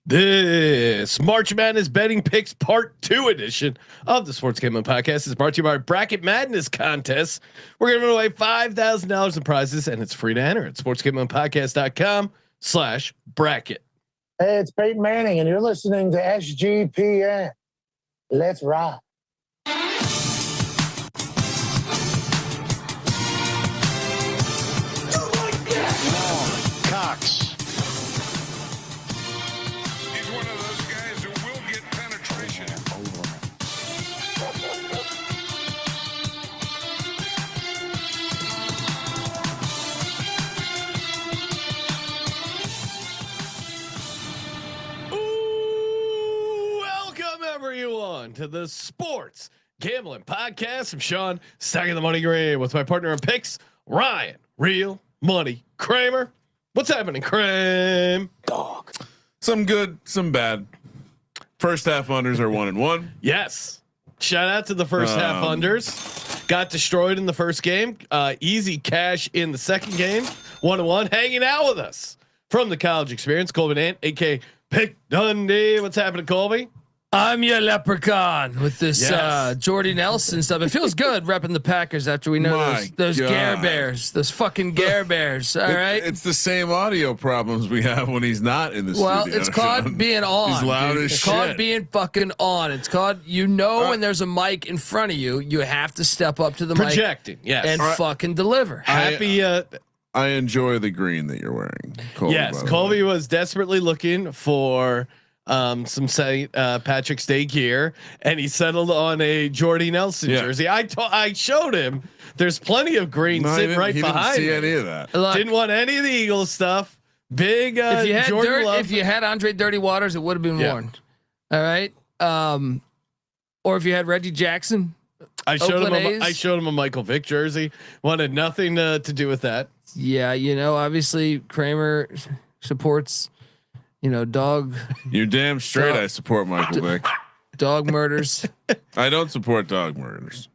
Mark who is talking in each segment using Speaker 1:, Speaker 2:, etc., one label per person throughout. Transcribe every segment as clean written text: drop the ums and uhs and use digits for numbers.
Speaker 1: This March Madness betting picks part 2 edition of the Sports Gambling Podcast is brought to you by our Bracket Madness contest. We're giving away $5,000 in prizes, and it's free to enter at sportsgamblingpodcast.com/bracket.
Speaker 2: Hey, it's Peyton Manning, and you're listening to SGPN. Let's rock.
Speaker 3: Cox.
Speaker 4: He's one of those guys who will get penetration.
Speaker 1: Ooh, welcome everyone to the Sports Gambling Podcast. I'm Sean, stacking the money green with my partner in picks, Ryan, Real Money Kramer. What's happening, Kramer?
Speaker 2: Dog.
Speaker 3: Some good, some bad. First half unders are 1-1.
Speaker 1: Yes. Shout out to the first half unders. Got destroyed in the first game. Easy cash in the second game. 1-1. Hanging out with us from the college experience, Colby Dant, aka Pick Dundee. What's happening, Colby?
Speaker 5: I'm your leprechaun with this
Speaker 1: Yes.
Speaker 5: Jordy Nelson stuff. It feels good repping the Packers after we know
Speaker 3: My
Speaker 5: those
Speaker 3: God.
Speaker 5: Gare Bears, those fucking Gare Bears. All right.
Speaker 3: It's the same audio problems we have when he's not in the
Speaker 5: Well,
Speaker 3: studio.
Speaker 5: it's called
Speaker 3: Sean.
Speaker 5: being on.
Speaker 3: He's loud
Speaker 5: dude.
Speaker 3: as
Speaker 5: It's
Speaker 3: shit.
Speaker 5: called being fucking on. It's called, when there's a mic in front of you, you have to step up to the
Speaker 1: Projecting.
Speaker 5: mic
Speaker 1: Yes.
Speaker 5: and fucking deliver.
Speaker 1: Happy.
Speaker 3: I enjoy the green that you're wearing. Colby,
Speaker 1: Yes.
Speaker 3: by the
Speaker 1: Colby
Speaker 3: way.
Speaker 1: was desperately looking for some Patrick's Day gear, and he settled on a Jordy Nelson jersey. I showed him. There's plenty of green
Speaker 3: No,
Speaker 1: sitting right
Speaker 3: he
Speaker 1: behind.
Speaker 3: didn't see
Speaker 1: me.
Speaker 3: any of that.
Speaker 5: Look,
Speaker 1: Didn't want any of the Eagles stuff. Big
Speaker 5: if you had
Speaker 1: Jordan Love.
Speaker 5: if you had Andre Dirty Waters, it would have been
Speaker 1: Yeah.
Speaker 5: worn. All right. Or if you had Reggie Jackson.
Speaker 1: I showed him.
Speaker 5: Oakland
Speaker 1: I
Speaker 5: A's.
Speaker 1: showed him a Michael Vick jersey. Wanted nothing to do with that.
Speaker 5: Yeah, obviously Kramer supports, dog
Speaker 3: You're damn straight.
Speaker 5: Dog-
Speaker 3: I support Michael Vick.
Speaker 5: dog murders.
Speaker 3: I don't support dog murders.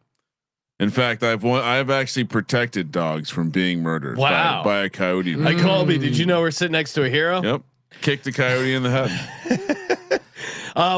Speaker 3: In fact, I've actually protected dogs from being murdered
Speaker 1: Wow.
Speaker 3: by a coyote.
Speaker 1: Hey Colby, did you know we're sitting next to a hero?
Speaker 3: Yep. Kicked the coyote in the head.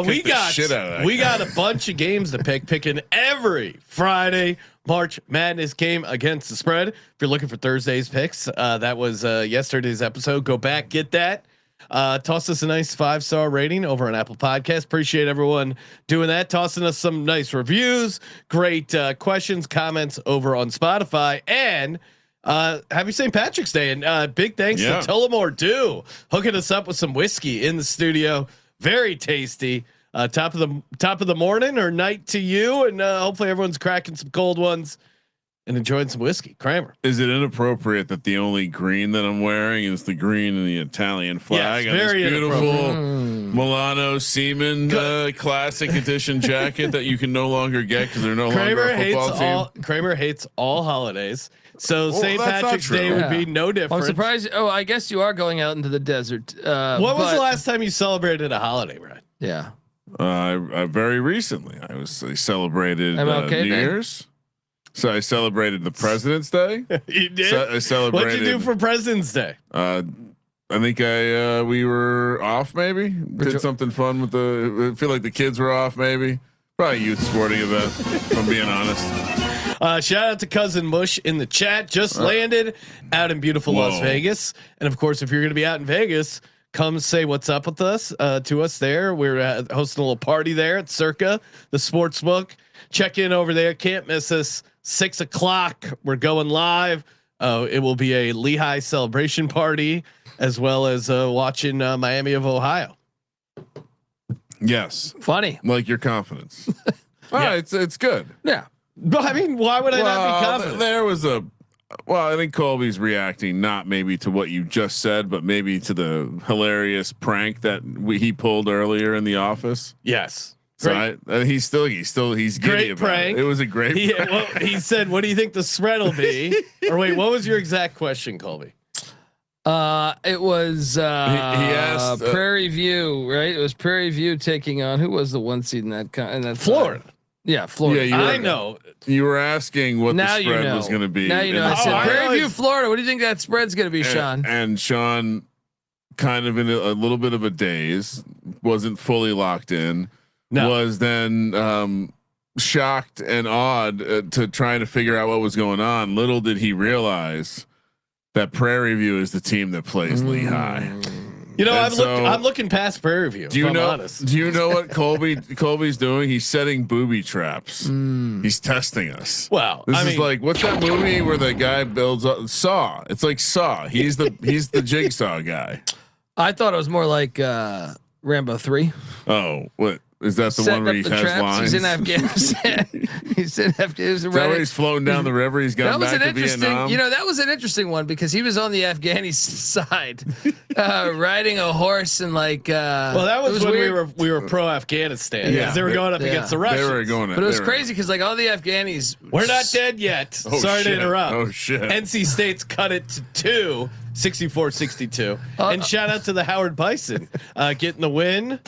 Speaker 1: We
Speaker 3: Kick the
Speaker 1: got
Speaker 3: shit out of that
Speaker 1: we
Speaker 3: guy.
Speaker 1: got a bunch of games to picking every Friday March Madness game against the spread. If you're looking for Thursday's picks, that was yesterday's episode. Go back, get that. Toss us a nice 5-star rating over on Apple Podcast. Appreciate everyone doing that. Tossing us some nice reviews, great questions, comments over on Spotify, and happy St. Patrick's Day. And big thanks to Tullamore Dew hooking us up with some whiskey in the studio. Very tasty. Top of the morning or night to you, and hopefully everyone's cracking some cold ones and enjoying some whiskey. Kramer.
Speaker 3: Is it inappropriate that the only green that I'm wearing is the green and the Italian flag?
Speaker 1: Yes,
Speaker 3: on
Speaker 1: very
Speaker 3: this beautiful
Speaker 1: inappropriate.
Speaker 3: Milano Seaman classic edition jacket that you can no longer get because they're no longer a football team.
Speaker 1: Kramer hates all holidays. So
Speaker 3: Well,
Speaker 1: St.
Speaker 3: that's not
Speaker 1: Patrick's
Speaker 3: true.
Speaker 1: Day would be
Speaker 5: Yeah.
Speaker 1: no different.
Speaker 5: I'm surprised. Oh, I guess you are going out into the desert.
Speaker 1: What was the last time you celebrated a holiday, Brad?
Speaker 5: Yeah.
Speaker 3: I very recently I celebrated
Speaker 5: MLK
Speaker 3: New
Speaker 5: Day?
Speaker 3: Year's. So I celebrated the President's Day.
Speaker 1: You did.
Speaker 3: I celebrated.
Speaker 1: What'd you do for President's Day?
Speaker 3: I think we were off. Maybe did something fun with I feel like the kids were off. Maybe probably a youth sporting event. If I'm being honest.
Speaker 1: Shout out to Cousin Mush in the chat. Just landed out in beautiful Las Vegas, and of course, if you're going to be out in Vegas, come say what's up with us to us there. We're hosting a little party there at Circa, the sports book. Check in over there. Can't miss us. 6 o'clock. We're going live. It will be a Lehigh celebration party as well as watching Miami of Ohio.
Speaker 3: Yes,
Speaker 5: Funny.
Speaker 3: like your confidence. It's good.
Speaker 5: Yeah.
Speaker 1: But I mean, why would I not be confident?
Speaker 3: There was I think Colby's reacting not maybe to what you just said, but maybe to the hilarious prank that he pulled earlier in the office.
Speaker 1: Yes.
Speaker 3: So he's giddy
Speaker 1: Great
Speaker 3: about
Speaker 1: prank.
Speaker 3: It was a great. prank.
Speaker 1: He said, "What do you think the spread will be?" Or wait, what was your exact question, Colby?
Speaker 5: It was
Speaker 3: He asked,
Speaker 5: Prairie View, right? It was Prairie View taking on who was the one seed in that
Speaker 1: Florida.
Speaker 5: Yeah, Florida.
Speaker 3: Yeah,
Speaker 1: I know.
Speaker 3: You were asking what
Speaker 5: Now
Speaker 3: the
Speaker 5: you
Speaker 3: spread
Speaker 5: know.
Speaker 3: was going to be.
Speaker 5: Now you know.
Speaker 3: in
Speaker 5: I
Speaker 3: the
Speaker 5: said
Speaker 1: I
Speaker 5: Prairie
Speaker 1: always-
Speaker 5: View, Florida. What do you think that spread's going to be, Sean?
Speaker 3: And Sean, kind of in a little bit of a daze, wasn't fully locked in.
Speaker 1: No.
Speaker 3: Was then shocked and awed to trying to figure out what was going on. Little did he realize that Prairie View is the team that plays Lehigh.
Speaker 1: You know, I'm looking past Prairie View.
Speaker 3: Do you know?
Speaker 1: Honest.
Speaker 3: Do you know what Colby's doing? He's setting booby traps. He's testing us.
Speaker 1: Well,
Speaker 3: This is like, what's that movie where the guy builds up Saw? It's like Saw. He's the jigsaw guy.
Speaker 5: I thought it was more like Rambo 3.
Speaker 3: Oh, what is that? The one where he has lines.
Speaker 5: He's in Afghanistan. He's in Afghanistan.
Speaker 3: Where he's floating down the river. He's gone back to Vietnam.
Speaker 5: You know, that was an interesting one because he was on the Afghani side, riding a horse and like.
Speaker 1: Well, that was when we were pro Afghanistan.
Speaker 3: Yeah,
Speaker 1: they were going up against the Russians.
Speaker 3: They were going,
Speaker 5: but it was crazy because like all the Afghanis.
Speaker 1: We're not dead yet. Sorry to interrupt.
Speaker 3: Oh shit. NC
Speaker 1: State's cut it to 2, 64-62. And shout out to the Howard Bison getting the win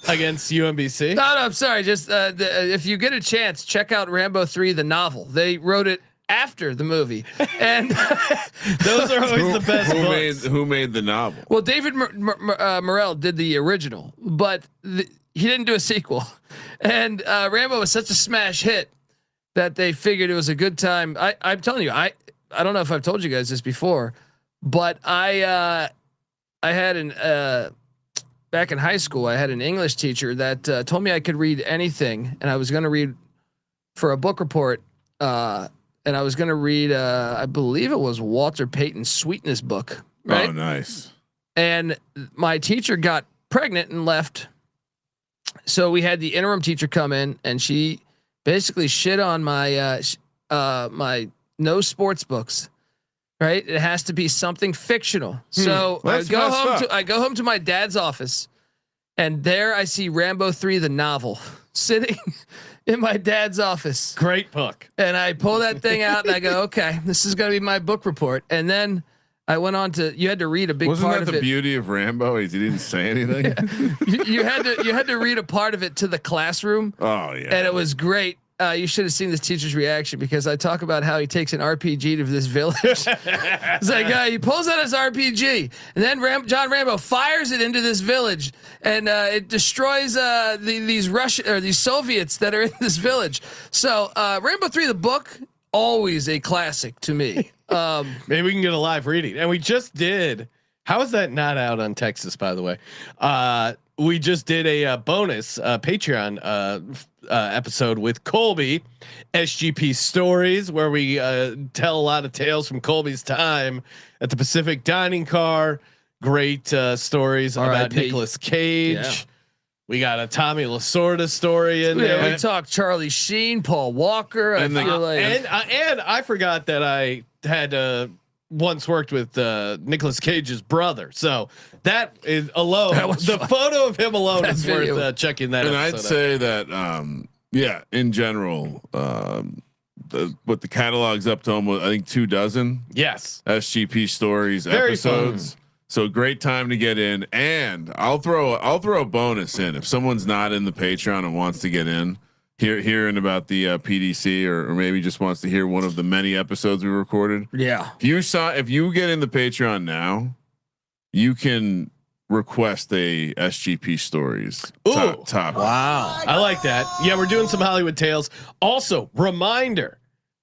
Speaker 1: against UMBC.
Speaker 5: No, I'm sorry. Just if you get a chance, check out Rambo 3, the novel. They wrote it after the movie, and
Speaker 1: those are always the best.
Speaker 3: Who made the novel?
Speaker 5: Well, David Morrell did the original, but he didn't do a sequel. And Rambo was such a smash hit that they figured it was a good time. I'm telling you, I don't know if I've told you guys this before, but I had an back in high school, I had an English teacher that told me I could read anything, and I was going to read for a book report. And I was going to read, I believe it was Walter Payton's Sweetness book. Right?
Speaker 3: Oh, nice. And
Speaker 5: my teacher got pregnant and left. So we had the interim teacher come in, and she basically shit on my my no sports books. Right, it has to be something fictional. So I go home to my dad's office, and there I see Rambo 3, the novel, sitting in my dad's office.
Speaker 1: Great book.
Speaker 5: And I pull that thing out, and I go, okay, this is going to be my book report. And then I went on to. You had to read a big part of it.
Speaker 3: Wasn't that the beauty of Rambo? He didn't say anything.
Speaker 5: you had to read a part of it to the classroom.
Speaker 3: Oh yeah,
Speaker 5: and it was great. You should have seen this teacher's reaction because I talk about how he takes an RPG to this village. It's like he pulls out his RPG, and then John Rambo fires it into this village, and it destroys these Russian or these Soviets that are in this village. So Rambo 3, the book, always a classic to me.
Speaker 1: Maybe we can get a live reading, and we just did. How is that not out on Texas? By the way, we just did a bonus Patreon episode with Colby, SGP Stories, where we tell a lot of tales from Colby's time at the Pacific Dining Car. Great stories about Nicolas Cage. Yeah. We got a Tommy Lasorda story in there.
Speaker 5: We talked Charlie Sheen, Paul Walker, and
Speaker 1: I forgot that I had once worked with Nicolas Cage's brother, so that is alone. The fun. Photo of him alone is worth checking that.
Speaker 3: And I'd say that, in general, what the catalog's up to almost, I think 24. Yes, SGP Stories very episodes. Fun. So great time to get in, and I'll throw a bonus in if someone's not in the Patreon and wants to get in. Hearing about the PDC or maybe just wants to hear one of the many episodes we recorded.
Speaker 5: Yeah.
Speaker 3: If you get in the Patreon now, you can request a SGP Stories top.
Speaker 1: Wow. I like that. Yeah. We're doing some Hollywood tales. Also, reminder,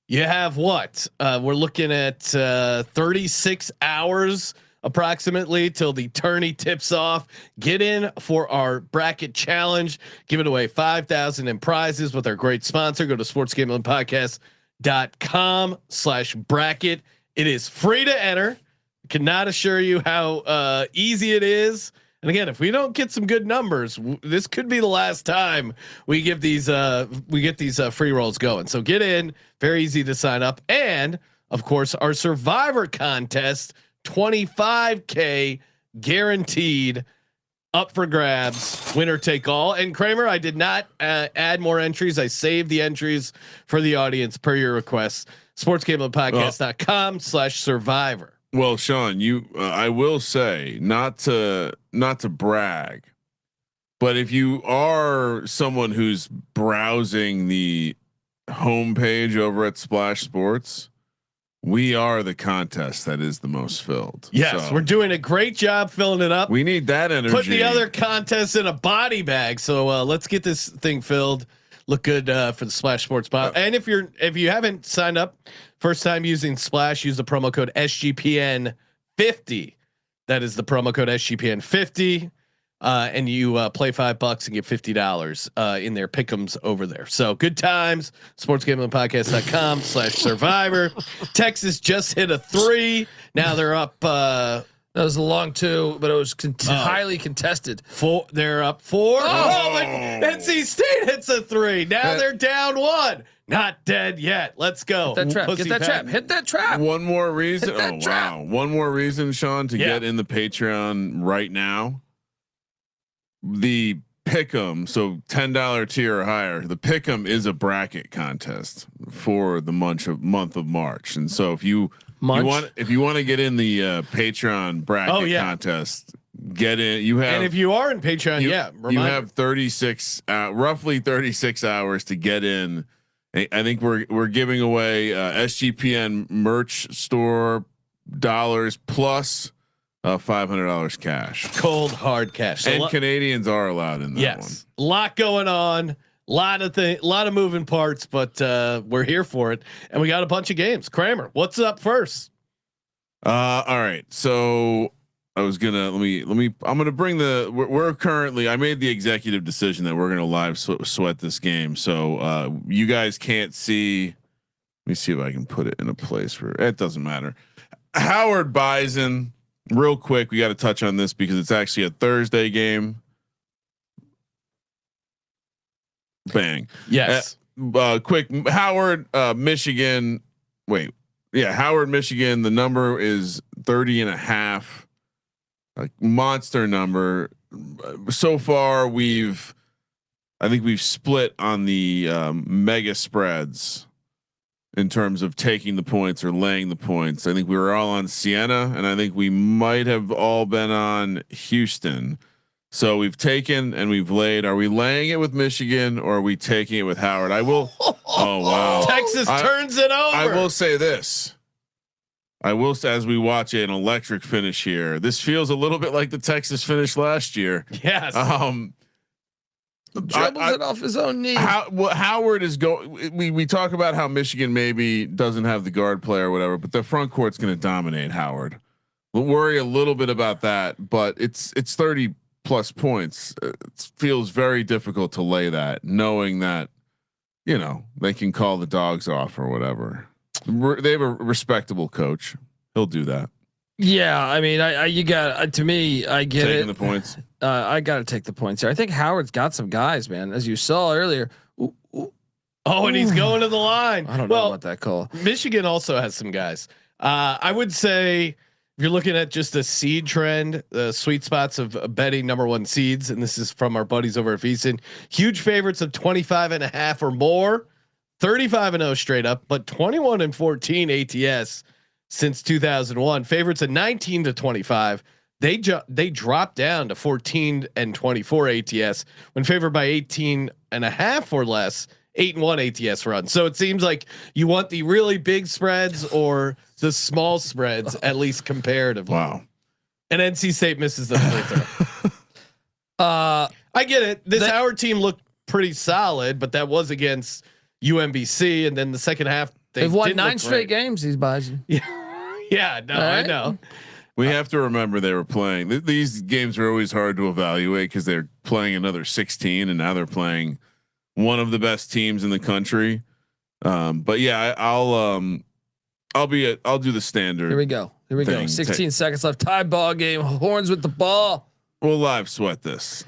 Speaker 1: you have what? We're looking at 36 hours approximately till the tourney tips off. Get in for our bracket challenge, giving away 5,000 in prizes with our great sponsor. Go to sportsgamblingpodcast.com/bracket. It is free to enter. Cannot assure you how easy it is. And again, if we don't get some good numbers, this could be the last time we give these free rolls going. So get in, very easy to sign up. And of course, our Survivor contest, 25K guaranteed, up for grabs, winner take all. And Kramer, I did not add more entries. I saved the entries for the audience per your request. sportsgamblingpodcast.com/survivor.
Speaker 3: Well, Sean, I will say not to brag, but if you are someone who's browsing the homepage over at Splash Sports, we are the contest that is the most filled.
Speaker 1: Yes,
Speaker 3: so
Speaker 1: we're doing a great job filling it up.
Speaker 3: We need that energy.
Speaker 1: Put the other contests in a body bag. So let's get this thing filled. Look good for the Splash Sports Pod. And if you haven't signed up, first time using Splash, use the promo code SGPN50. That is the promo code SGPN50. And you play $5 and get $50 in their Pickems over there. So good times. sportsgamblingpodcast.com/survivor. Texas just hit a 3. Now they're up.
Speaker 5: That was a long 2, but it was highly contested.
Speaker 1: 4. They're up 4. NC State hits a 3. Now they're down 1. Not dead yet. Let's go.
Speaker 5: Hit that trap. Get that trap. Hit that trap.
Speaker 3: One more reason. Oh
Speaker 5: trap.
Speaker 3: wow. One more reason, Sean, to get in the Patreon right now. The Pickem, so $10 tier or higher. The Pickem is a bracket contest for the month of March, and so if you want to get in the Patreon bracket contest, get in. You have,
Speaker 1: and if you are in Patreon,
Speaker 3: you have roughly 36 hours to get in. I think we're giving away SGPN merch store dollars plus. $500 cash,
Speaker 1: cold hard cash,
Speaker 3: and Canadians are allowed in that one.
Speaker 1: A lot going on, lot of moving parts, but we're here for it, and we got a bunch of games. Kramer, what's up first?
Speaker 3: All right, so I was gonna I'm gonna bring we're currently. I made the executive decision that we're gonna live sweat this game, so you guys can't see. Let me see if I can put it in a place where it doesn't matter. Howard Bison. Real quick, we got to touch on this because it's actually a Thursday game. Bang.
Speaker 1: Yes.
Speaker 3: Quick. Howard, Michigan. Howard, Michigan. The number is 30.5. A monster number. So far, I think we've split on the mega spreads. In terms of taking the points or laying the points, I think we were all on Siena, and I think we might have all been on Houston. So we've taken and we've laid. Are we laying it with Michigan or are we taking it with Howard? I will. Oh wow!
Speaker 1: Texas turns it over.
Speaker 3: I will say this. As we watch an electric finish here. This feels a little bit like the Texas finish last year.
Speaker 1: Yes.
Speaker 5: Dribbles it off his own knee.
Speaker 3: Howard is going. We talk about how Michigan maybe doesn't have the guard play or whatever, but the front court's going to dominate Howard. We'll worry a little bit about that, but it's 30 plus points. It feels very difficult to lay that, knowing that they can call the dogs off or whatever. They have a respectable coach. He'll do that.
Speaker 5: Yeah, I mean, you got to me. I get
Speaker 3: taking the points.
Speaker 5: I got to take the points here. I think Howard's got some guys, man, as you saw earlier.
Speaker 1: And he's going to the line.
Speaker 5: I don't know about that call.
Speaker 1: Michigan also has some guys. I would say if you're looking at just a seed trend, the sweet spots of betting number 1 seeds, and this is from our buddies over at VSiN, huge favorites of 25.5 or more, 35-0 straight up, but 21-14 ATS since 2001. Favorites at 19-25. They dropped down to 14-24 ATS when favored by 18.5 or less. 8-1 ATS run. So it seems like you want the really big spreads or the small spreads, at least comparatively.
Speaker 3: Wow.
Speaker 1: And NC State misses the free throw. I get it. This Howard team looked pretty solid, but that was against UMBC. And then the second half,
Speaker 5: they've won 9 straight games. These Bison.
Speaker 1: Yeah. No, right? I know.
Speaker 3: We have to remember they were playing. These games are always hard to evaluate because they're playing another 16, and now they're playing one of the best teams in the country. But yeah, I'll do the standard.
Speaker 5: Here we go. 16 seconds left. Tie ball game. Horns with the ball.
Speaker 3: We'll live sweat this.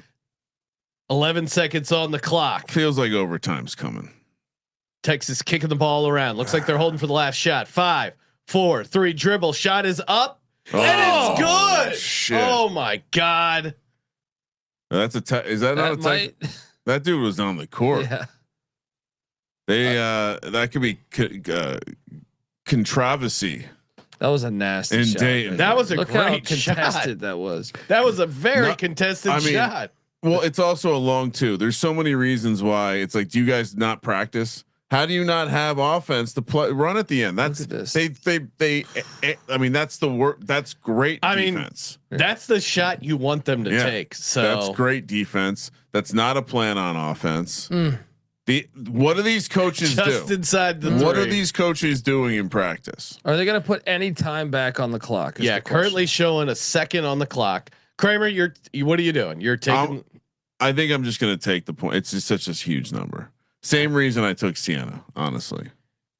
Speaker 1: 11 seconds on the clock.
Speaker 3: Feels like overtime's coming.
Speaker 1: Texas kicking the ball around. Looks like they're holding for the last shot. 5, 4, 3. Dribble. Shot is up. And it's good.
Speaker 3: Shit.
Speaker 1: Oh my God.
Speaker 3: That's is that not a that dude was on the court.
Speaker 5: Yeah.
Speaker 3: They that could be controversy.
Speaker 5: That was a nasty shot.
Speaker 3: Dayton.
Speaker 1: That was a
Speaker 5: Look
Speaker 1: great
Speaker 5: how contested
Speaker 1: shot.
Speaker 5: that was.
Speaker 1: That was a very contested shot.
Speaker 3: Well, it's also a long 2. There's so many reasons why it's like, do you guys not practice? How do you not have offense to run at the end? That's they. I mean, that's the work. That's great defense.
Speaker 1: That's the shot you want them to take. So
Speaker 3: that's great defense. That's not a plan on offense. What do these coaches
Speaker 1: just
Speaker 3: do?
Speaker 1: Inside the
Speaker 3: what
Speaker 1: three.
Speaker 3: are these coaches doing in practice?
Speaker 5: Are they going to put any time back on the clock?
Speaker 1: Yeah, currently showing a second on the clock. Kramer, what are you doing? You're taking.
Speaker 3: I think I'm just going to take the point. It's just such a huge number. Same reason I took Siena, honestly.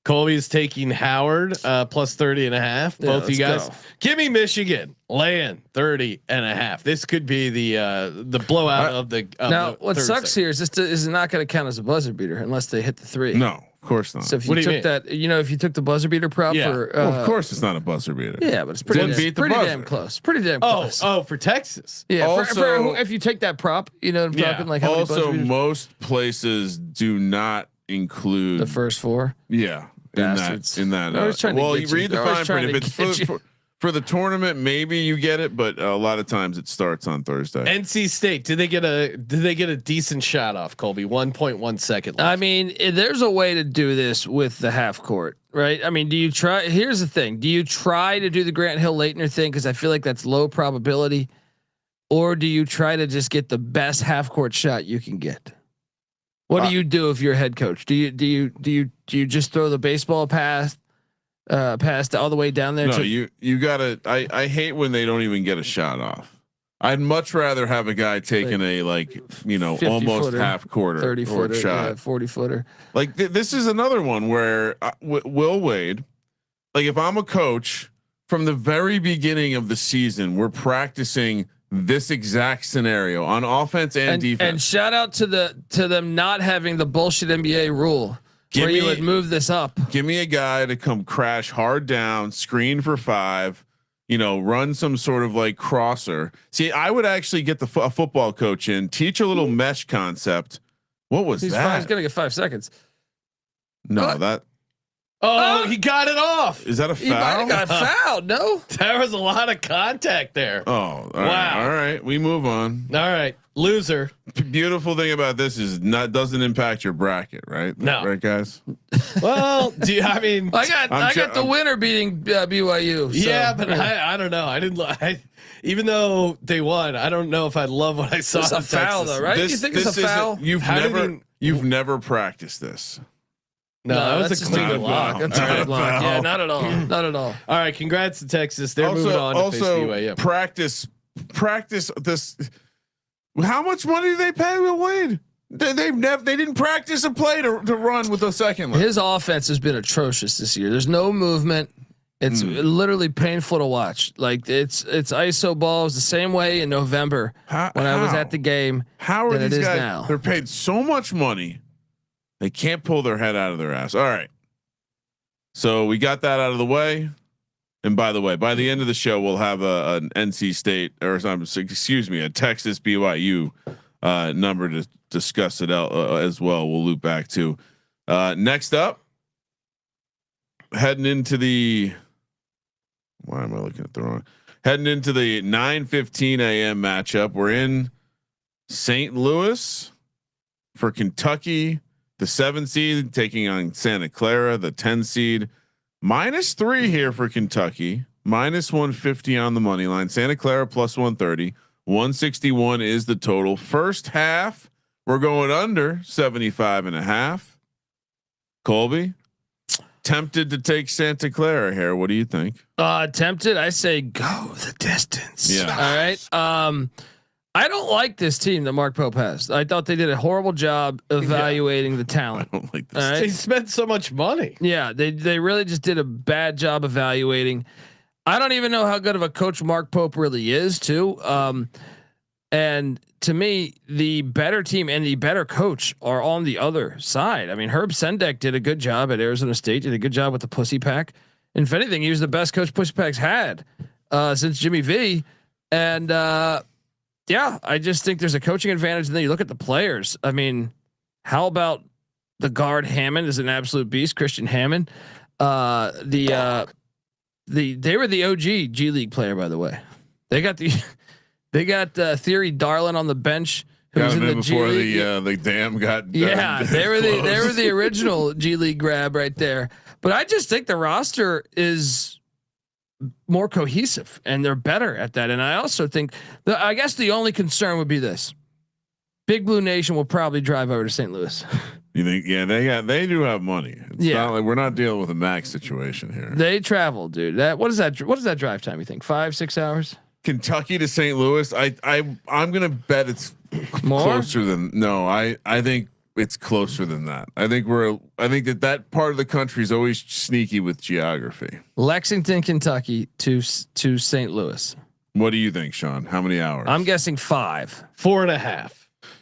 Speaker 1: Colby's taking Howard plus 30.5. Both you guys. Give me Michigan laying 30.5. This could be the blowout of the.
Speaker 5: Now, what sucks here is this is not going to count as a buzzer beater unless they hit the 3.
Speaker 3: No, of course not.
Speaker 5: So if you took that, if you took the buzzer beater prop for,
Speaker 3: well, of course it's not a buzzer beater.
Speaker 5: Yeah, but it's pretty damn close. Pretty damn close.
Speaker 1: Oh, for Texas.
Speaker 5: Yeah. Also, if you take that prop, I'm talking like how many buzzer beaters?
Speaker 3: Most places do not include
Speaker 5: the first 4.
Speaker 3: Yeah.
Speaker 5: Bastards.
Speaker 3: In that.
Speaker 5: Well,
Speaker 3: you read the fine print. If it's for the tournament, maybe you get it, but a lot of times it starts on Thursday.
Speaker 1: NC State, did they get a decent shot off, Colby? 1.1 second left.
Speaker 5: I mean, there's a way to do this with the half court, right? I mean, do you try? Here's the thing: do you try to do the Grant Hill Leitner thing because I feel like that's low probability, or do you try to just get the best half court shot you can get? What do you do if you're a head coach? Do you just throw the baseball pass all the way down there?
Speaker 3: No, you gotta. I hate when they don't even get a shot off. I'd much rather have a guy taking a almost
Speaker 5: footer,
Speaker 3: half quarter
Speaker 5: 30-footer
Speaker 3: shot,
Speaker 5: 40-footer.
Speaker 3: Like this is another one where Will Wade. Like if I'm a coach from the very beginning of the season, we're practicing this exact scenario on offense and defense.
Speaker 5: And shout out to them not having the bullshit NBA rule where you would move this up.
Speaker 3: Give me a guy to come crash hard down, screen for 5, run some sort of like crosser. See, I would actually get a football coach in, teach a little mesh concept. What was that?
Speaker 5: He's gonna get 5 seconds.
Speaker 3: No, that.
Speaker 1: Oh, he got it off.
Speaker 3: Is that a foul?
Speaker 5: He might have got fouled. No,
Speaker 1: there was a lot of contact there.
Speaker 3: Oh, wow. All right, we move on.
Speaker 1: All right, loser.
Speaker 3: Beautiful thing about this is doesn't impact your bracket, right?
Speaker 1: No,
Speaker 3: right, guys.
Speaker 1: Well,
Speaker 5: I got the winner beating BYU. So.
Speaker 1: Yeah, but I don't know. Even though they won, I don't know if I love what I saw.
Speaker 5: It's a foul, though, right? You think it's a foul?
Speaker 3: You've never practiced this.
Speaker 1: No, that was a clean block.
Speaker 5: That's a good block. Yeah, not at all. Not at all.
Speaker 1: All right, congrats to Texas. They're moving on to face BYU.
Speaker 3: Practice this. How much money do they pay Will Wade? They didn't practice a play to run with a second left.
Speaker 5: His offense has been atrocious this year. There's no movement. It's literally painful to watch. Like it's ISO balls the same way in November when I was at the game.
Speaker 3: How are these guys?
Speaker 5: Now.
Speaker 3: They're paid so much money. They can't pull their head out of their ass. All right. So we got that out of the way. And by the way, by the end of the show, we'll have an NC State a Texas BYU number to discuss it out as well. We'll loop back to next up. Heading into the 9:15 a.m. matchup. We're in St. Louis for Kentucky. The 7 seed taking on Santa Clara, the 10 seed. -3 here for Kentucky. -150 on the money line. Santa Clara +130. 161 is the total. First half, we're going under 75.5. Colby, tempted to take Santa Clara here. What do you think?
Speaker 5: Tempted. I say go the distance.
Speaker 3: Yeah.
Speaker 5: All right. I don't like this team that Mark Pope has. I thought they did a horrible job evaluating the talent.
Speaker 3: I don't like this.
Speaker 1: They spent so much money.
Speaker 5: Yeah, they really just did a bad job evaluating. I don't even know how good of a coach Mark Pope really is, too. And to me, the better team and the better coach are on the other side. I mean, Herb Sendek did a good job at Arizona State. Did a good job with the Pussy Pack. If anything, he was the best coach Pussy Pack's had since Jimmy V. And yeah, I just think there's a coaching advantage. And then you look at the players. I mean, how about the guard Hammond is an absolute beast, Christian Hammond. They were the OG G League player, by the way. They got Theory Darlin on the bench,
Speaker 3: Got him in before the dam got.
Speaker 5: Yeah, they were the original G League grab right there. But I just think the roster is more cohesive and they're better at that. And I also think I guess the only concern would be this: Big Blue Nation will probably drive over to St. Louis.
Speaker 3: You think? Yeah, they do have money. It's not like we're not dealing with a max situation here.
Speaker 5: They travel, dude. What is that drive time? You think 5-6 hours?
Speaker 3: Kentucky to St. Louis. I'm gonna bet it's
Speaker 5: more
Speaker 3: closer than I think it's closer than that. I think that part of the country is always sneaky with geography.
Speaker 5: Lexington, Kentucky to St. Louis.
Speaker 3: What do you think, Sean? How many hours?
Speaker 5: I'm guessing 5.
Speaker 1: 4.5.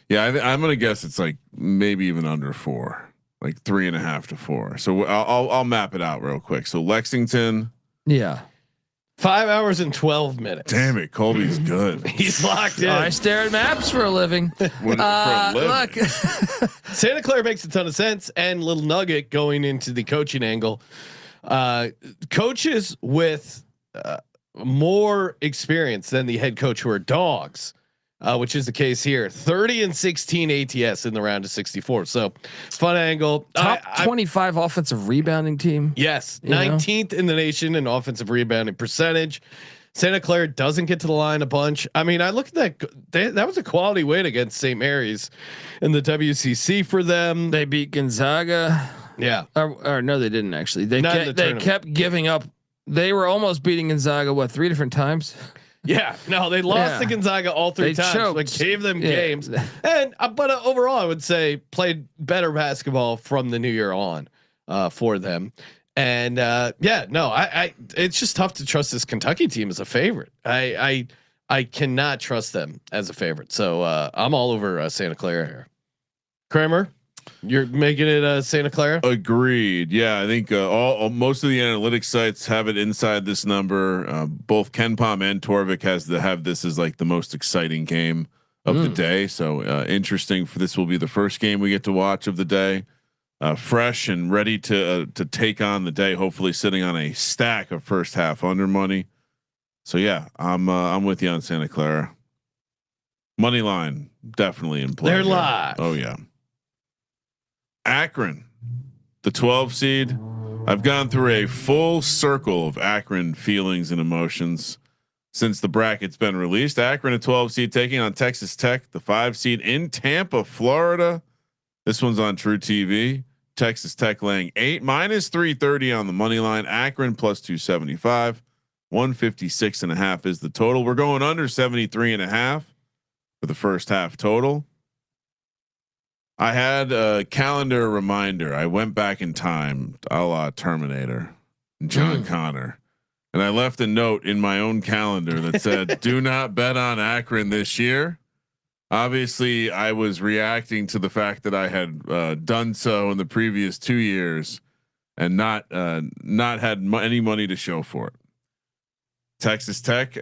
Speaker 3: Yeah, I'm gonna guess it's like maybe even under 4, like 3.5 to 4. So I'll map it out real quick. So Lexington,
Speaker 1: 5 hours and 12 minutes.
Speaker 3: Damn it, Colby's good.
Speaker 1: He's locked in.
Speaker 5: I stare at maps for a living. Look,
Speaker 1: Santa Clara makes a ton of sense. And little nugget going into the coaching angle, coaches with more experience than the head coach who are dogs. Which is the case here. 30-16 ATS in the round of 64. So fun angle.
Speaker 5: Top 25 offensive rebounding team.
Speaker 1: Yes. 19th in the nation in offensive rebounding percentage. Santa Clara doesn't get to the line a bunch. I mean, I look at that. That was a quality win against St. Mary's in the WCC for them.
Speaker 5: They beat Gonzaga.
Speaker 1: Yeah.
Speaker 5: Or no, they didn't actually. They kept giving up. They were almost beating Gonzaga 3 different times.
Speaker 1: Yeah, no, they lost to Gonzaga all 3 times.
Speaker 5: Choked.
Speaker 1: Like gave them games, and but overall, I would say played better basketball from the new year on for them. And it's just tough to trust this Kentucky team as a favorite. I cannot trust them as a favorite. So I'm all over Santa Clara here. Kramer, you're making it Santa Clara.
Speaker 3: Agreed. Yeah, I think most of the analytics sites have it inside this number. Both Ken Pom and Torvik have this as like the most exciting game of the day. So interesting. This will be the first game we get to watch of the day. Fresh and ready to take on the day. Hopefully, sitting on a stack of first half under money. So yeah, I'm with you on Santa Clara. Money line definitely in play.
Speaker 1: They're live.
Speaker 3: Oh yeah. Akron, the 12 seed. I've gone through a full circle of Akron feelings and emotions since the bracket's been released. Akron, a 12 seed, taking on Texas Tech, the 5 seed in Tampa, Florida. This one's on True TV. Texas Tech laying 8 -330 on the money line. Akron plus 275, 156.5 is the total. We're going under 73.5 for the first half total. I had a calendar reminder. I went back in time, a la Terminator, John Connor, and I left a note in my own calendar that said, "Do not bet on Akron this year." Obviously, I was reacting to the fact that I had done so in the previous 2 years and not had any money to show for it. Texas Tech,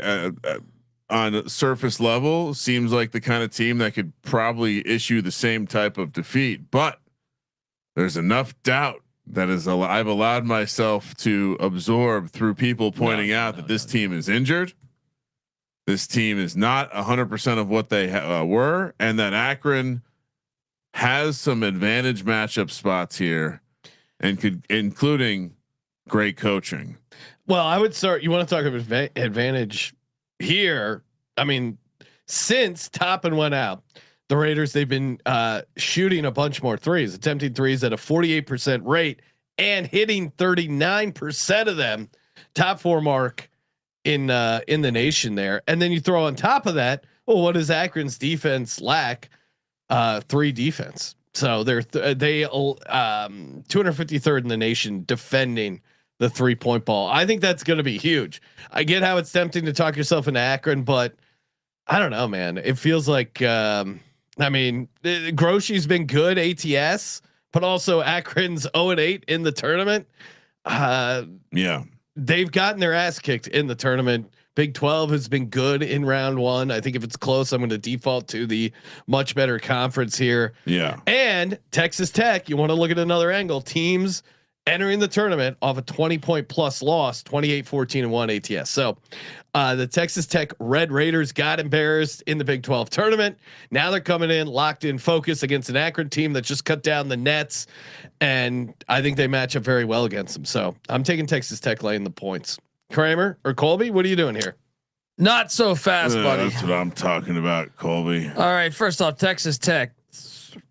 Speaker 3: on a surface level, seems like the kind of team that could probably issue the same type of defeat, but there's enough doubt that I've allowed myself to absorb through people pointing out that this team is injured. This team is not 100% of what they were, and that Akron has some advantage matchup spots here, and including great coaching.
Speaker 1: Well, I would start. You want to talk about advantage here? I mean, since Toppin went out, the Raiders, they've been shooting a bunch more threes, attempting threes at a 48% rate and hitting 39% of them. Top 4 mark in the nation there. And then you throw on top of that, well, what does Akron's defense lack? 3 defense. So they're 253rd in the nation defending the 3-point ball. I think that's going to be huge. I get how it's tempting to talk yourself into Akron, but I don't know, man. It feels like, I mean, Groshi's been good ATS, but also Akron's 0-8 in the tournament.
Speaker 3: Yeah.
Speaker 1: They've gotten their ass kicked in the tournament. Big 12 has been good in round 1. I think if it's close, I'm going to default to the much better conference here.
Speaker 3: Yeah.
Speaker 1: And Texas Tech, you want to look at another angle. Teams entering the tournament off a 20-point plus loss, 28-14-1 ATS. So the Texas Tech Red Raiders got embarrassed in the Big 12 tournament. Now they're coming in locked in focus against an Akron team that just cut down the nets. And I think they match up very well against them. So I'm taking Texas Tech laying the points. Kramer or Colby, what are you doing here?
Speaker 5: Not so fast, buddy.
Speaker 3: That's what I'm talking about, Colby.
Speaker 5: All right. First off, Texas Tech.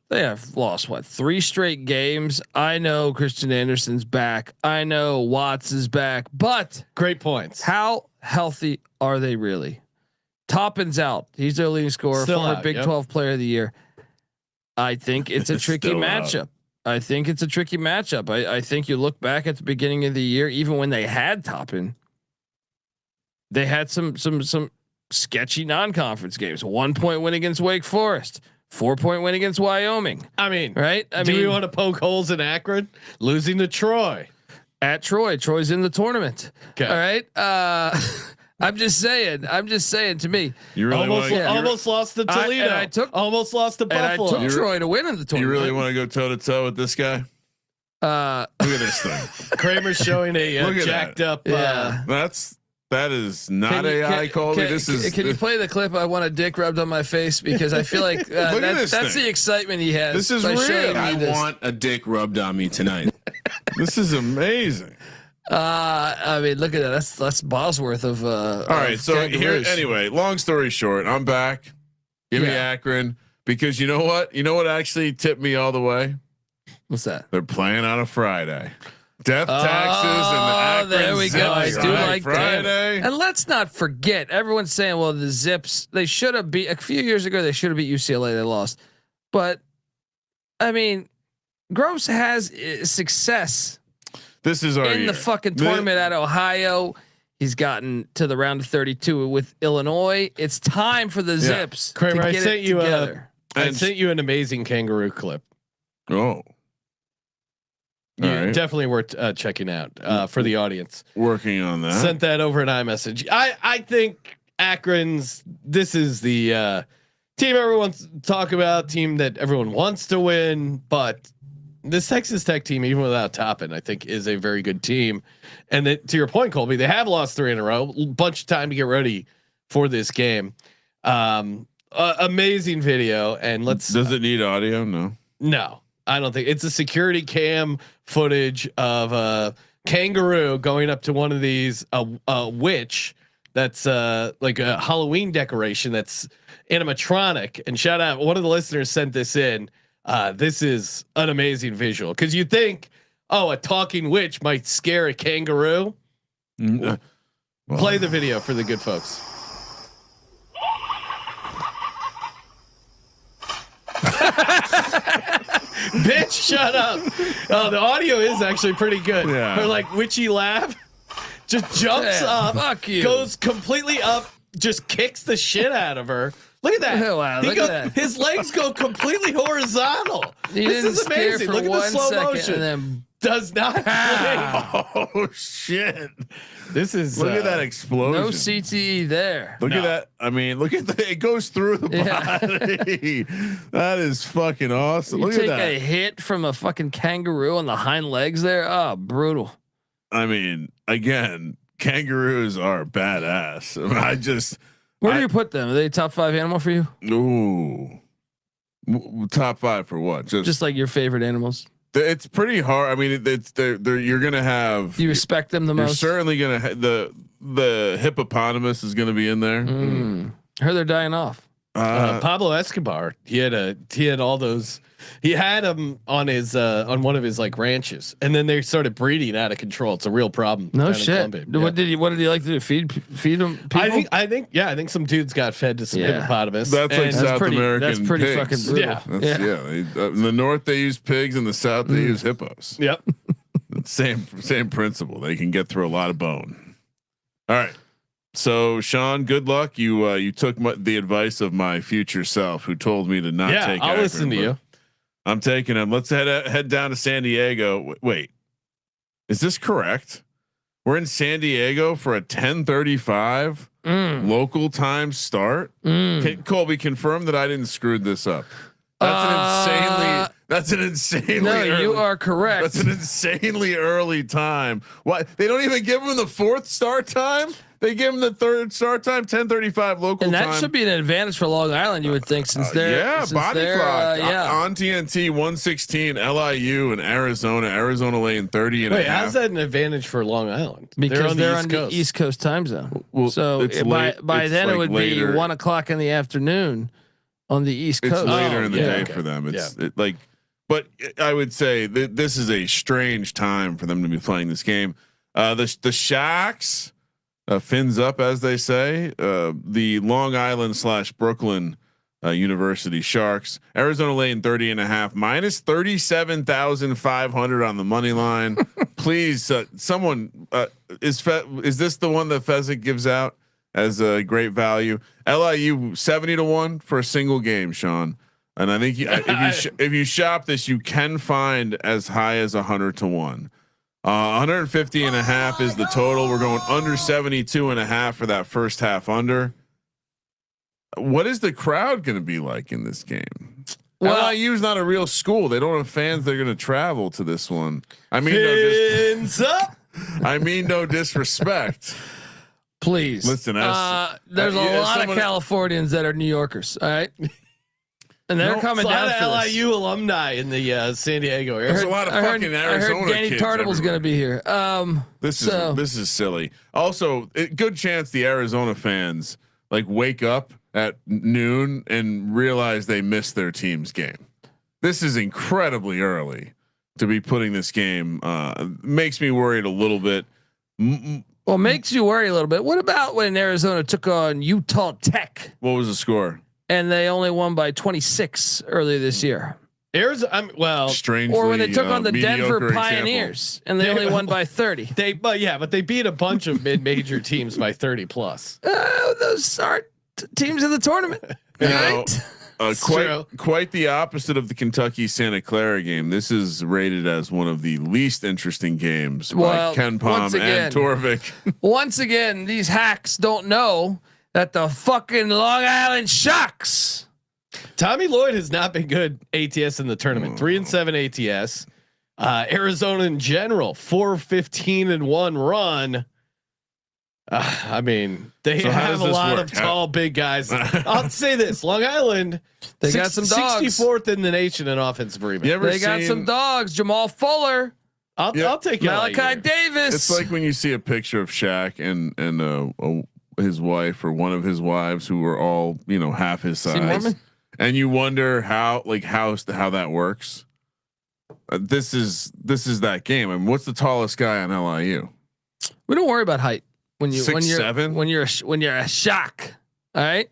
Speaker 5: They have lost 3 straight games. I know Christian Anderson's back. I know Watts is back, but
Speaker 1: great points.
Speaker 5: How healthy are they really? Toppin's out. He's their leading scorer,
Speaker 1: Still
Speaker 5: former
Speaker 1: out,
Speaker 5: Big 12 player of the year. I think it's a tricky matchup. I think it's a tricky matchup. I think you look back at the beginning of the year, even when they had Toppin, they had some sketchy non-conference games. 1 point win against Wake Forest. 4-point win against Wyoming.
Speaker 1: I mean,
Speaker 5: right?
Speaker 1: Do we want to poke holes in Akron? Losing to Troy.
Speaker 5: At Troy. Troy's in the tournament.
Speaker 1: Okay.
Speaker 5: All right. I'm just saying. To me,
Speaker 3: You really
Speaker 1: almost lost to Toledo. Almost lost to Buffalo.
Speaker 5: I took Troy to win in the tournament.
Speaker 3: You really want to go toe to toe with this guy? Look at this thing.
Speaker 1: Kramer's showing a jacked up.
Speaker 3: That is not AI, Colby.
Speaker 5: Can you play the clip? I want a dick rubbed on my face because I feel like that's the excitement he has.
Speaker 3: This is real.
Speaker 6: I want a dick rubbed on me tonight.
Speaker 3: This is amazing.
Speaker 5: I mean, look at that. That's Bosworth of.
Speaker 3: All right, so here anyway. Long story short, I'm back. Give me Akron because you know what? You know what actually tipped me all the way?
Speaker 5: What's that?
Speaker 3: They're playing on a Friday. Death taxes and the Akron
Speaker 5: there we go. I do like
Speaker 3: Friday.
Speaker 5: That. And let's not forget, everyone's saying, well, the Zips, they should have beat a few years ago. They should have beat UCLA. They lost, but I mean, Gross has success.
Speaker 3: This is our
Speaker 5: in the fucking tournament at Ohio. He's gotten to the round of 32 with Illinois. It's time for the Zips.
Speaker 1: Kramer,
Speaker 5: to get
Speaker 1: I sent you an amazing kangaroo clip.
Speaker 3: Oh.
Speaker 1: Yeah, definitely worth checking out for the audience.
Speaker 3: Working on that.
Speaker 1: Sent that over an iMessage. I think Akron's. This is the team everyone's talking about. Team that everyone wants to win, but this Texas Tech team, even without Toppin, I think is a very good team. And to your point, Colby, they have lost 3 in a row. Bunch of time to get ready for this game. Amazing video, and
Speaker 3: Does it need audio?
Speaker 1: No. I don't think it's a security cam footage of a kangaroo going up to one of these a witch that's like a Halloween decoration that's animatronic. And shout out, one of the listeners sent this in. This is an amazing visual because you think, a talking witch might scare a kangaroo. Play the video for the good folks. Bitch, shut up. Oh, the audio is actually pretty good.
Speaker 3: Yeah.
Speaker 1: Her like witchy laugh just jumps up,
Speaker 5: fuck you.
Speaker 1: goes completely up, just kicks the shit out of her. Look at that.
Speaker 5: Wow, look at that.
Speaker 1: His legs go completely horizontal.
Speaker 5: He
Speaker 1: This is amazing. Look at the slow motion.
Speaker 5: And then
Speaker 1: Does not blink.
Speaker 3: Oh shit!
Speaker 1: This is
Speaker 3: look at that explosion.
Speaker 5: no CTE there.
Speaker 3: Look at that. I mean, look at it goes through the body. That is fucking awesome.
Speaker 5: You
Speaker 3: look
Speaker 5: take
Speaker 3: at that.
Speaker 5: a hit from a fucking kangaroo on the hind legs there. Oh, brutal.
Speaker 3: I mean, again, kangaroos are badass. I mean,
Speaker 5: Where do you put them? Are they top 5 animal for you?
Speaker 3: Ooh. Top 5 for what?
Speaker 5: Just like your favorite animals.
Speaker 3: It's pretty hard. I mean, you're gonna have.
Speaker 5: You respect them the
Speaker 3: You're
Speaker 5: most.
Speaker 3: certainly gonna the hippopotamus is gonna be in there.
Speaker 5: I heard they're dying off.
Speaker 1: Pablo Escobar. He had all those. He had them on his on one of his like ranches, and then they started breeding out of control. It's a real problem.
Speaker 5: No shit. What did he like to do? Feed them? People?
Speaker 1: I think some dudes got fed to some hippopotamus.
Speaker 3: That's like South American.
Speaker 5: That's pretty
Speaker 3: pigs.
Speaker 5: fucking brutal.
Speaker 3: Yeah. In the north they use pigs, in the south they use hippos.
Speaker 1: Yep.
Speaker 3: Same principle. They can get through a lot of bone. All right. So Sean, good luck. You took the advice of my future self, who told me to not take.
Speaker 1: I'll listen to you.
Speaker 3: I'm taking him. Let's head down to San Diego. Wait, is this correct? We're in San Diego for a 10:35 local time start. Colby, confirm that I didn't screw this up. That's That's an insanely.
Speaker 5: No,
Speaker 3: early,
Speaker 5: you are correct.
Speaker 3: That's an insanely early time. Why they don't even give him the 4th start time? They give him the 3rd start time, 10:35 local
Speaker 5: and that
Speaker 3: time.
Speaker 5: should be an advantage for Long Island, you would think, since they're
Speaker 3: body clock.
Speaker 5: yeah.
Speaker 3: On TNT 116 LIU and Arizona. Arizona laying 30 and
Speaker 1: Wait,
Speaker 3: a half.
Speaker 1: how's that an advantage for Long Island?
Speaker 5: Because they're on the East Coast time zone.
Speaker 3: Well,
Speaker 5: so by then it would be 1 o'clock in the afternoon on the East Coast.
Speaker 3: It's later in the day for them. It's but I would say that this is a strange time for them to be playing this game. The Sharks, fins up as they say. The Long Island / Brooklyn University Sharks. Arizona laying 30 and a half, minus 37,500 on the money line. Please, someone is this the one that Fezzik gives out as a great value? LIU 70 to 1 for a single game, Sean. And I think if you shop this, you can find as high as 100 to 1. 150 and a half is the total. We're going under 72 and a half for that first half under. What is the crowd going to be like in this game? Well, LIU is not a real school. They don't have fans. They're going to travel to this one. I mean, no disrespect.
Speaker 5: Please
Speaker 3: listen.
Speaker 5: There's a lot of Californians that are New Yorkers. All right. And they're coming down for
Speaker 1: LIU
Speaker 5: this.
Speaker 1: alumni in the San Diego area.
Speaker 3: There's a lot of fucking Arizona.
Speaker 5: I heard Danny Tartable's going to be here.
Speaker 3: This is silly. Also, good chance the Arizona fans like wake up at noon and realize they missed their team's game. This is incredibly early to be putting this game. Makes me worried a little bit.
Speaker 5: Well, makes you worry a little bit. What about when Arizona took on Utah Tech?
Speaker 3: What was the score?
Speaker 5: And they only won by 26 earlier this year.
Speaker 1: Arizona,
Speaker 3: strangely,
Speaker 5: or when they took on the Denver Pioneers and they only won by 30.
Speaker 1: But they beat a bunch of mid-major teams by 30 plus.
Speaker 5: Those are teams in the tournament, right?
Speaker 3: Quite the opposite of the Kentucky Santa Clara game. This is rated as one of the least interesting games by Ken Palm and Torvik.
Speaker 5: Once again, these hacks don't know that the fucking Long Island Sharks.
Speaker 1: Tommy Lloyd has not been good ATS in the tournament. 3-7 ATS. Arizona in general, 4-15-1 run. I mean, they have a lot of tall, big guys. I'll say this: Long Island,
Speaker 5: they got some dogs.
Speaker 1: 64th in the nation in offensive rebound.
Speaker 5: They got some dogs. Jamal Fuller.
Speaker 1: I'll take
Speaker 5: Malachi Davis.
Speaker 3: It's like when you see a picture of Shaq and his wife or one of his wives who were all half his size, and you wonder how that works. This is that game. I mean, what's the tallest guy on LIU?
Speaker 5: We don't worry about height when you're
Speaker 3: 6'7".
Speaker 5: when you're a shock. All right,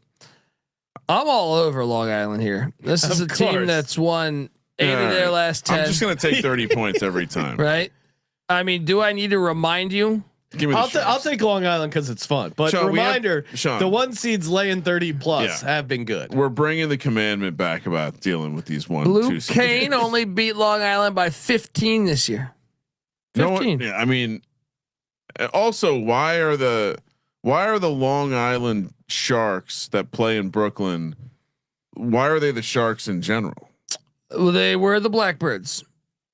Speaker 5: I'm all over Long Island here. This is a team that's won 8 of their last 10.
Speaker 3: I'm just gonna take 30 points every time.
Speaker 5: Right? I mean, do I need to remind you?
Speaker 1: I'll take Long Island because it's fun. But Sean, reminder: the 1 seeds laying 30 plus have been good.
Speaker 3: We're bringing the commandment back about dealing with these 1-2.
Speaker 5: Luke Kane only beat Long Island by 15 this year. 15.
Speaker 3: I mean, also, why are the Long Island Sharks that play in Brooklyn? Why are they the Sharks in general?
Speaker 5: Well, they were the Blackbirds,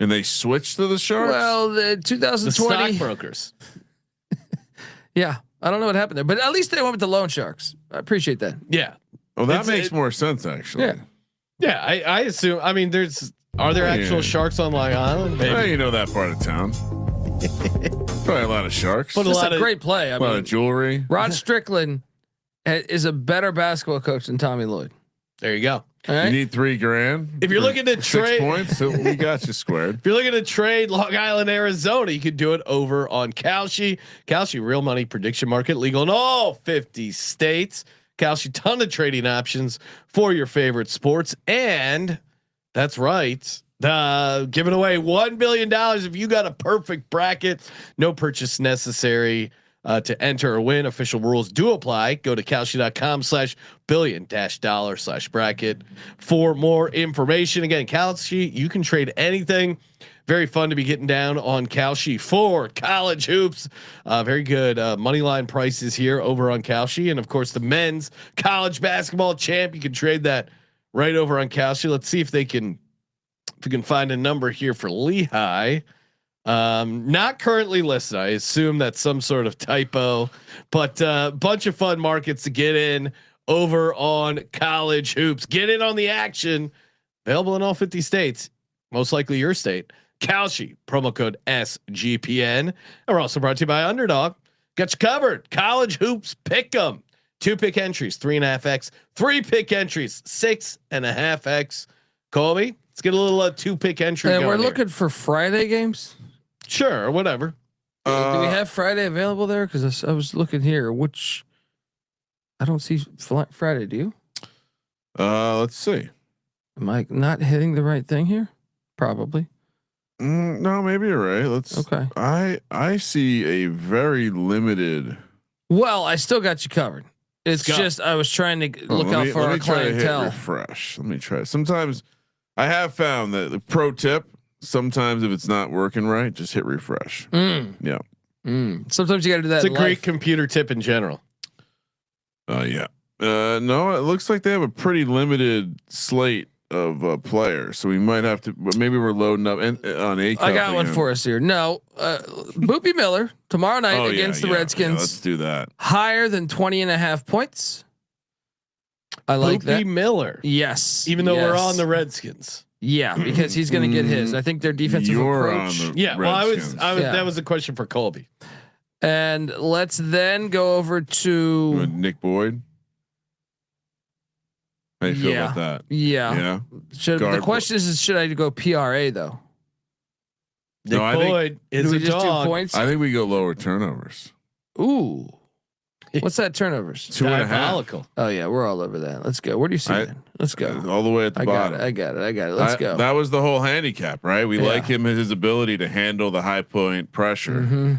Speaker 3: and they switched to the Sharks.
Speaker 5: Well, the 2020
Speaker 1: the stockbrokers.
Speaker 5: Yeah, I don't know what happened there, but at least they went with the loan Sharks. I appreciate that.
Speaker 1: Yeah.
Speaker 3: Well, that makes more sense actually.
Speaker 1: Yeah. I assume. I mean, are there actual sharks on Long Island? Maybe.
Speaker 3: Well, you know that part of town. Probably a lot of sharks.
Speaker 5: But a great play.
Speaker 3: A lot of jewelry.
Speaker 5: Rod Strickland is a better basketball coach than Tommy Lloyd.
Speaker 1: There you go.
Speaker 3: Right? You need $3,000.
Speaker 1: If you're looking to trade
Speaker 3: 6 points, so we got you squared.
Speaker 1: If you're looking to trade Long Island, Arizona, you could do it over on Kalshi. Kalshi real money prediction market, legal in all 50 states. Kalshi, ton of trading options for your favorite sports, and that's right. Giving away $1 billion if you got a perfect bracket. No purchase necessary to enter or win. Official rules do apply. Go to Kalshi.com/billion-dollar/bracket for more information. Again, Kalshi, you can trade anything. Very fun to be getting down on Kalshi for college hoops. Very good money line prices here over on Kalshi, and of course the men's college basketball champ. You can trade that right over on Kalshi. Let's see if they can If we can find a number here for Lehigh, not currently listed. I assume that's some sort of typo, but bunch of fun markets to get in over on college hoops. Get in on the action. Available in all 50 states, most likely your state. Kalshi, promo code SGPN. And we're also brought to you by Underdog. Got you covered. College hoops, Pickem. 2 pick entries, 3.5x. 3 pick entries, 6.5x. Colby, let's get a little 2 pick entry.
Speaker 5: And we're
Speaker 1: here.
Speaker 5: looking for Friday games.
Speaker 1: Sure, or whatever.
Speaker 5: Do we have Friday available there? Because I was looking here. Which I don't see Friday. Do you?
Speaker 3: Let's see.
Speaker 5: Am I not hitting the right thing here? Probably.
Speaker 3: No, maybe you're right. Let's.
Speaker 5: Okay.
Speaker 3: I see a very limited.
Speaker 5: Well, I still got you covered. It's just I was trying to look out for our clientele.
Speaker 3: Refresh. Let me try. Sometimes I have found that the pro tip. Sometimes if it's not working right, just hit refresh. Yeah.
Speaker 5: Sometimes you got to do that.
Speaker 1: It's a great computer tip in general.
Speaker 3: Yeah. No, it looks like they have a pretty limited slate of players, so we might have to. Maybe we're loading up on a.
Speaker 5: I got one for us here. No, Boopy Miller tomorrow night against the Redskins.
Speaker 3: Yeah, let's do that.
Speaker 5: Higher than 20.5 points. I like
Speaker 1: Boopy
Speaker 5: that.
Speaker 1: Miller.
Speaker 5: Yes.
Speaker 1: Even though we're on the Redskins.
Speaker 5: Yeah, because he's going to get his. I think their defensive approach.
Speaker 1: Well, I was. That was a question for Colby.
Speaker 5: And let's then go over to
Speaker 3: Nick Boyd. How do you feel about that?
Speaker 5: Yeah. The question is, should I go PRA though?
Speaker 1: Nick Boyd is a dog.
Speaker 5: Points?
Speaker 3: I think we go lower turnovers.
Speaker 5: Ooh. What's that turnovers?
Speaker 3: 2.5.
Speaker 5: Oh yeah, we're all over that. Let's go. Where do you see that? Let's go.
Speaker 3: All the way at the bottom.
Speaker 5: I got it. Let's go.
Speaker 3: That was the whole handicap, right? We like him his ability to handle the high point pressure.
Speaker 5: Mm-hmm.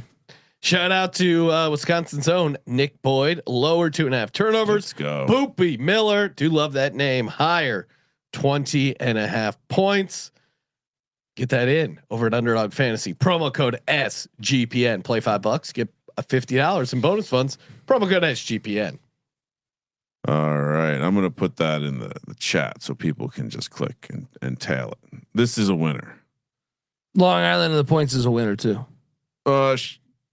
Speaker 1: Shout out to Wisconsin's own Nick Boyd. Lower 2.5 turnovers.
Speaker 3: Let's go.
Speaker 1: Boopy Miller. Do love that name. Higher 20.5 points. Get that in over at Underdog Fantasy. Promo code SGPN. Play $5. Get $50 in bonus funds. Promo code SGPN.
Speaker 3: All right. I'm going to put that in the chat so people can just click and tail it. This is a winner.
Speaker 5: Long Island and the points is a winner too.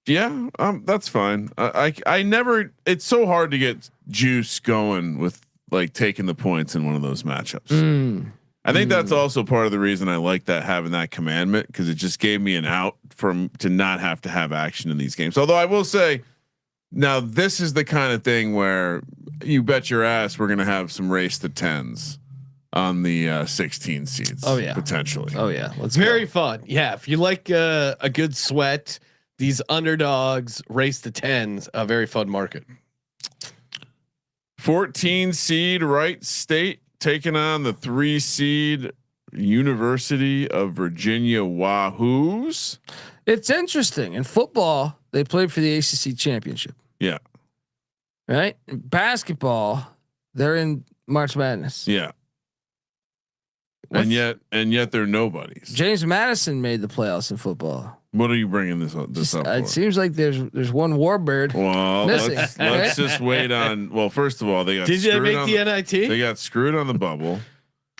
Speaker 3: Yeah, that's fine. I never. It's so hard to get juice going with like taking the points in one of those matchups. I think that's also part of the reason I like that having that commandment, because it just gave me an out to not have to have action in these games. Although I will say, now this is the kind of thing where you bet your ass we're gonna have some race to 10s on the 16 seeds.
Speaker 5: Oh yeah,
Speaker 3: potentially.
Speaker 5: Oh yeah,
Speaker 1: very fun. Yeah, if you like a good sweat. These underdogs race to 10s, a very fun market.
Speaker 3: 14 seed Wright State taking on the 3 seed University of Virginia Wahoos.
Speaker 5: It's interesting. In football, they played for the ACC championship.
Speaker 3: Yeah.
Speaker 5: Right. In basketball, they're in March Madness.
Speaker 3: Yeah. And yet they're nobodies.
Speaker 5: James Madison made the playoffs in football.
Speaker 3: What are you bringing this up?
Speaker 5: It seems like there's one Warbird.
Speaker 3: Well,
Speaker 5: missing.
Speaker 3: let's just wait on. Well, first of all, they got.
Speaker 1: Did they make the NIT?
Speaker 3: They got screwed on the bubble.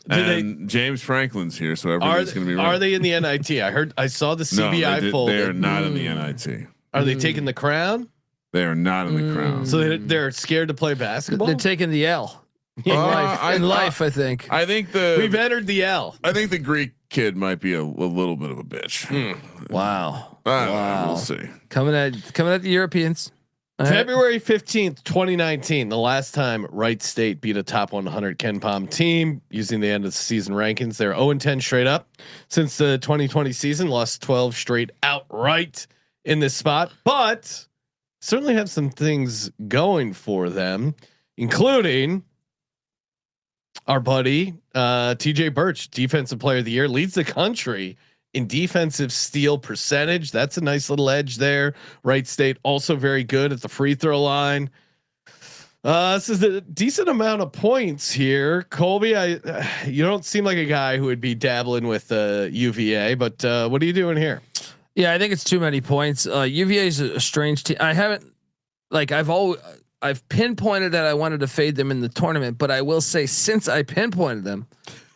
Speaker 3: And James Franklin's here, so everything's going to be.
Speaker 1: Are they in the NIT? I saw the CBI fold.
Speaker 3: They are not in the NIT.
Speaker 1: Are they taking the crown?
Speaker 3: They are not in the crown.
Speaker 1: So they're scared to play basketball.
Speaker 5: They're taking the L. In life, I think.
Speaker 3: I think
Speaker 1: we've entered the L.
Speaker 3: I think the Greek kid might be a little bit of a bitch.
Speaker 5: Wow.
Speaker 3: We'll see.
Speaker 5: Coming at the Europeans.
Speaker 1: February 15th, 2019, the last time Wright State beat a top 100 Ken Pom team using the end of the season rankings. They're 0-10 straight up since the 2020 season, lost 12 straight outright in this spot, but certainly have some things going for them, including our buddy TJ Birch, defensive player of the year, leads the country in defensive steal percentage. That's a nice little edge there. Wright State also very good at the free throw line. This is a decent amount of points here. Colby, you don't seem like a guy who would be dabbling with UVA, but what are you doing here?
Speaker 5: Yeah, I think it's too many points. UVA is a strange team. I've pinpointed that I wanted to fade them in the tournament, but I will say since I pinpointed them,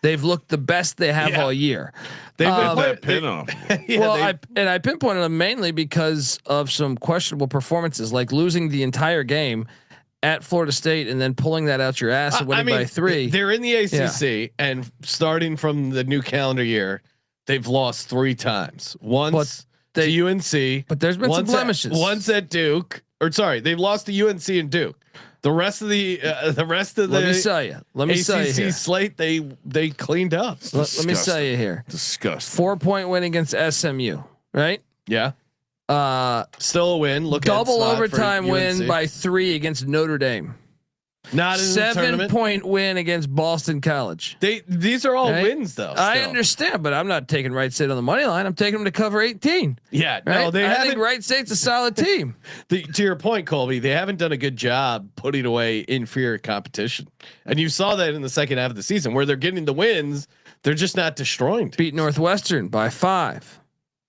Speaker 5: They've looked the best they have all year.
Speaker 3: They've that pin off.
Speaker 5: I pinpointed them mainly because of some questionable performances, like losing the entire game at Florida State and then pulling that out your ass and winning by 3.
Speaker 1: They're in the ACC, and starting from the new calendar year, they've lost 3 times. Once to UNC,
Speaker 5: but there's been some blemishes.
Speaker 1: Once at Duke, or sorry, they've lost to UNC and Duke. The rest of the
Speaker 5: let me tell you. Let me tell you here.
Speaker 1: Slate they cleaned up.
Speaker 5: Let me tell you here.
Speaker 3: Disgusting.
Speaker 5: 4-point win against SMU, right?
Speaker 1: Yeah. Still a win. Look,
Speaker 5: double overtime win by 3 against Notre Dame.
Speaker 1: Not in
Speaker 5: 7-point win against Boston College.
Speaker 1: These are all wins though. Still.
Speaker 5: I understand, but I'm not taking Wright State on the money line. I'm taking them to cover 18.
Speaker 1: Yeah,
Speaker 5: right?
Speaker 1: no,
Speaker 5: I think Wright State's a solid team.
Speaker 1: To your point, Colby, they haven't done a good job putting away inferior competition, and you saw that in the second half of the season where they're getting the wins. They're just not destroying.
Speaker 5: Beat Northwestern by 5.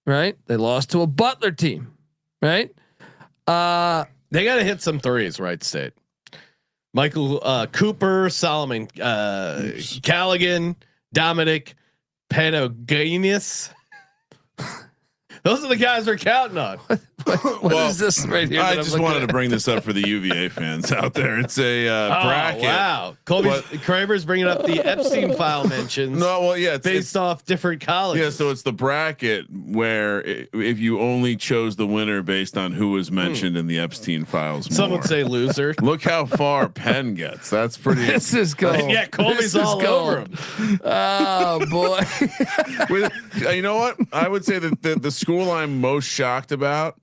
Speaker 5: Right? They lost to a Butler team. Right?
Speaker 1: They got to hit some threes. Wright State. Michael Cooper, Solomon Callaghan, Dominic Panagianis. Those are the guys we're counting on.
Speaker 5: What is this right here?
Speaker 3: I just wanted to bring this up for the UVA fans out there. It's a bracket.
Speaker 1: Wow, Kramer's bringing up the Epstein file mentions.
Speaker 3: No, well, yeah,
Speaker 1: it's based off different colleges.
Speaker 3: Yeah, so it's the bracket where if you only chose the winner based on who was mentioned in the Epstein files.
Speaker 1: Some would say loser.
Speaker 3: Look how far Penn gets. That's pretty.
Speaker 5: This is gold.
Speaker 1: Yeah, Colby's all over him.
Speaker 5: Oh boy.
Speaker 3: You know what? I would say that the school I'm most shocked about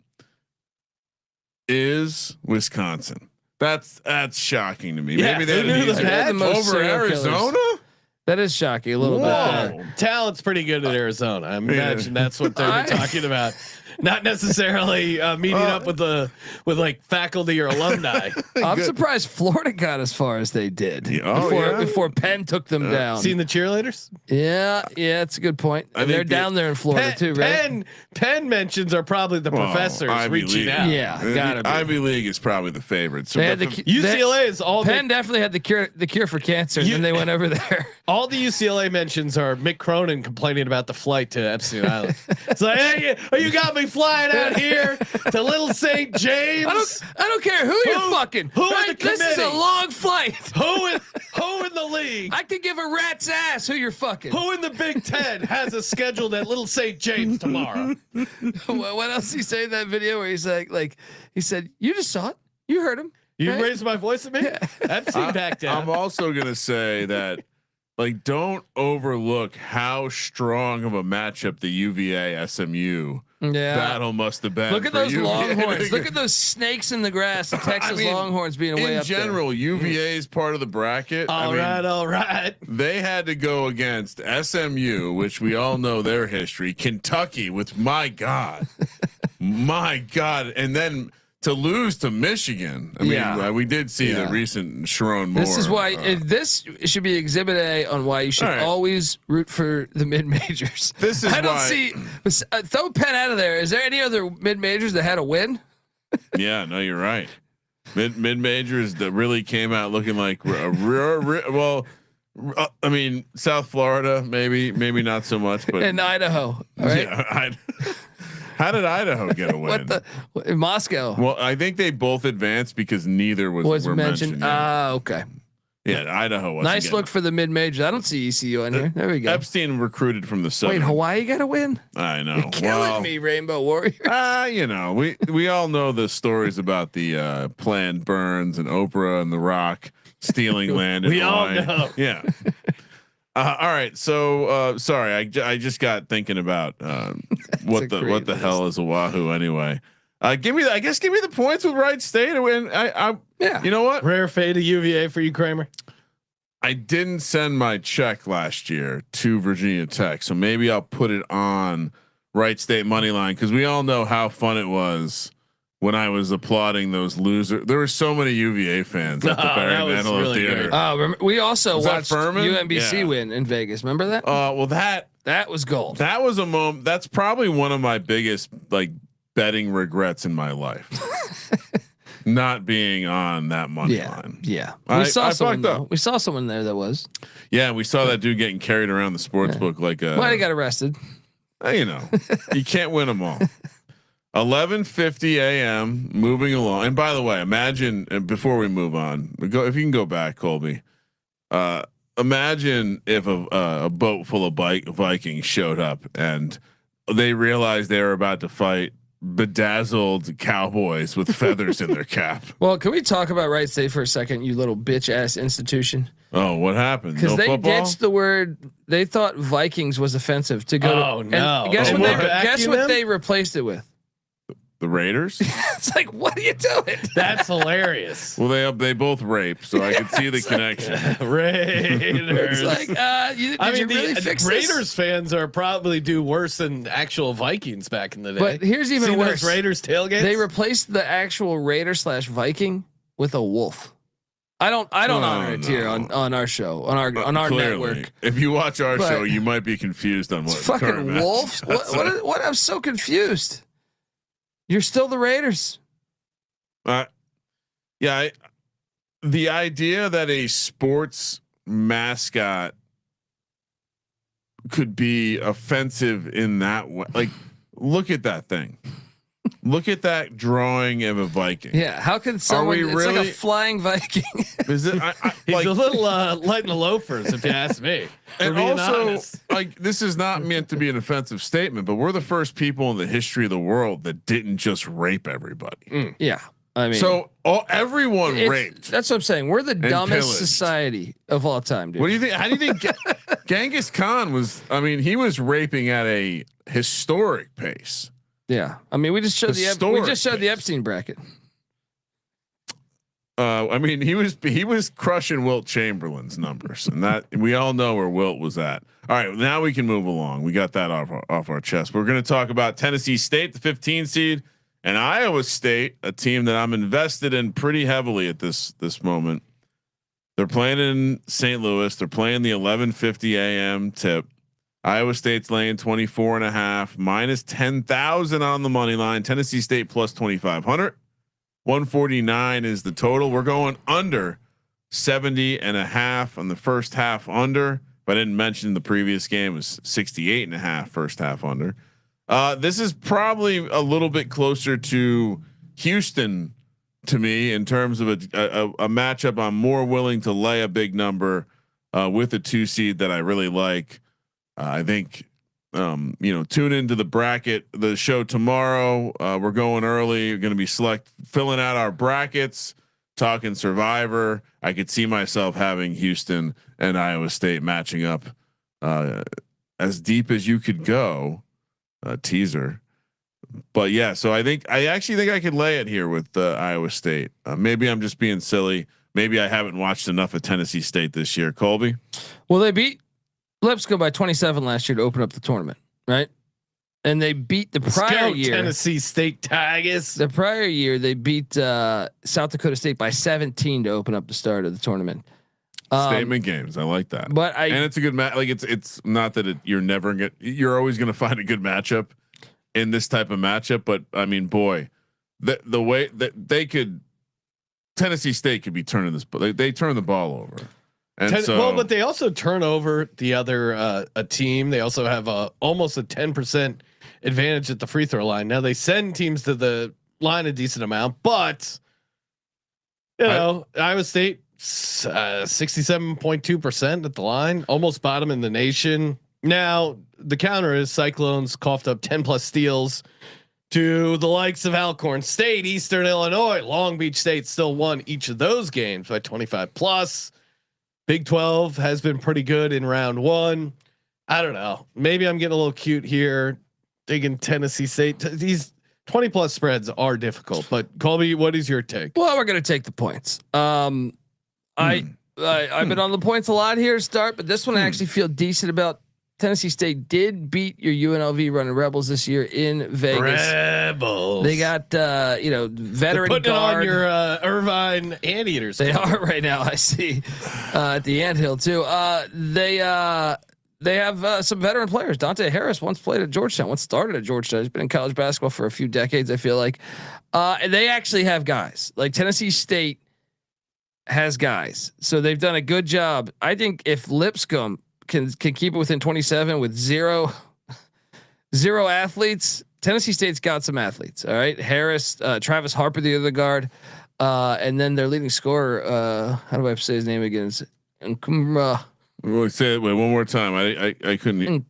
Speaker 3: is Wisconsin. That's shocking to me.
Speaker 1: Yeah,
Speaker 3: maybe they had over Arizona.
Speaker 5: That is shocking a little bit.
Speaker 1: Talent's pretty good at Arizona. I imagine that's what they're talking about. Not necessarily meeting up with like faculty or alumni.
Speaker 5: I'm surprised Florida got as far as they did before Penn took them down.
Speaker 1: Seen the cheerleaders?
Speaker 5: Yeah, it's a good point. And they're down there in Florida too, right?
Speaker 1: Penn mentions are probably the professors
Speaker 3: Ivy
Speaker 1: reaching
Speaker 3: League.
Speaker 1: out.
Speaker 5: Yeah, gotta be.
Speaker 3: Ivy League is probably the favorite. So
Speaker 1: UCLA is all.
Speaker 5: Penn definitely had the cure for cancer, and then they went over there.
Speaker 1: All the UCLA mentions are Mick Cronin complaining about the flight to Epstein Island. It's like, hey, you got me flying out here to Little St. James.
Speaker 5: I don't care who you're fucking.
Speaker 1: Who in the committee?
Speaker 5: This is a long flight.
Speaker 1: Who in the league?
Speaker 5: I could give a rat's ass who you're fucking.
Speaker 1: Who in the Big Ten has a scheduled at Little St. James tomorrow?
Speaker 5: What else he say in that video where he's like he said, you just saw it. You heard him.
Speaker 1: You raised my voice at me? Yeah. Epstein back down.
Speaker 3: I'm also going to say that don't overlook how strong of a matchup the UVA SMU battle must have been.
Speaker 5: Look at those Longhorns. Look at those snakes in the grass. The Texas Longhorns being way up there.
Speaker 3: In general, UVA is part of the bracket.
Speaker 1: All right.
Speaker 3: They had to go against SMU, which we all know their history. Kentucky, with my God, and then to lose to Michigan. I mean, we did see the recent Sharon Moore.
Speaker 5: This is why this should be Exhibit A on why you should always root for the mid majors.
Speaker 3: This is
Speaker 5: I don't see. Throw Penn out of there. Is there any other mid majors that had a win?
Speaker 3: Yeah, no, you're right. Mid majors that really came out looking like I mean, South Florida, maybe not so much, but
Speaker 5: in Idaho, right?
Speaker 3: Yeah, how did Idaho get a win?
Speaker 5: In Moscow?
Speaker 3: Well, I think they both advanced because neither were mentioned.
Speaker 5: Okay.
Speaker 3: Yeah, Idaho was
Speaker 5: nice look for the mid majors. I don't see ECU in here. There we go.
Speaker 3: Epstein recruited from the southern.
Speaker 5: Wait, Hawaii got a win?
Speaker 3: I know.
Speaker 5: You're killing me, Rainbow Warrior.
Speaker 3: We all know the stories about the planned burns and Oprah and The Rock stealing land in Hawaii.
Speaker 1: All know.
Speaker 3: Yeah. All right, so sorry, I just got thinking about what the hell is Oahu anyway. Give me the points with Wright State and win. You know what?
Speaker 1: Rare fate of UVA for you, Kramer.
Speaker 3: I didn't send my check last year to Virginia Tech, so maybe I'll put it on Wright State money line because we all know how fun it was when I was applauding those losers. There were so many UVA fans at the Barry Manilow
Speaker 1: really
Speaker 3: Theater.
Speaker 5: We also watched
Speaker 3: Furman?
Speaker 5: UMBC win in Vegas. Remember that?
Speaker 3: Well, that
Speaker 5: was gold.
Speaker 3: That was a moment. That's probably one of my biggest betting regrets in my life. not being on that money line.
Speaker 5: Yeah, we saw someone.
Speaker 3: Up.
Speaker 5: We saw someone there that was.
Speaker 3: Yeah, we saw that dude getting carried around the sports book like a.
Speaker 5: Well, he got arrested.
Speaker 3: You can't win them all. 11:50 a.m. Moving along. And by the way, imagine before we move on, if you can go back, Colby. Imagine if a boat full of Vikings showed up and they realized they were about to fight bedazzled cowboys with feathers in their cap.
Speaker 5: Well, can we talk about Wright State for a second? You little bitch ass institution.
Speaker 3: Oh, what happened?
Speaker 5: Because
Speaker 3: no
Speaker 5: they
Speaker 3: football?
Speaker 5: ditched the word. They thought Vikings was offensive to go.
Speaker 1: Oh no!
Speaker 5: And guess what they replaced it with?
Speaker 3: The Raiders.
Speaker 5: It's like, what are you doing?
Speaker 1: That's hilarious.
Speaker 3: Well, they both rape, so I could see the connection.
Speaker 1: Raiders.
Speaker 5: It's like, you really fix
Speaker 1: Raiders
Speaker 5: this?
Speaker 1: fans are probably do worse than actual Vikings back in the day.
Speaker 5: But here's even
Speaker 1: Seen
Speaker 5: worse.
Speaker 1: those Raiders tailgates.
Speaker 5: They replaced the actual Raider / Viking with a wolf. I don't honor it here on our show on our
Speaker 3: Clearly,
Speaker 5: network.
Speaker 3: if you watch our show, you might be confused on what
Speaker 5: Fucking wolves. What? I'm so confused. You're still the Raiders.
Speaker 3: Yeah. The idea that a sports mascot could be offensive in that way, like, look at that thing. Look at that drawing of a Viking.
Speaker 5: Yeah, how can someone?
Speaker 3: It's
Speaker 5: like a flying Viking.
Speaker 3: Is it?
Speaker 1: He's
Speaker 3: like,
Speaker 1: a little light in the loafers, if you ask me.
Speaker 3: and also, like, this is not meant to be an offensive statement, but we're the first people in the history of the world that didn't just rape everybody.
Speaker 5: Yeah, I mean,
Speaker 3: so everyone raped.
Speaker 5: That's what I'm saying. We're the dumbest
Speaker 3: pillaged.
Speaker 5: society of all time, dude.
Speaker 3: What do you think? How do you think Genghis Khan was? I mean, he was raping at a historic pace.
Speaker 5: Yeah, I mean, we just showed the Epstein bracket.
Speaker 3: I mean, he was crushing Wilt Chamberlain's numbers, and that we all know where Wilt was at. All right, now we can move along. We got that off our chest. We're going to talk about Tennessee State, the 15 seed, and Iowa State, a team that I'm invested in pretty heavily at this moment. They're playing in St. Louis. They're playing the 11:50 a.m. tip. Iowa State's laying 24.5, minus 10,000 on the money line. Tennessee State plus 2,500. 149 is the total. We're going under 70.5 on the first half under. If I didn't mention the previous game, it was 68.5 first half under. This is probably a little bit closer to Houston to me in terms of a matchup. I'm more willing to lay a big number with a 2 seed that I really like. I think, tune into the show tomorrow. We're going early. We're going to be filling out our brackets, talking Survivor. I could see myself having Houston and Iowa State matching up as deep as you could go. Teaser, but yeah. So I actually think I could lay it here with Iowa State. Maybe I'm just being silly. Maybe I haven't watched enough of Tennessee State this year. Colby.
Speaker 5: Well, they beat Lipscomb by 27 last year to open up the tournament, right? And they beat the prior year
Speaker 1: Tennessee State Tigers.
Speaker 5: The prior year they beat South Dakota State by 17 to open up the start of the tournament.
Speaker 3: Statement games, I like that.
Speaker 5: And
Speaker 3: it's a good match. Like it's not that you're always going to find a good matchup in this type of matchup. But I mean, boy, the way that Tennessee State could be turning this, but they turn the ball over. And
Speaker 1: but they also turn over the other a team. They also have almost a 10% advantage at the free throw line. Now they send teams to the line a decent amount, but Iowa State 67.2% at the line, almost bottom in the nation. Now the counter is Cyclones coughed up 10+ steals to the likes of Alcorn State, Eastern Illinois, Long Beach State still won each of those games by 25+. Big 12 has been pretty good in round 1. I don't know. Maybe I'm getting a little cute here. Thinking Tennessee State. These 20+ spreads are difficult, but Colby, what is your take?
Speaker 5: Well, we're going to take the points. I've been on the points a lot here to start, but this one I actually feel decent about. Tennessee State did beat your UNLV running Rebels this year in Vegas.
Speaker 1: Rebels.
Speaker 5: They got veteran
Speaker 1: putting
Speaker 5: guard.
Speaker 1: It on your Irvine Anteaters.
Speaker 5: They are right now. I see at the anthill too. They they have some veteran players. Dante Harris once played at Georgetown, once started at Georgetown. He's been in college basketball for a few decades, I feel like. And they actually have guys. Like Tennessee State has guys. So they've done a good job. I think if Lipscomb can keep it within 27 with zero athletes, Tennessee State's got some athletes. All right. Harris, Travis Harper, the other guard. And then their leading scorer, how do I say his name again?
Speaker 3: We'll say it one more time. I couldn't. Is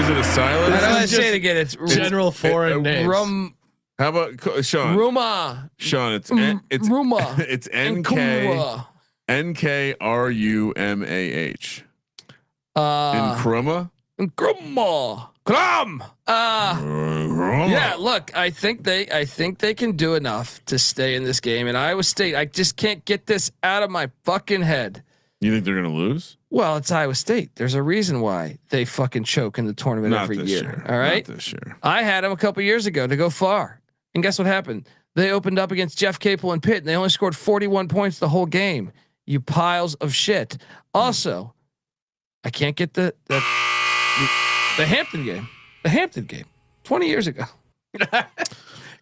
Speaker 3: it a silence?
Speaker 5: How do I say it again? It's
Speaker 1: general foreign names.
Speaker 3: How about Sean?
Speaker 5: Ruma.
Speaker 3: Sean, it's
Speaker 5: Ruma.
Speaker 3: It's NKRUMAH. Nkrumah.
Speaker 5: Nkrumah. Kram. Yeah, look, I think they can do enough to stay in this game. And Iowa State, I just can't get this out of my fucking head.
Speaker 3: You think they're gonna lose?
Speaker 5: Well, it's Iowa State. There's a reason why they fucking choke in the tournament
Speaker 3: Not
Speaker 5: every
Speaker 3: this
Speaker 5: year. All right,
Speaker 3: Not this year.
Speaker 5: I had them a couple years ago to go far, and guess what happened? They opened up against Jeff Capel and Pitt, and they only scored 41 points the whole game. You piles of shit. Also, I can't get the Hampton game. The Hampton game, 20 years ago.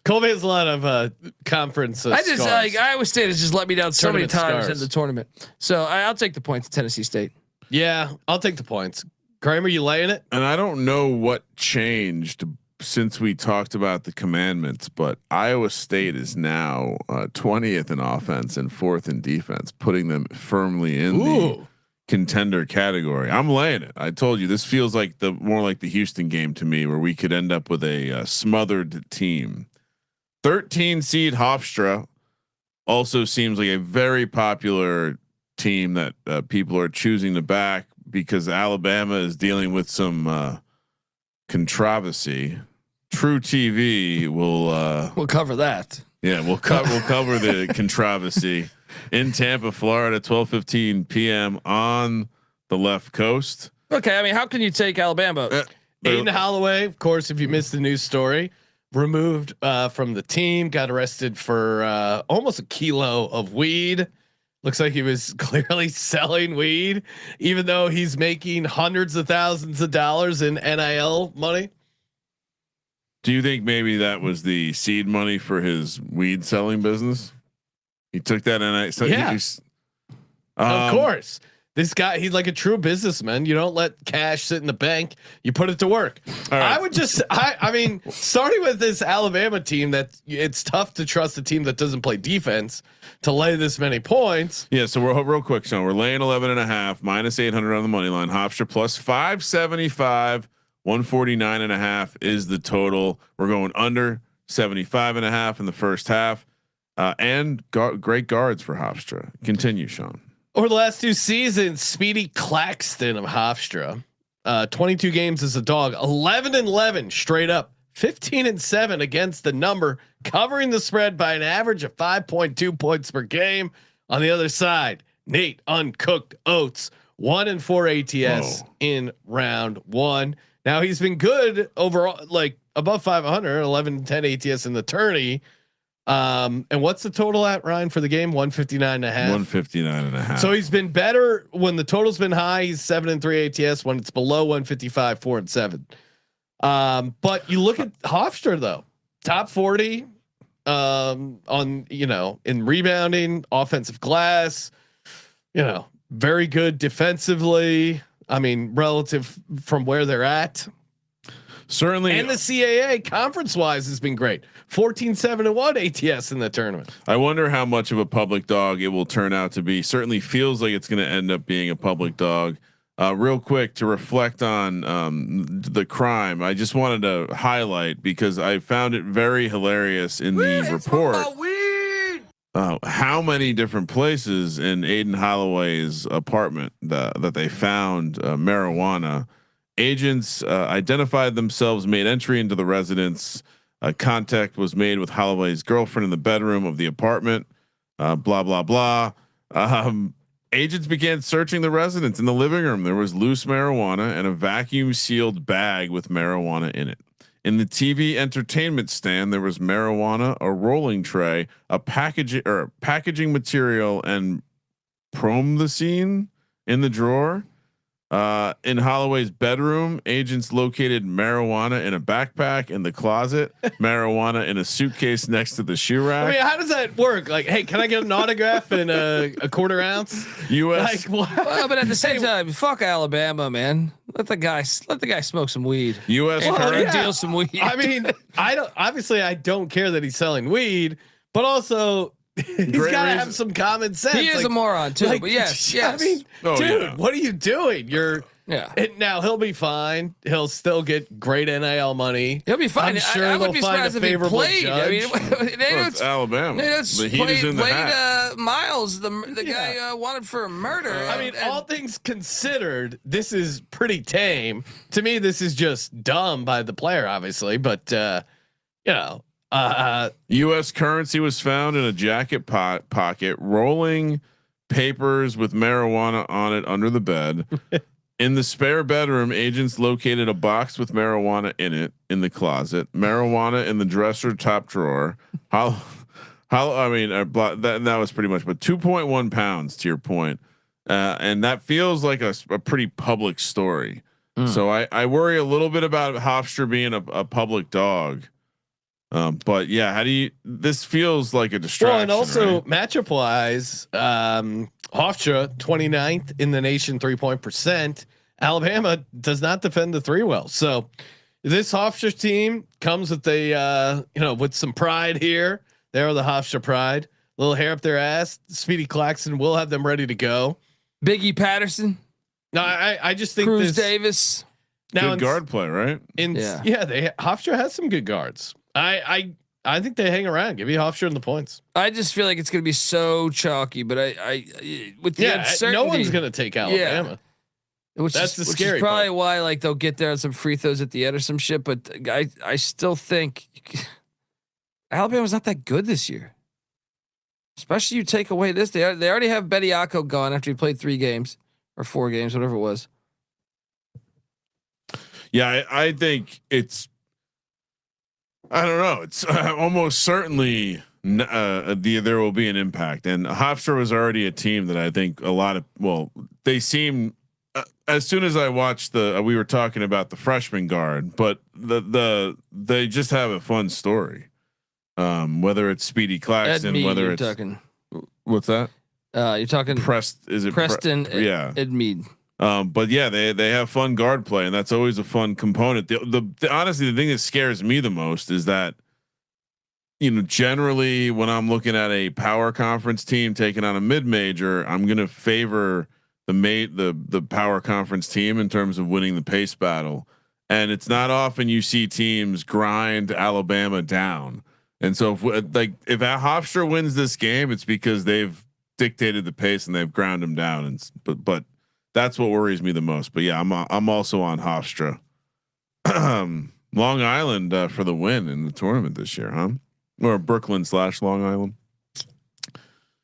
Speaker 1: Colby has a lot of conference.
Speaker 5: I just like Iowa State has just let me down so many times
Speaker 1: scars.
Speaker 5: in the tournament. So I'll take the points at Tennessee State.
Speaker 1: Yeah, I'll take the points. Kramer, you laying it?
Speaker 3: And I don't know what changed since we talked about the commandments, but Iowa State is now 20th in offense and 4th in defense, putting them firmly in the contender category. I'm laying it. I told you this feels like more like the Houston game to me, where we could end up with a smothered team. 13 seed Hofstra also seems like a very popular team that people are choosing to back because Alabama is dealing with some controversy. True TV will
Speaker 5: cover that.
Speaker 3: Yeah, we'll cover the controversy in Tampa, Florida, 12:15 p.m. on the left coast.
Speaker 5: Okay, I mean, how can you take Alabama?
Speaker 1: Aiden Holloway, of course, if you missed the news story, removed from the team, got arrested for almost a kilo of weed. Looks like he was clearly selling weed, even though he's making hundreds of thousands of dollars in NIL money.
Speaker 3: Do you think maybe that was the seed money for his weed selling business? He took that NIL. So
Speaker 1: yeah, of course. This guy, he's like a true businessman. You don't let cash sit in the bank. You put it to work. Right. I would just, I mean, starting with this Alabama team, that it's tough to trust a team that doesn't play defense to lay this many points.
Speaker 3: Yeah. So we're real quick, Sean. We're laying 11.5 minus 800 on the money line. Hofstra plus 575, 149.5 is the total. We're going under 75.5 in the first half, and great guards for Hofstra. Continue, Sean.
Speaker 1: Over the last 2 seasons, Speedy Claxton of Hofstra, 22 games as a dog, 11-11 straight up, 15-7 against the number, covering the spread by an average of 5.2 points per game. On the other side, Nate Uncooked Oates, 1-4 ATS in round 1. Now he's been good overall, like above 500, 11-10 ATS in the tourney. And what's the total at, Ryan, for the game? 159.5.
Speaker 3: 159.5.
Speaker 1: So he's been better when the total's been high. He's 7-3 ATS. When it's below 155, 4-7. But you look at Hofstra though, top 40 on, in rebounding, offensive glass, very good defensively. I mean, relative from where they're at.
Speaker 3: Certainly.
Speaker 1: And the CAA conference wise has been great. 14-7-1 ATS in the tournament.
Speaker 3: I wonder how much of a public dog it will turn out to be. Certainly feels like it's going to end up being a public dog. Real quick to reflect on the crime, I just wanted to highlight, because I found it very hilarious in the report. How many different places in Aiden Holloway's apartment that they found marijuana. Agents identified themselves, made entry into the residence. Contact was made with Holloway's girlfriend in the bedroom of the apartment. Blah blah blah. Agents began searching the residence. In the living room, there was loose marijuana and a vacuum sealed bag with marijuana in it. In the TV entertainment stand, there was marijuana, a rolling tray, a packaging material, and promethazine in the drawer. In Holloway's bedroom, agents located marijuana in a backpack in the closet, marijuana in a suitcase next to the shoe rack.
Speaker 1: I mean, how does that work? Like, hey, can I get an autograph and a quarter ounce?
Speaker 3: U.S.
Speaker 1: Like,
Speaker 5: Well, but at the same time, fuck Alabama, man. Let the guy smoke some weed.
Speaker 3: U.S.
Speaker 5: Deal some weed.
Speaker 1: I mean, I don't care that he's selling weed, but also he's got to have some common sense.
Speaker 5: He is a moron too. But yes.
Speaker 1: I mean, dude, what are you doing? Now he'll be fine. He'll still get great NIL money.
Speaker 5: He'll be fine.
Speaker 1: I'm sure
Speaker 5: I would be surprised if he played.
Speaker 1: Judge.
Speaker 5: I mean,
Speaker 3: it's Alabama.
Speaker 5: The
Speaker 3: heat is in the hat.
Speaker 5: Miles, the guy wanted for murder.
Speaker 1: I mean, all things considered, this is pretty tame. To me, this is just dumb by the player, obviously. But
Speaker 3: U.S. currency was found in a jacket pocket, rolling papers with marijuana on it under the bed. In the spare bedroom, agents located a box with marijuana in it in the closet. Marijuana in the dresser top drawer. That was pretty much, but 2.1 pounds to your point, and that feels like a pretty public story. So I worry a little bit about Hofstra being a public dog. But yeah, this feels like a distraction.
Speaker 1: Well, and also
Speaker 3: right?
Speaker 1: matchup wise, Hofstra 29th in the nation 3-point percent. Alabama does not defend the three well. So this Hofstra team comes with with some pride here. They're the Hofstra pride, little hair up their ass. Speedy Claxton will have them ready to go.
Speaker 5: Biggie Patterson.
Speaker 1: No, I just think
Speaker 5: Cruz Davis.
Speaker 1: Now
Speaker 3: good guard play, right?
Speaker 1: Hofstra has some good guards. I think they hang around. Give me Hofstra in the points.
Speaker 5: I just feel like it's going to be so chalky, but I with the uncertainty,
Speaker 1: no one's going to take Alabama.
Speaker 5: Yeah.
Speaker 1: Which is scary
Speaker 5: probably
Speaker 1: part.
Speaker 5: why like they'll get there on some free throws at the end or some shit. But I still think Alabama's not that good this year. Especially you take away this, they already have Bediako gone after he played 3 games or 4 games, whatever it was.
Speaker 3: Yeah, I think it's. I don't know. It's almost certainly there will be an impact, and Hofstra was already a team that I think they seem. As soon as I watched we were talking about the freshman guard, but they just have a fun story. Whether it's Speedy Claxton, whether it's
Speaker 5: talking,
Speaker 3: what's that?
Speaker 5: You're talking Preston? Ed Mead.
Speaker 3: But yeah, they have fun guard play, and that's always a fun component. Honestly, the thing that scares me the most is that, generally when I'm looking at a power conference team taking on a mid major, I'm going to favor the power conference team in terms of winning the pace battle. And it's not often you see teams grind Alabama down. And so if Hofstra wins this game, it's because they've dictated the pace and they've ground them down. But that's what worries me the most. But yeah, I'm also on Hofstra. Long Island for the win in the tournament this year, huh? Or Brooklyn/Long Island.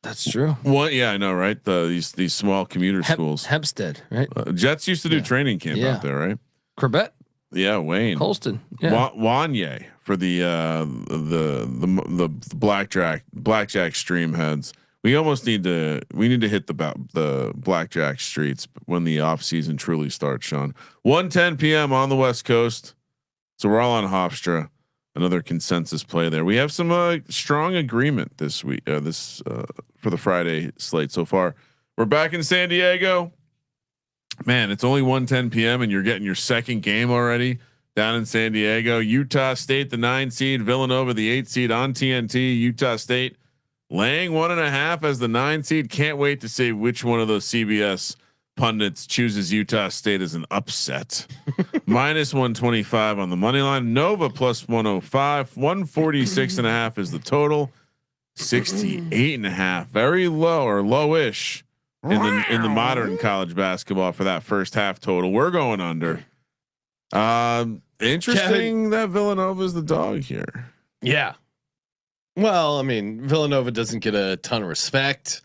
Speaker 5: That's true.
Speaker 3: What? Yeah, I know, right? These small commuter schools.
Speaker 5: Hempstead, right?
Speaker 3: Jets used to do training camp out there, right?
Speaker 5: Corbett.
Speaker 3: Yeah, Wayne
Speaker 5: Colston. Yeah.
Speaker 3: Wanye for the blackjack stream heads. We need to hit the blackjack streets when the off season truly starts, Sean. 1:10 p.m. on the West Coast. So we're all on Hofstra. Another consensus play there. We have some strong agreement this week. For the Friday slate so far. We're back in San Diego. Man, it's only 1:10 p.m. and you're getting your second game already down in San Diego. Utah State, the 9 seed, Villanova, the 8 seed on TNT. Utah State laying 1.5 as the 9 seed. Can't wait to see which one of those CBS pundits chooses Utah State as an upset. -125 on the money line. Nova +105. 146.5 is the total. 68.5, very low or lowish in the modern college basketball for that first half total. We're going under. Interesting that Villanova is the dog here.
Speaker 1: Yeah. Well, I mean, Villanova doesn't get a ton of respect.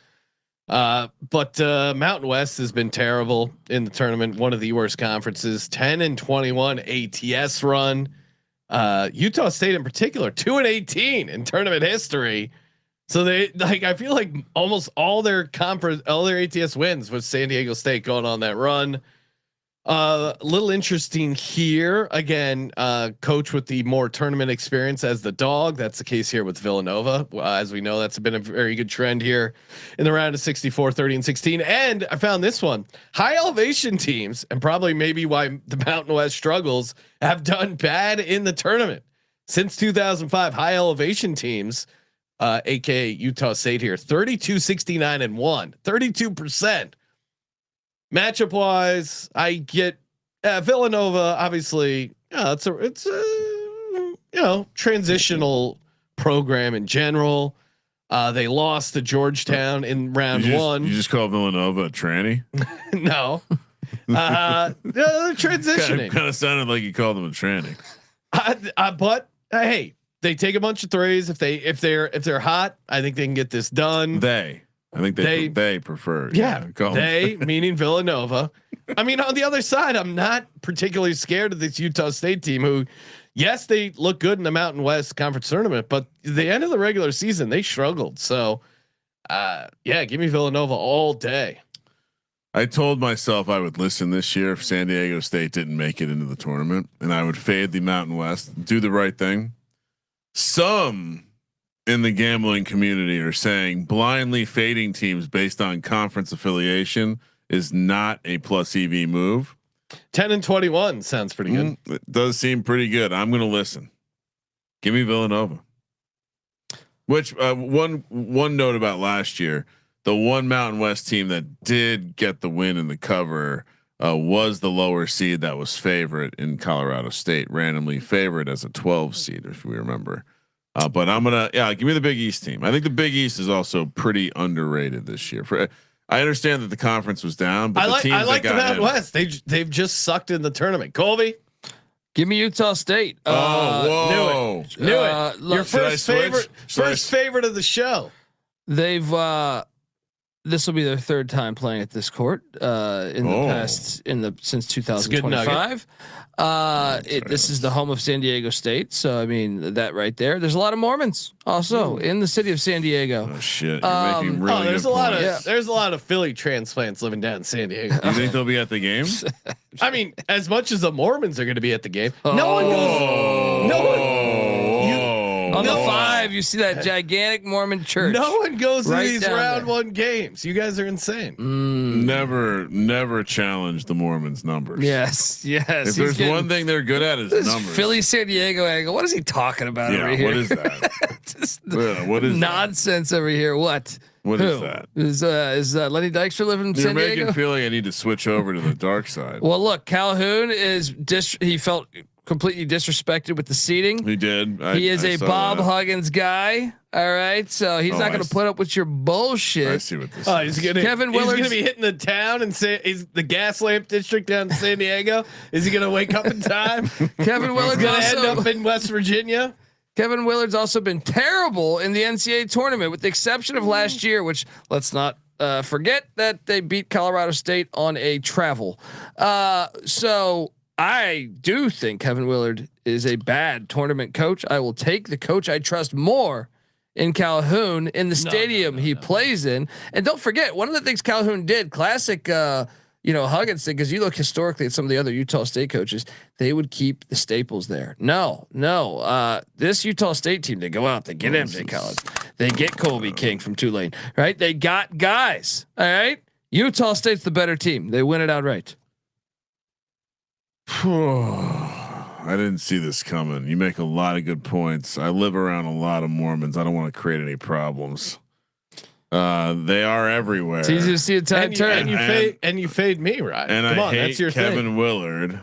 Speaker 1: But Mountain West has been terrible in the tournament. One of the worst conferences. 10-21 ATS run. Utah State in particular, 2-18 in tournament history. So I feel like almost all their ATS wins with San Diego State going on that run. Little interesting here again. Coach with the more tournament experience as the dog. That's the case here with Villanova. As we know, that's been a very good trend here in the round of 64, 30, and 16. And I found this one: high elevation teams, and probably maybe why the Mountain West struggles, have done bad in the tournament since 2005. High elevation teams, aka Utah State here, 32, 69, and 1, 32%. Matchup wise, I get Villanova. Obviously, it's a transitional program in general. They lost to Georgetown in round one.
Speaker 3: You just call Villanova a tranny?
Speaker 1: No, they're transitioning.
Speaker 3: Kind of sounded like you called them a tranny.
Speaker 1: But hey, they take a bunch of threes. If they're hot, I think they can get this done.
Speaker 3: I think they prefer.
Speaker 1: Yeah, they meaning Villanova. I mean, on the other side, I'm not particularly scared of this Utah State team. Who, yes, they look good in the Mountain West Conference tournament, but the end of the regular season they struggled. So, give me Villanova all day.
Speaker 3: I told myself I would listen this year if San Diego State didn't make it into the tournament, and I would fade the Mountain West, do the right thing. Some in the gambling community are saying blindly fading teams based on conference affiliation is not a plus EV move.
Speaker 1: 10 and 21 sounds pretty good.
Speaker 3: It does seem pretty good. I'm going to listen. Give me Villanova. Which one note about last year, the one Mountain West team that did get the win in the cover was the lower seed that was favorite in Colorado State, randomly favored as a 12 seed, if we remember. But I'm gonna give me the Big East team. I think the Big East is also pretty underrated this year. I understand that the conference was down, but I like the Mountain
Speaker 1: West. They've just sucked in the tournament. Colby,
Speaker 5: give me Utah State.
Speaker 1: Knew it. Your first favorite of the show.
Speaker 5: They've this will be their third time playing at this court since 2025. This is the home of San Diego State, so I mean that right there. There's a lot of Mormons also in the city of San Diego.
Speaker 3: Oh shit! You're making really
Speaker 1: there's a lot of Philly transplants living down in San Diego.
Speaker 3: You think they'll be at the game?
Speaker 1: I mean, as much as the Mormons are going to be at the game, no one goes.
Speaker 5: On the 5, you see that gigantic Mormon church.
Speaker 1: No one goes to these round one games. You guys are insane.
Speaker 3: Never challenge the Mormons' numbers.
Speaker 5: Yes.
Speaker 3: If there's one thing they're good at, is numbers.
Speaker 5: Philly San Diego angle. What is he talking about over here?
Speaker 3: What is that? What is
Speaker 5: nonsense over here? What?
Speaker 3: What is that?
Speaker 5: Is Lenny Dykstra living in San Diego?
Speaker 3: You're making me feel like I need to switch over to the dark side.
Speaker 5: Well, look, Calhoun he felt completely disrespected with the seating.
Speaker 3: He did.
Speaker 5: He is a Bob Huggins guy. All right, so he's not going to put up with your bullshit.
Speaker 3: I see what this is.
Speaker 1: Kevin Willard's going to be hitting the town and say, "Is the gas lamp district down in San Diego? Is he going to wake up in time?"
Speaker 5: Kevin Willard's
Speaker 1: going to end up in West Virginia.
Speaker 5: Kevin Willard's also been terrible in the NCAA tournament, with the exception of last year, which let's not forget that they beat Colorado State on a travel. So I do think Kevin Willard is a bad tournament coach. I will take the coach I trust more in Calhoun in the stadium he plays in. And don't forget, one of the things Calhoun did, classic, Huggins thing, because you look historically at some of the other Utah State coaches, they would keep the staples there. No. This Utah State team, they go out, they get MJ Collins, they get Colby King from Tulane, right? They got guys. All right. Utah State's the better team. They win it outright.
Speaker 3: I didn't see this coming. You make a lot of good points. I live around a lot of Mormons. I don't want to create any problems. They are everywhere.
Speaker 5: It's easy to see a tide turn.
Speaker 1: And you fade me, right?
Speaker 3: And I hate that's your Kevin Willard.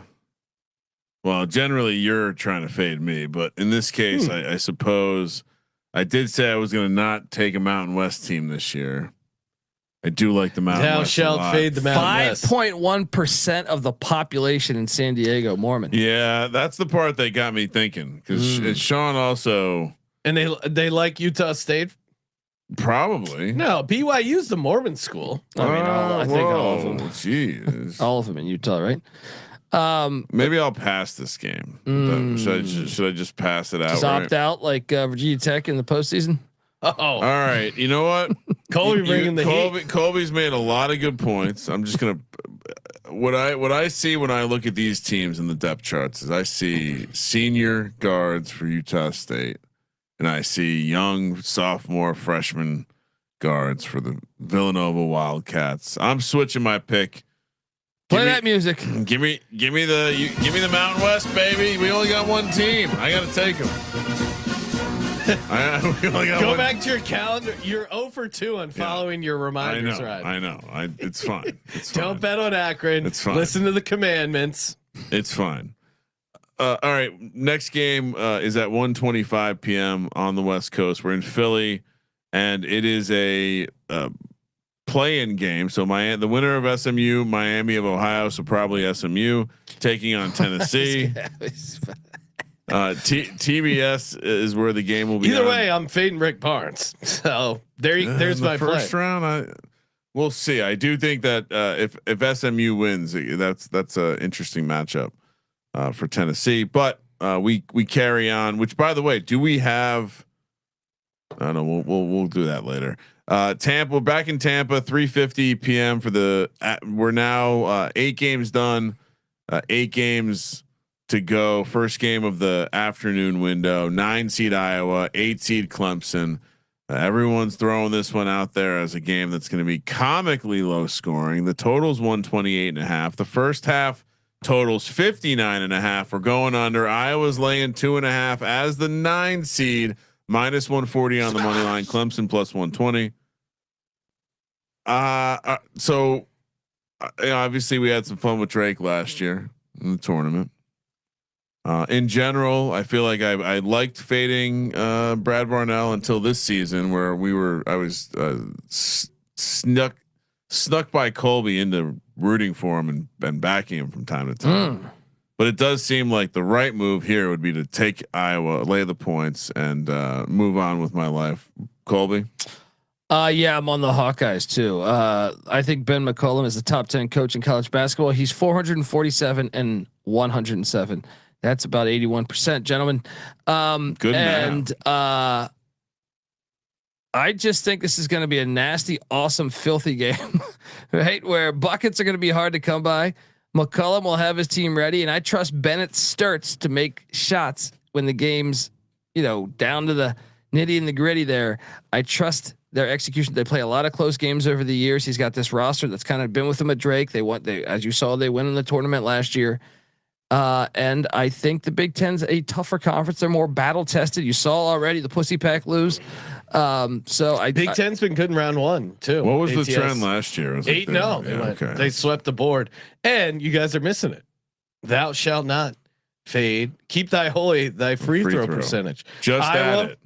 Speaker 3: Well, generally you're trying to fade me, but in this case, I suppose I did say I was going to not take a Mountain West team this year. I do like the Mountain West.
Speaker 1: Thou shalt fade the Mountain West.
Speaker 5: 5.1% of the population in San Diego, Mormon.
Speaker 3: Yeah, that's the part that got me thinking, because Sean also.
Speaker 1: And they like Utah State.
Speaker 3: Probably.
Speaker 1: No, BYU's the Mormon school.
Speaker 5: I mean, I think all of them.
Speaker 3: Jeez.
Speaker 5: All of them in Utah, right?
Speaker 3: Maybe I'll pass this game. Should I just pass it out?
Speaker 5: Just opt out like Virginia Tech in the postseason.
Speaker 3: All right. You know what?
Speaker 1: Colby bringing the heat.
Speaker 3: Colby's made a lot of good points. I'm just gonna. what I see when I look at these teams in the depth charts is I see senior guards for Utah State, and I see young sophomore, freshman guards for the Villanova Wildcats. I'm switching my pick.
Speaker 5: Play that music.
Speaker 3: Give me the Mountain West, baby. We only got one team. I got to take them.
Speaker 1: Go back to your calendar. You're 0 for 2 on following your reminders.
Speaker 3: I know. It's fine. It's fine.
Speaker 1: Don't bet on Akron.
Speaker 3: It's fine.
Speaker 1: Listen to the commandments.
Speaker 3: It's fine. All right. Next game is at 1:25 p.m. on the West Coast. We're in Philly, and it is a play-in game. So the winner of SMU, Miami of Ohio, so probably SMU taking on Tennessee. TBS is where the game will be.
Speaker 1: Either way, I'm fading Rick Barnes. So there's my
Speaker 3: first round. We'll see. I do think that if SMU wins, that's an interesting matchup for Tennessee. But we carry on. Which, by the way, do we have? I don't know. We'll do that later. Tampa. We're back in Tampa. 3:50 p.m. for the. We're now 8 games done. 8 games to go. First game of the afternoon window. 9 seed Iowa, 8 seed Clemson. Everyone's throwing this one out there as a game that's going to be comically low scoring. The total's 128.5. The first half totals 59.5. We're going under. Iowa's laying 2.5 as the 9 seed, -140 on the money line. Clemson +120. So obviously we had some fun with Drake last year in the tournament. In general, I feel like I liked fading Brad Varnell until this season, where I was snuck by Colby into rooting for him and backing him from time to time. But it does seem like the right move here would be to take Iowa, lay the points, and move on with my life. Colby.
Speaker 5: Yeah, I'm on the Hawkeyes too. I think Ben McCollum is the top 10 coach in college basketball. He's 447 and 107. That's about 81%, gentlemen.
Speaker 3: Good.
Speaker 5: And I just think this is going to be a nasty, awesome, filthy game, right? Where buckets are going to be hard to come by. McCollum will have his team ready, and I trust Bennett Sturts to make shots when the game's, down to the nitty and the gritty. There, I trust their execution. They play a lot of close games over the years. He's got this roster that's kind of been with him at Drake. As you saw, they win in the tournament last year. And I think the Big Ten's a tougher conference. They're more battle tested. You saw already the Pussy Pack lose. Big
Speaker 1: Ten's been good in round 1 too.
Speaker 3: What was the trend last year?
Speaker 1: 8-0. They swept the board, and you guys are missing it. Thou shalt not fade. Keep thy free throw percentage.
Speaker 3: Just add it.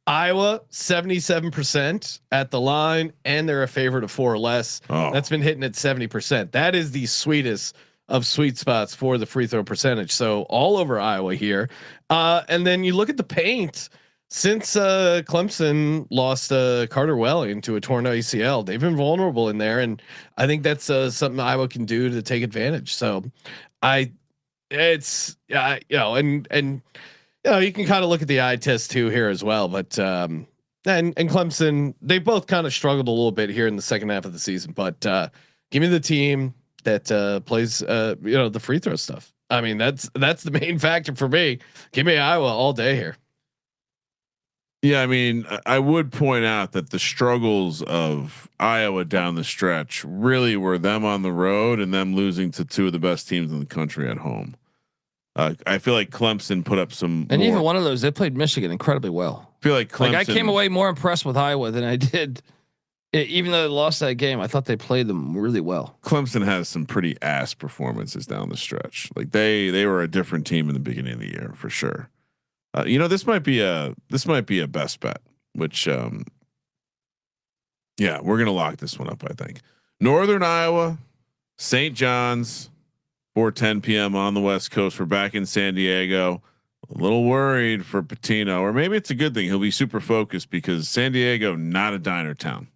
Speaker 1: Iowa 77% at the line, and they're a favorite of 4 or less. That's been hitting at 70%. That is the sweetest of sweet spots for the free throw percentage. So all over Iowa here. And then you look at the paint. Since Clemson lost Carter Welling to a torn ACL, they've been vulnerable in there, and I think that's something Iowa can do to take advantage. So you can kind of look at the eye test too here as well. But and Clemson, they both kind of struggled a little bit here in the second half of the season. But give me the team that plays the free throw stuff. I mean, that's the main factor for me. Give me Iowa all day here.
Speaker 3: Yeah, I mean, I would point out that the struggles of Iowa down the stretch really were them on the road and them losing to 2 of the best teams in the country at home. I feel like Clemson put up some,
Speaker 5: and even one of those, they played Michigan incredibly well.
Speaker 3: I feel like Clemson,
Speaker 5: I came away more impressed with Iowa than I did. Even though they lost that game, I thought they played them really well.
Speaker 3: Clemson has some pretty ass performances down the stretch. Like they were a different team in the beginning of the year for sure. This might be a best bet, which, we're going to lock this one up. I think Northern Iowa, St. John's, 4:10 p.m. on the West Coast. We're back in San Diego. A little worried for Patino, or maybe it's a good thing. He'll be super focused because San Diego, not a diner town.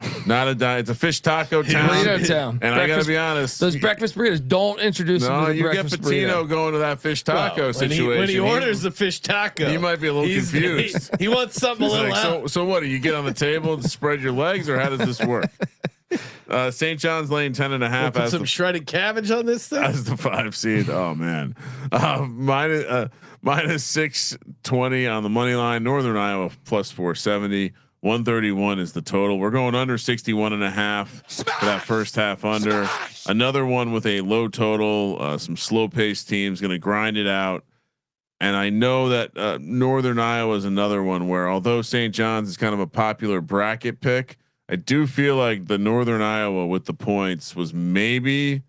Speaker 3: It's a fish taco town.
Speaker 5: Town.
Speaker 3: And I gotta be honest,
Speaker 5: those breakfast burritos, don't introduce them to the
Speaker 3: you get Patino going to that fish taco situation.
Speaker 1: When he orders the fish taco,
Speaker 3: he might be a little confused.
Speaker 1: He wants something a little
Speaker 3: so what do you get on the table and spread your legs, or how does this work? St. John's laying 10.5.
Speaker 1: Put some shredded cabbage on this thing
Speaker 3: as the 5 seed. Oh man, minus 620 on the money line. Northern Iowa plus 470. 131 is the total. We're going under 61.5 for that first half under. Another one with a low total. Some slow paced teams going to grind it out. And I know that Northern Iowa is another one where, although St. John's is kind of a popular bracket pick, I do feel like the Northern Iowa with the points was maybe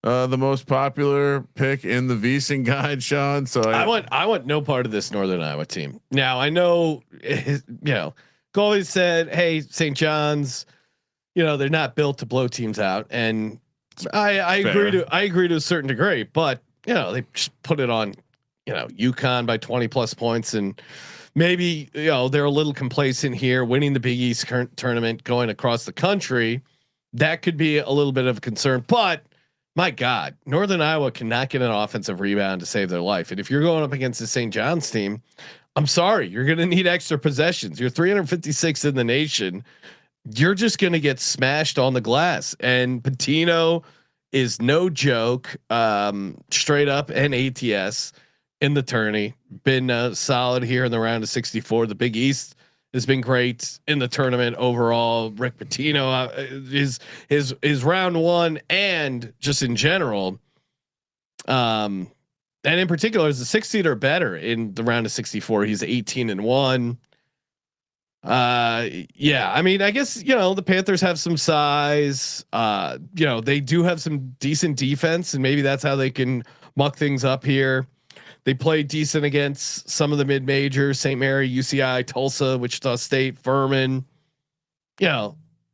Speaker 3: the most popular pick in the VSiN guide, Sean. So
Speaker 1: I want no part of this Northern Iowa team. Now I know, Colby said, "Hey, St. John's, they're not built to blow teams out," and I agree to a certain degree. But they just put it on, UConn by 20 plus points, and maybe they're a little complacent here, winning the Big East current tournament, going across the country. That could be a little bit of a concern, but my God, Northern Iowa cannot get an offensive rebound to save their life. And if you're going up against the St. John's team, I'm sorry, you're going to need extra possessions. You're 356 in the nation. You're just going to get smashed on the glass. And Pitino is no joke, straight up, and ATS in the tourney. Been solid here in the round of 64. The Big East has been great in the tournament overall. Rick Pitino is round one, and just in general, and in particular, as a 6 seed or better in the round of 64, he's 18-1. Yeah, I mean, I guess the Panthers have some size. They do have some decent defense, and maybe that's how they can muck things up here. They played decent against some of the mid majors: St. Mary, UCI, Tulsa, Wichita State, Furman.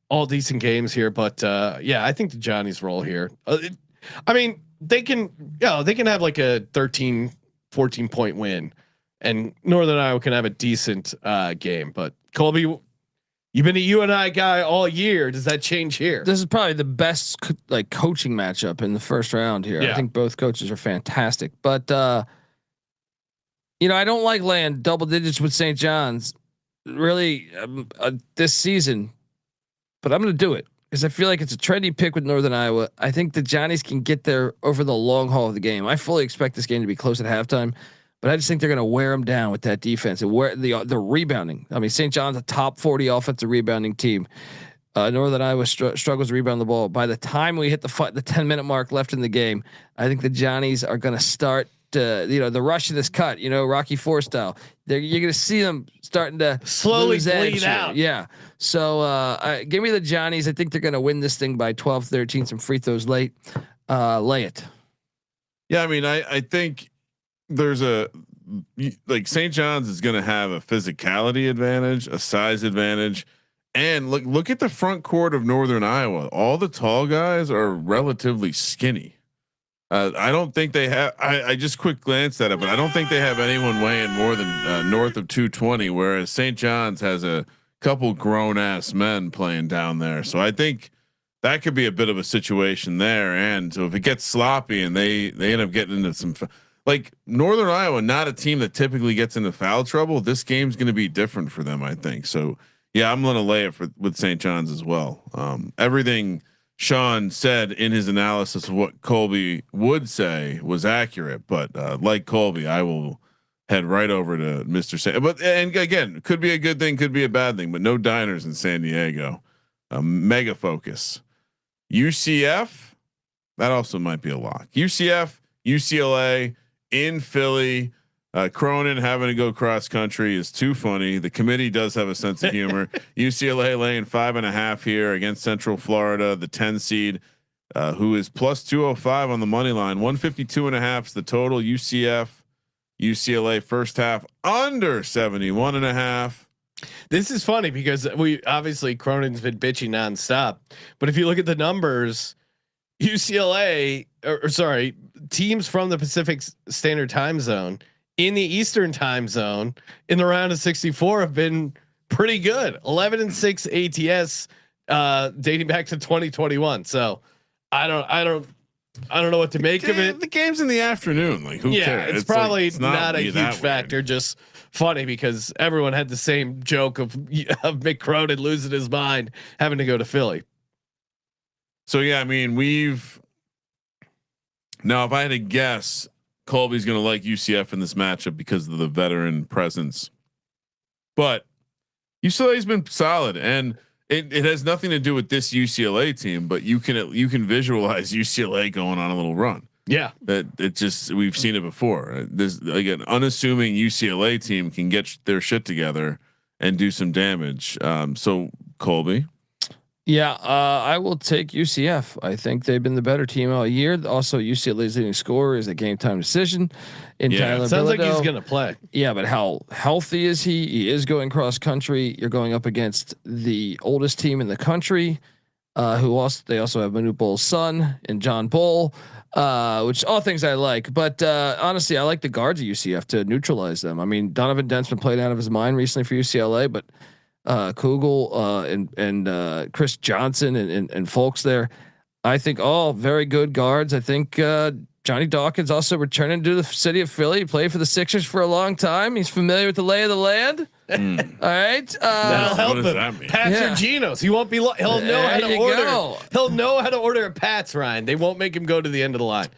Speaker 1: All decent games here, but I think the Johnnies roll here. I mean, they can have like a 13, 14 point win, and Northern Iowa can have a decent game. But Colby, you've been a UNI guy all year. Does that change here?
Speaker 5: This is probably the best coaching matchup in the first round here. Yeah. I think both coaches are fantastic, but I don't like laying double digits with St. John's really this season, but I'm going to do it because I feel like it's a trendy pick with Northern Iowa. I think the Johnnies can get there over the long haul of the game. I fully expect this game to be close at halftime, but I just think they're going to wear them down with that defense and where the rebounding. I mean, St. John's a top 40 offensive rebounding team. Northern Iowa struggles to rebound the ball. By the time we hit the 10-minute mark left in the game, I think the Johnnies are going to start. The rush of this cut, Rocky IV style. You're going to see them starting to
Speaker 1: slowly bleed out.
Speaker 5: Yeah. So give me the Johnnies. I think they're going to win this thing by 12, 13. Some free throws late. Lay it.
Speaker 3: Yeah, I mean, I think there's St. John's is going to have a physicality advantage, a size advantage, and look at the front court of Northern Iowa. All the tall guys are relatively skinny. I don't think they have. I just quick glanced at it, but I don't think they have anyone weighing more than north of 220. Whereas St. John's has a couple grown ass men playing down there, so I think that could be a bit of a situation there. And so if it gets sloppy and they end up getting into some Northern Iowa, not a team that typically gets into foul trouble. This game's going to be different for them, I think. So yeah, I'm going to lay it with St. John's as well. Everything Sean said in his analysis of what Colby would say was accurate, but like Colby, I will head right over to Mr. and again, could be a good thing, could be a bad thing, but no diners in San Diego. Mega focus. UCF, that also might be a lock. UCF, UCLA in Philly. Cronin having to go cross country is too funny. The committee does have a sense of humor. UCLA laying 5.5 here against Central Florida, the 10 seed, who is plus 205 on the money line. 152.5 is the total. UCF, UCLA first half under 71.5.
Speaker 1: This is funny because we obviously Cronin's been bitching nonstop, but if you look at the numbers, UCLA teams from the Pacific Standard Time Zone in the Eastern Time Zone in the round of 64 have been pretty good. 11-6 ATS dating back to 2021. So I don't know what to make of it.
Speaker 3: The game's in the afternoon. Who cares?
Speaker 1: It's probably not a huge factor. Just funny because everyone had the same joke of Mick Cronin losing his mind having to go to Philly.
Speaker 3: So yeah, I mean, now if I had to guess, Colby's going to like UCF in this matchup because of the veteran presence, but UCLA's been solid, and it has nothing to do with this UCLA team, but you can visualize UCLA going on a little run.
Speaker 1: Yeah,
Speaker 3: that it just we've seen it before. This like an unassuming UCLA team can get their shit together and do some damage. So Colby.
Speaker 5: Yeah, I will take UCF. I think they've been the better team all year. Also, UCLA's leading scorer is a game time decision. Tyler
Speaker 1: sounds
Speaker 5: Bilodeau.
Speaker 1: like he's gonna play.
Speaker 5: Yeah, but how healthy is he? He is going cross country. You're going up against the oldest team in the country, they also have Manu Bull's son and John Bull, which all things I like. But honestly, I like the guards at UCF to neutralize them. I mean, Donovan Dent's been playing out of his mind recently for UCLA, but Kugel and Chris Johnson and folks there, I think all very good guards. I think Johnny Dawkins also returning to the city of Philly. He played for the Sixers for a long time. He's familiar with the lay of the land. All right,
Speaker 1: that'll help him. Pats or Geno's. He won't be. He'll know how to order. He'll know how to order at Pat's. Ryan. They won't make him go to the end of the line.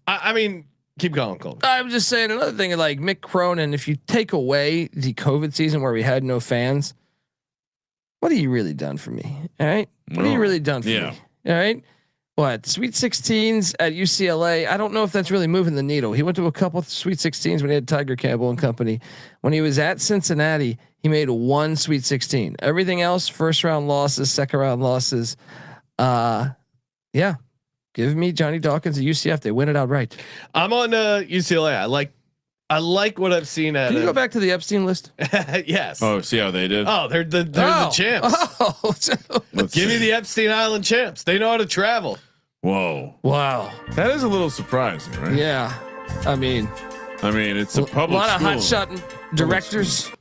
Speaker 1: I mean, keep going, Cole.
Speaker 5: I'm just saying another thing. Like Mick Cronin, if you take away the COVID season where we had no fans, what have you really done for me? All right, what have you really done for me? All right. What Sweet 16s at UCLA? I don't know if that's really moving the needle. He went to a couple of Sweet 16s when he had Tiger Campbell and company. When he was at Cincinnati, he made one Sweet 16. Everything else, first round losses, second round losses. Yeah, give me Johnny Dawkins at UCF. They win it outright.
Speaker 1: I'm on UCLA. I like what I've seen.
Speaker 5: Can you go back to the Epstein list?
Speaker 1: Yes.
Speaker 3: Oh, see how they did.
Speaker 1: Oh, they're the champs. Give me the Epstein Island champs. They know how to travel.
Speaker 3: Whoa!
Speaker 5: Wow,
Speaker 3: that is a little surprising, right?
Speaker 5: Yeah, I mean,
Speaker 3: it's a public.
Speaker 5: A lot
Speaker 3: school.
Speaker 5: of hotshot directors.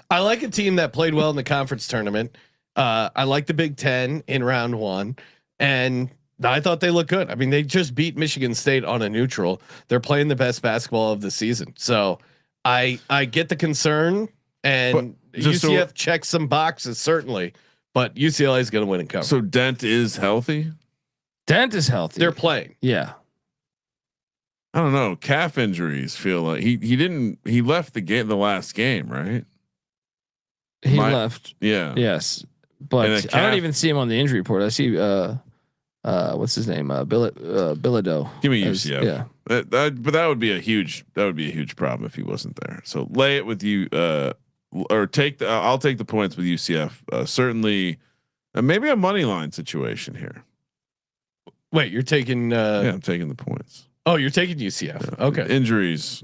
Speaker 1: I like a team that played well in the conference tournament. I like the Big Ten in round one, and I thought they looked good. I mean, they just beat Michigan State on a neutral. They're playing the best basketball of the season. So I get the concern, and UCF checks some boxes certainly, but UCLA is going to win and cover.
Speaker 3: So Dent is healthy.
Speaker 5: Dent is healthy.
Speaker 1: They're playing.
Speaker 5: Yeah.
Speaker 3: I don't know. Calf injuries feel like he left the last game, right?
Speaker 5: He left.
Speaker 3: Yeah.
Speaker 5: Yes. But I don't even see him on the injury report. I see what's his name? Bilodeau.
Speaker 3: Give me UCF. Yeah. But that would be a huge problem if he wasn't there. So lay it with you or take I'll take the points with UCF. Certainly maybe a money line situation here.
Speaker 1: Wait, you're taking
Speaker 3: yeah, I'm taking the points.
Speaker 1: Oh, you're taking UCF. Yeah. Okay.
Speaker 3: Injuries.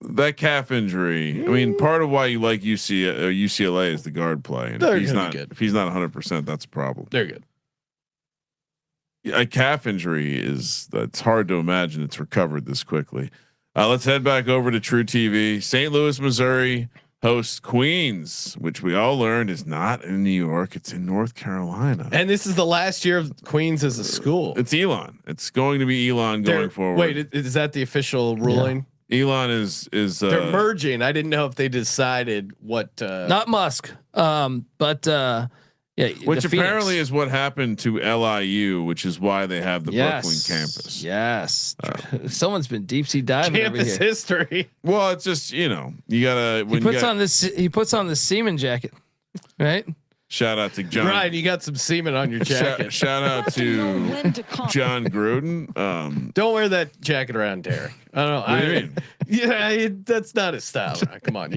Speaker 3: That calf injury. I mean, part of why you like UCLA is the guard play. And if he's not 100%, that's a problem.
Speaker 1: They're good.
Speaker 3: A calf injury it's hard to imagine it's recovered this quickly. Let's head back over to True TV. St. Louis, Missouri hosts Queens, which we all learned is not in New York. It's in North Carolina.
Speaker 1: And this is the last year of Queens as a school.
Speaker 3: It's Elon. It's going to be Elon going forward.
Speaker 1: Wait, is that the official ruling?
Speaker 3: Yeah. Elon is
Speaker 1: they're merging. I didn't know if they decided what
Speaker 5: not Musk. But yeah,
Speaker 3: which apparently is what happened to LIU, which is why they have the Brooklyn campus.
Speaker 5: Yes, someone's been deep sea diving
Speaker 1: campus history.
Speaker 3: Well, it's just you gotta.
Speaker 5: He puts on this seaman jacket, right?
Speaker 3: Shout out to John.
Speaker 1: Ryan, you got some semen on your jacket.
Speaker 3: Shout out to John Gruden.
Speaker 1: Don't wear that jacket around Derek. I don't know.
Speaker 3: What do you mean?
Speaker 1: Yeah, that's not his style. Come on,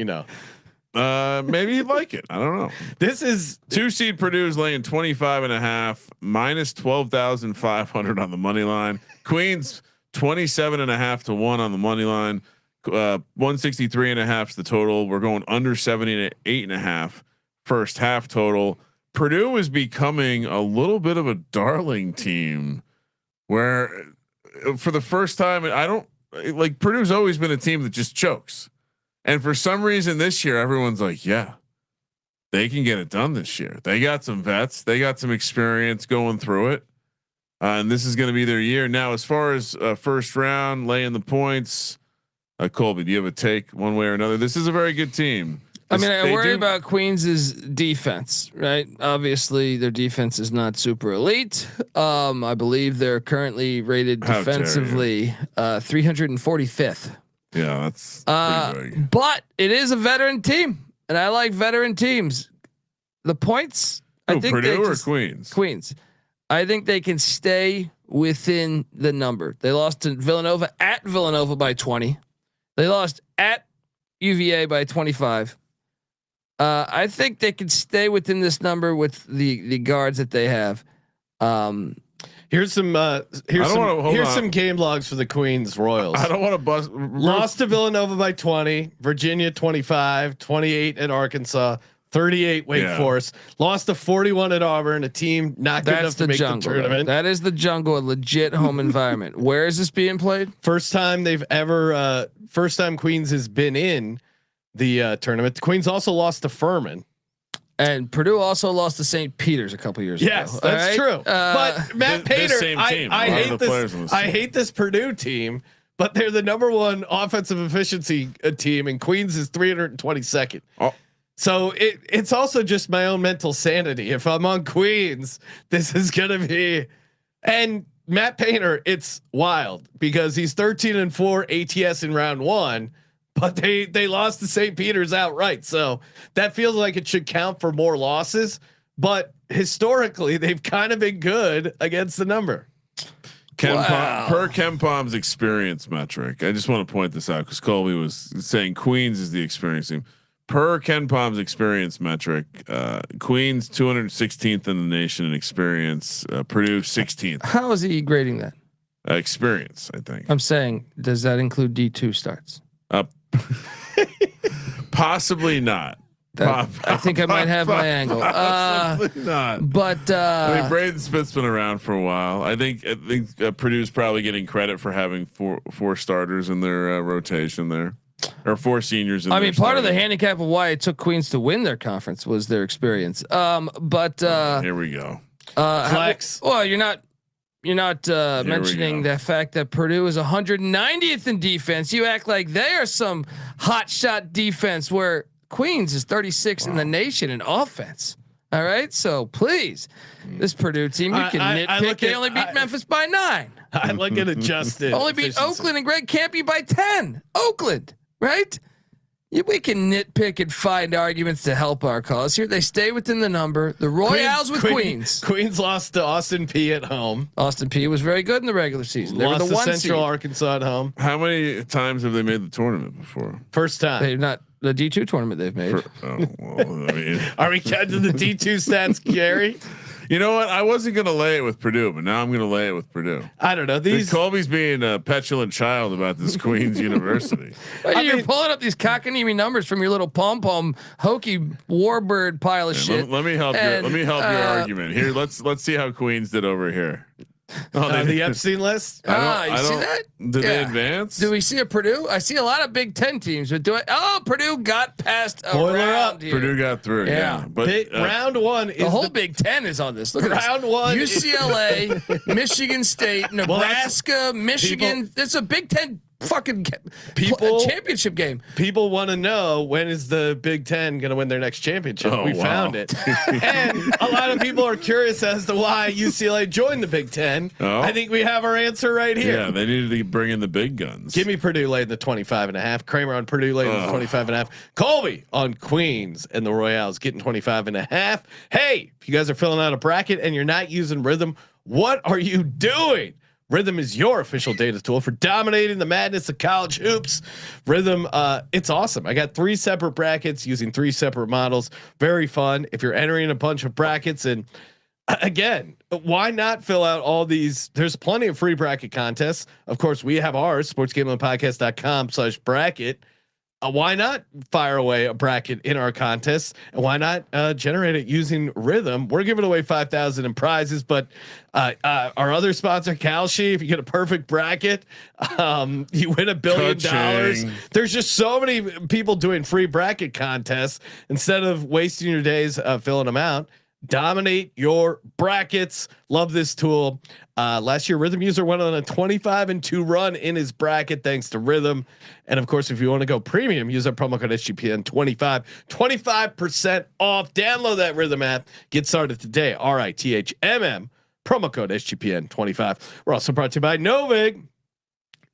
Speaker 3: maybe you'd like it. I don't know.
Speaker 1: This is
Speaker 3: 2-seed Purdue's laying 25.5 minus 12,500 on the money line. Queens 27.5 to 1 on the money line. 163.5 is the total. We're going under 78.5 first half total. Purdue is becoming a little bit of a darling team where for the first time, Purdue's always been a team that just chokes. And for some reason this year, everyone's like, yeah, they can get it done this year. They got some vets. They got some experience going through it. And this is going to be their year. Now, as far as first round, laying the points, Colby, do you have a take one way or another? This is a very good team.
Speaker 5: I mean, I worry about Queens' defense, right? Obviously, their defense is not super elite. I believe they're currently rated defensively 345th.
Speaker 3: Yeah, that's pretty big.
Speaker 5: But it is a veteran team, and I like veteran teams. The points, I think
Speaker 3: Purdue or Queens?
Speaker 5: Queens. I think they can stay within the number. They lost to Villanova at Villanova by 20. They lost at UVA by 25. I think they can stay within this number with the guards that they have.
Speaker 1: Here's some game logs for the Queens Royals.
Speaker 3: I don't want to bust.
Speaker 1: Lost to Villanova by 20, Virginia 25, 28 at Arkansas, 38 Wake Forest. Lost to 41 at Auburn, a team not good enough to make the tournament.
Speaker 5: That is the jungle, a legit home environment. Where is this being played?
Speaker 1: First time Queens has been in the tournament. The Queens also lost to Furman.
Speaker 5: And Purdue also lost to St. Peter's a couple years ago.
Speaker 1: Yes, that's true. But Matt Painter, I hate this Purdue team, but they're the number one offensive efficiency team, and Queens is 322nd. Oh. So it's also just my own mental sanity. If I'm on Queens, this is gonna be. And Matt Painter, it's wild because he's 13-4 ATS in round one. But they lost to St. Peter's outright, so that feels like it should count for more losses. But historically, they've kind of been good against the number.
Speaker 3: Per KenPom's experience metric, I just want to point this out because Colby was saying Queens is the experience team. Per KenPom's experience metric, Queens 216th in the nation in experience. Purdue 16th.
Speaker 5: How is he grading that?
Speaker 3: Experience, I think.
Speaker 5: I'm saying, does that include D2 starts?
Speaker 3: Possibly not.
Speaker 5: I think I might have my angle.
Speaker 3: Not.
Speaker 5: But
Speaker 3: I mean, Braden Smith's been around for a while. I think Purdue's probably getting credit for having four starters in their rotation there, or four seniors. I mean,
Speaker 5: part of the handicap of why it took Queens to win their conference was their experience. But
Speaker 3: here we go.
Speaker 1: Flex.
Speaker 5: Well, you're not mentioning the fact that Purdue is 190th in defense. You act like they are some hot shot defense where Queens is 36th in the nation in offense. All right. So please, this Purdue team, you can nitpick. They only beat Memphis by 9.
Speaker 1: I look at adjusted.
Speaker 5: Only beat Oakland and Greg Campy by 10. Oakland, right? We can nitpick and find arguments to help our cause here. They stay within the number. The Royals with Queens.
Speaker 1: Queens lost to Austin P at home.
Speaker 5: Austin P was very good in the regular season. They
Speaker 1: lost
Speaker 5: were the
Speaker 1: to Central Arkansas at home.
Speaker 3: How many times have they made the tournament before?
Speaker 1: First time.
Speaker 5: They've not the D2 tournament they've made.
Speaker 1: Are we counting the D2 stats, Gary?
Speaker 3: You know what? I wasn't going to lay it with Purdue, but now I'm going to lay it with Purdue.
Speaker 1: I don't know.
Speaker 3: Colby's being a petulant child about this Queens University.
Speaker 5: You're pulling up these cockanimi numbers from your little pom pom hokey warbird pile of shit.
Speaker 3: Let me help your argument here. Let's see how Queens did over here.
Speaker 1: The Epstein list.
Speaker 5: You see that?
Speaker 3: Did they advance?
Speaker 5: Do we see a Purdue? I see a lot of Big Ten teams, but Purdue got past a
Speaker 1: Boiler
Speaker 5: round
Speaker 1: up.
Speaker 5: here.
Speaker 3: Purdue got through. Yeah, but
Speaker 1: round one is
Speaker 5: the whole Big Ten is on this. Look at
Speaker 1: round one.
Speaker 5: UCLA, Michigan State, Nebraska, Michigan. It's a Big Ten fucking championship game.
Speaker 1: People want to know, when is the Big Ten going to win their next championship? We found it. And a lot of people are curious as to why UCLA joined the Big Ten. I think we have our answer right here.
Speaker 3: Yeah, they needed to bring in the big guns.
Speaker 1: Give me Purdue laying the 25.5. Kramer on Purdue laying the 25.5. Colby on Queens and the Royals getting 25.5. Hey, if you guys are filling out a bracket and you're not using Rhythm, what are you doing? Rhythm is your official data tool for dominating the madness of college hoops. Rhythm, it's awesome. I got 3 separate brackets using 3 separate models. Very fun. If you're entering a bunch of brackets, and again, why not fill out all these? There's plenty of free bracket contests. Of course, we have ours, sportsgamblingpodcast.com/bracket. Why not fire away a bracket in our contest, and why not generate it using Rhythm? We're giving away 5,000 in prizes, but our other sponsor, Kalshi, if you get a perfect bracket, you win $1 billion. There's just so many people doing free bracket contests. Instead of wasting your days filling them out, dominate your brackets. Love this tool. Last year, Rhythm User went on a 25-2 run in his bracket thanks to Rhythm. And of course, if you want to go premium, use our promo code SGPN 25% off. Download that Rhythm app. Get started today. RITHMM. Promo code SGPN 25. We're also brought to you by Novig.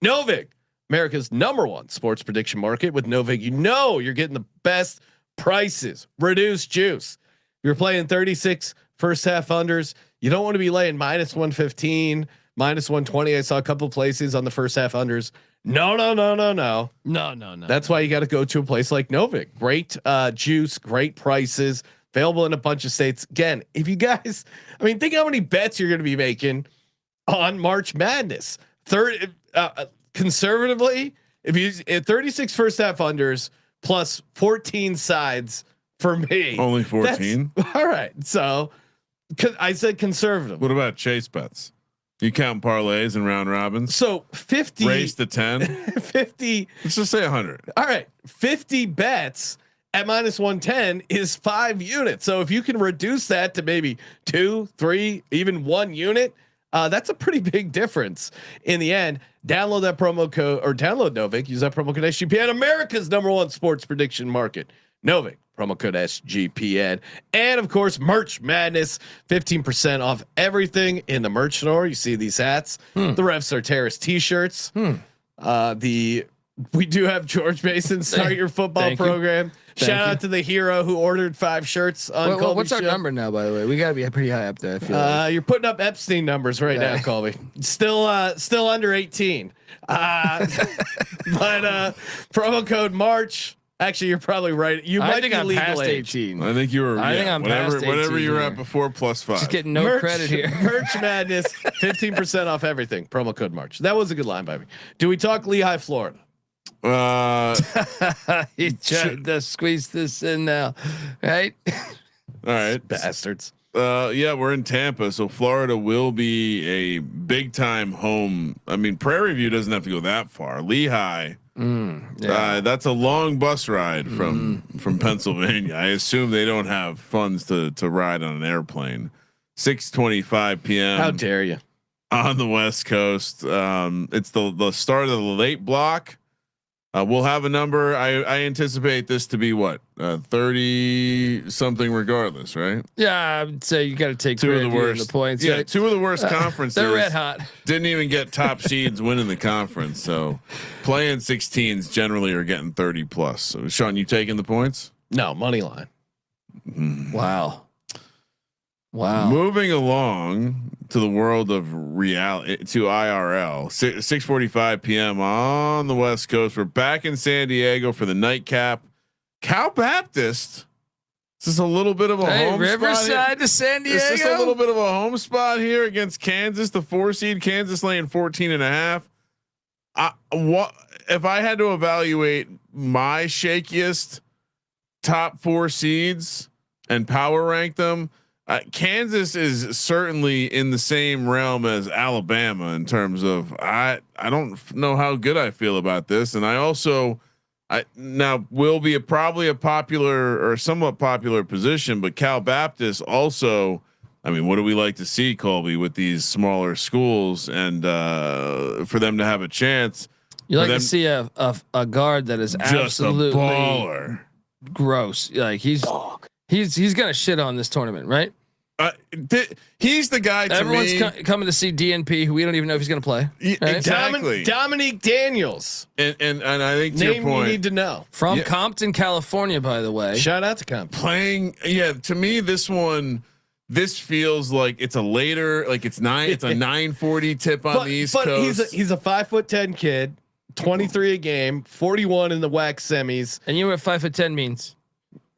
Speaker 1: Novig, America's #1 sports prediction market. With Novig, you know you're getting the best prices, reduced juice. You're playing 36 first half unders. You don't want to be laying -115, -120. I saw a couple places on the first half unders. No. That's why you got to go to a place like Novik. Great juice, great prices, available in a bunch of states. Again, if you guys, I mean, think how many bets you're going to be making on March Madness. Conservatively, if you 36 first half unders plus 14 sides. For me,
Speaker 3: only 14.
Speaker 1: All right, so I said conservative.
Speaker 3: What about chase bets? You count parlays and round robins.
Speaker 1: So 50
Speaker 3: race to 10,
Speaker 1: 50.
Speaker 3: Let's just say 100.
Speaker 1: All right, 50 bets at -110 is 5 units. So if you can reduce that to maybe 2, 3, even 1 unit, that's a pretty big difference in the end. Download that promo code or download Novik. Use that promo code SGPN. America's #1 sports prediction market. Novik. Promo code SGPN. And of course, Merch Madness, 15% off everything in the merch store. You see these hats, the Refs Are Terrorists t-shirts. We do have George Mason start your football program. Shout out to the hero who ordered 5 shirts on Colby's
Speaker 5: what's our number now, by the way? We got to be pretty high up there. I feel like.
Speaker 1: You're putting up Epstein numbers right now, Colby. Still under 18. But promo code March. Actually, you're probably right. You might be legal
Speaker 5: past
Speaker 1: age.
Speaker 5: 18.
Speaker 3: I think you were.
Speaker 5: I think I'm past 18
Speaker 3: whatever you're
Speaker 5: here.
Speaker 3: at before +5.
Speaker 5: Just getting no credit here.
Speaker 1: Merch Madness, 15% off everything. Promo code March. That was a good line by me. Do we talk Lehigh, Florida?
Speaker 5: He tried to squeeze this in now, right?
Speaker 3: All right,
Speaker 1: bastards.
Speaker 3: Yeah, we're in Tampa, so Florida will be a big time home. I mean, Prairie View doesn't have to go that far. Lehigh. That's a long bus ride from Pennsylvania. I assume they don't have funds to ride on an airplane. 6:25 p.m.
Speaker 1: How dare you?
Speaker 3: On the West Coast. It's the start of the late block. We'll have a number. I anticipate this to be what 30 something regardless, right?
Speaker 5: Yeah, I would say you got to take
Speaker 3: two of the worst
Speaker 5: the points.
Speaker 3: Yeah,
Speaker 5: right?
Speaker 3: 2 of the worst conferences.
Speaker 5: They're red hot.
Speaker 3: Didn't even get top seeds winning the conference. So playing 16s generally are getting 30 plus. So Sean, you taking the points?
Speaker 1: No, money line.
Speaker 5: Wow.
Speaker 3: Moving along to the world of reality, to IRL. 6:45 p.m. on the West Coast. We're back in San Diego for the Nightcap. Cal Baptist. This is a little bit of a home
Speaker 5: Riverside to San Diego.
Speaker 3: It's just a little bit of a home spot here against Kansas, the 4 seed. Kansas laying 14.5. What if I had to evaluate my shakiest top 4 seeds and power rank them? Kansas is certainly in the same realm as Alabama in terms of I don't know how good I feel about this, and I now will be probably a popular or somewhat popular position, but Cal Baptist also. I mean, what do we like to see, Colby, with these smaller schools, and for them to have a chance?
Speaker 5: You like to see a guard that is
Speaker 3: just
Speaker 5: absolutely
Speaker 3: a baller.
Speaker 5: Gross. Like he's gonna shit on this tournament, right?
Speaker 3: He's the guy.
Speaker 5: Everyone's coming to see DNP, who we don't even know if he's going to play.
Speaker 3: Right? Exactly.
Speaker 1: Dominique Daniels,
Speaker 3: and I think to
Speaker 1: name
Speaker 3: your point,
Speaker 1: you need to know
Speaker 5: from Compton, California. By the way,
Speaker 1: shout out to Compton.
Speaker 3: Playing, to me, this feels like it's a later, like it's a 9:40 tip on the East Coast.
Speaker 1: He's a 5'10" kid, 23 a game, 41 in the WAC semis,
Speaker 5: and you know what 5'10" means?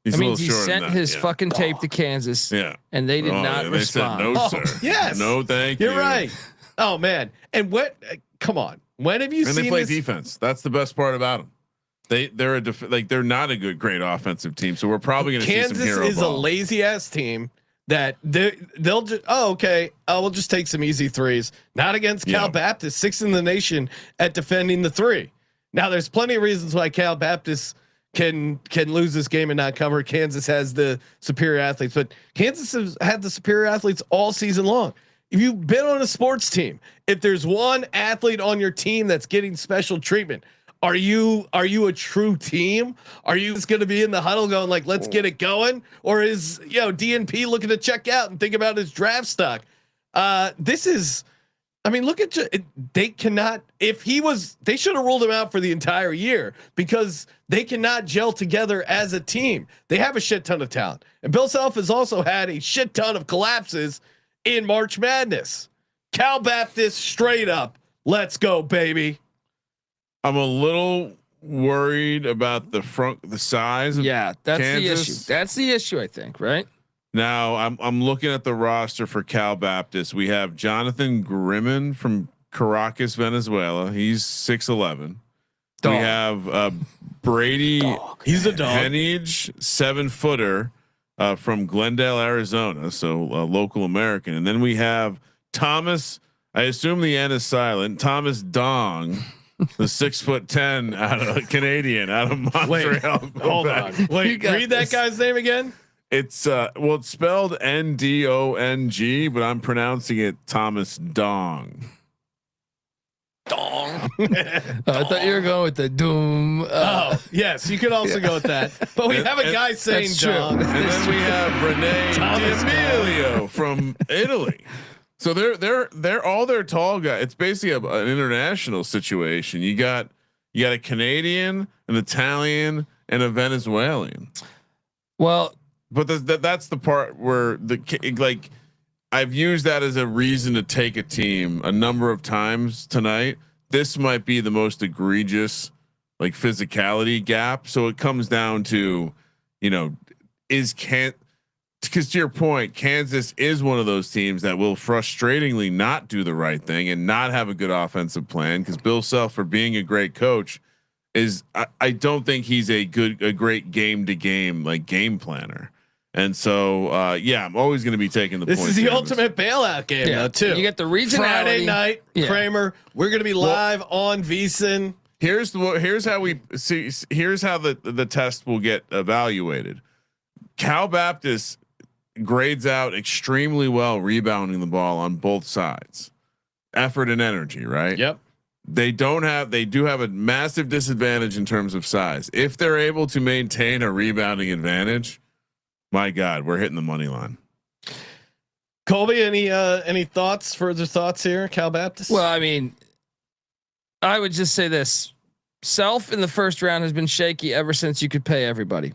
Speaker 3: He's
Speaker 5: I mean, he sent his fucking tape to Kansas.
Speaker 3: Yeah.
Speaker 5: And they did not respond.
Speaker 3: They said, no, sir.
Speaker 1: Yes.
Speaker 3: No, thank you.
Speaker 1: You're right. Oh man. And what, come on. When have you seen
Speaker 3: they play
Speaker 1: this?
Speaker 3: defense. That's the best part about them. They're they're not a great offensive team. So we're probably going to see some hero
Speaker 1: Kansas is
Speaker 3: ball.
Speaker 1: a lazy ass team that they'll just, we'll just take some easy threes. Not against Cal Baptist, 6th in the nation at defending the 3. Now there's plenty of reasons why Cal Baptist can lose this game and not cover. Kansas has the superior athletes, but Kansas has had the superior athletes all season long. If you've been on a sports team, if there's one athlete on your team that's getting special treatment, are you a true team? Are you just going to be in the huddle going like, let's get it going? Or is, DNP looking to check out and think about his draft stock? This is, I mean, look at they cannot. They should have ruled him out for the entire year because they cannot gel together as a team. They have a shit ton of talent, and Bill Self has also had a shit ton of collapses in March Madness. Cal Baptist straight up, let's go, baby.
Speaker 3: I'm a little worried about the size.
Speaker 5: Yeah, that's
Speaker 3: Kansas.
Speaker 5: the issue. That's the issue, I think. Right
Speaker 3: now, I'm looking at the roster for Cal Baptist. We have Jonathan Grimman from Caracas, Venezuela. He's 6'11". We have Brady.
Speaker 1: He's a dog.
Speaker 3: Henage, 7-footer from Glendale, Arizona. So a local American. And then we have Thomas. I assume the N is silent. Thomas Dong. The 6'10" out of Canadian out of Montreal.
Speaker 1: Wait, hold on. Wait, read that guy's name again.
Speaker 3: It's it's spelled Ndong, but I'm pronouncing it Thomas Dong.
Speaker 5: Dong. I thought you were going with the doom.
Speaker 1: Yes, you could also go with that. But we have a guy saying Dong.
Speaker 3: And then we have Rene D'Amelio from Italy. So they're all their tall guys. It's basically an international situation. You got a Canadian, an Italian, and a Venezuelan.
Speaker 5: Well,
Speaker 3: but that's the part where I've used that as a reason to take a team a number of times tonight. This might be the most egregious physicality gap. So it comes down to, because to your point, Kansas is one of those teams that will frustratingly not do the right thing and not have a good offensive plan. Because Bill Self, for being a great coach, I don't think he's a great game to game game planner. And so I'm always going to be taking the.
Speaker 1: This is the ultimate bailout game though too.
Speaker 5: You get the regionality.
Speaker 1: Friday night, Kramer. We're going to be live on VSiN.
Speaker 3: Here's how we see. Here's how the test will get evaluated. Cal Baptist grades out extremely well rebounding the ball on both sides, effort and energy. Right.
Speaker 1: Yep.
Speaker 3: They do have a massive disadvantage in terms of size. If they're able to maintain a rebounding advantage, my God, we're hitting the money line.
Speaker 1: Colby, any thoughts? Further thoughts here, Cal Baptist?
Speaker 5: Well, I mean, I would just say this: Self in the first round has been shaky ever since you could pay everybody,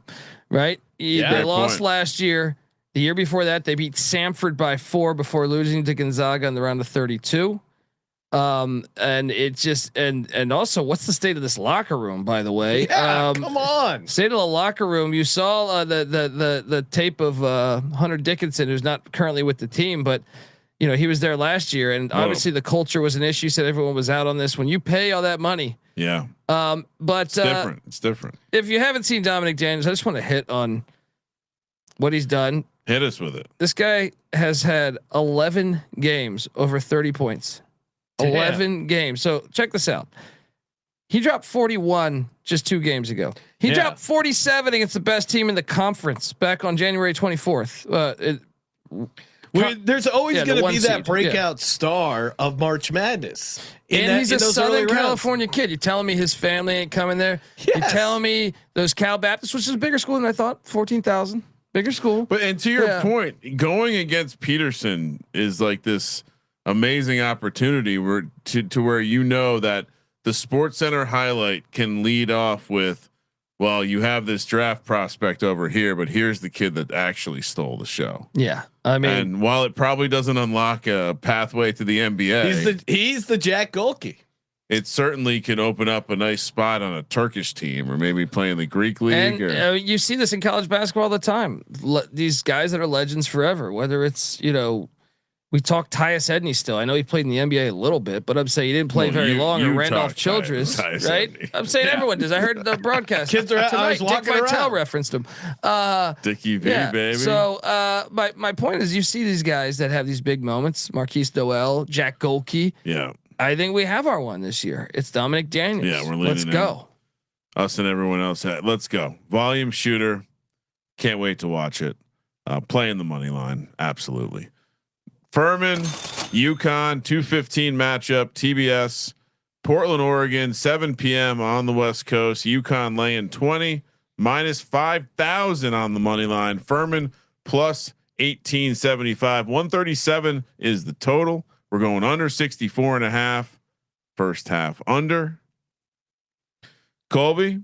Speaker 5: right? They lost last year. The year before that, they beat Samford by 4 before losing to Gonzaga in the round of 32. And it's just and also, what's the state of this locker room, by the way?
Speaker 1: Come on,
Speaker 5: state of the locker room. You saw the tape of Hunter Dickinson, who's not currently with the team, but he was there last year, and obviously the culture was an issue. Said everyone was out on this. When you pay all that money, but it's
Speaker 3: different. It's different.
Speaker 5: If you haven't seen Dominic Daniels, I just want to hit on what he's done.
Speaker 3: Hit us with it.
Speaker 5: This guy has had 11 games over 30 points. 11 games. So check this out. He dropped 41 just 2 games ago. He dropped 47 against the best team in the conference back on January 24th.
Speaker 1: There's always going to be that breakout star of March Madness.
Speaker 5: He's a Southern California kid. You're telling me his family ain't coming there? Yes. You're telling me those Cal Baptist, which is a bigger school than I thought, 14,000, bigger school.
Speaker 3: But and to your point, going against Peterson is like this amazing opportunity where to where that the Sports Center highlight can lead off with, well, you have this draft prospect over here, but here's the kid that actually stole the show.
Speaker 5: Yeah, I mean,
Speaker 3: and while it probably doesn't unlock a pathway to the NBA,
Speaker 1: he's the Jack Golke.
Speaker 3: It certainly can open up a nice spot on a Turkish team, or maybe playing the Greek league.
Speaker 5: And you see this in college basketball all the time. These guys that are legends forever, whether it's we talk Tyus Edney still. I know he played in the NBA a little bit, but I'm saying he didn't play very long. Or Randolph Childress, right?
Speaker 3: Edney.
Speaker 5: I'm saying everyone does. I heard the broadcast.
Speaker 1: Kids are
Speaker 5: tonight. Dick Vitale referenced him.
Speaker 3: Dickie V, baby.
Speaker 5: So my point is, you see these guys that have these big moments. Marquise Doel, Jack Golke.
Speaker 3: Yeah.
Speaker 5: I think we have our one this year. It's Dominic Daniels.
Speaker 3: Yeah, we're leaning
Speaker 5: Let's go.
Speaker 3: us and everyone else had. Let's go. Volume shooter. Can't wait to watch it. Playing the money line. Absolutely. Furman, UConn, 2:15 matchup, TBS, Portland, Oregon, 7 p.m. on the West Coast. UConn laying 20, minus 5,000 on the money line. Furman plus 1875. 137 is the total. We're going under 64.5. First half under. Colby,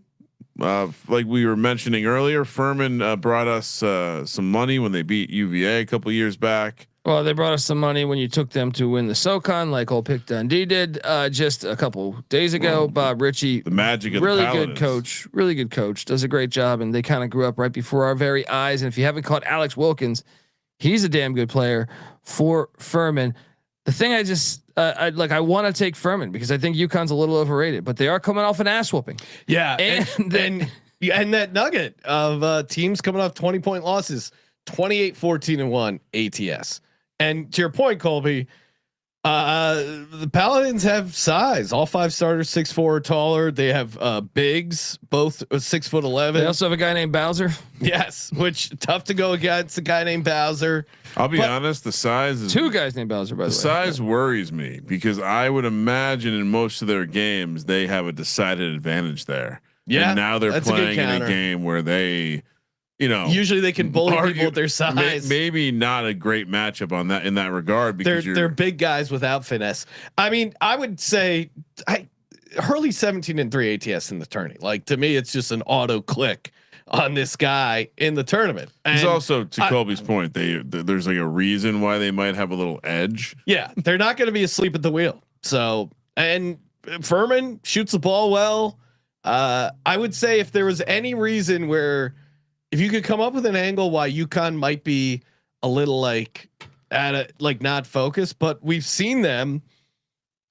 Speaker 3: like we were mentioning earlier, Furman brought us some money when they beat UVA a couple years back.
Speaker 5: Well, they brought us some money when you took them to win the SoCon, like old Pick Dundee did just a couple days ago. Bob Ritchie,
Speaker 3: the magic of
Speaker 5: really
Speaker 3: the
Speaker 5: good coach, really good coach, does a great job, and they kind of grew up right before our very eyes. And if you haven't caught Alex Wilkins, he's a damn good player for Furman. The thing I want to take Furman because I think UConn's a little overrated, but they are coming off an ass whooping.
Speaker 1: Yeah, and that nugget of teams coming off 20-point losses, 28-14-1 ATS. And to your point, Colby, the Paladins have size. All 5 starters 6'4" or taller. They have bigs, both 6'11".
Speaker 5: They also have a guy named Bowser.
Speaker 1: Yes, which tough to go against a guy named Bowser.
Speaker 3: I'll be honest, the size is
Speaker 5: 2 guys named Bowser. By the way,
Speaker 3: size worries me because I would imagine in most of their games they have a decided advantage there.
Speaker 1: Yeah,
Speaker 3: and now they're playing in a game where they.
Speaker 1: Usually they can bully people with their size.
Speaker 3: Maybe not a great matchup on that in that regard because
Speaker 1: they're big guys without finesse. I mean, I would say Hurley 17-3 ATS in the tourney. Like to me, it's just an auto click on this guy in the tournament. And
Speaker 3: he's also to Colby's point. There's like a reason why they might have a little edge.
Speaker 1: Yeah, they're not going to be asleep at the wheel. So and Furman shoots the ball well. I would say if there was any reason where. If you could come up with an angle why UConn might be a little not focused, but we've seen them.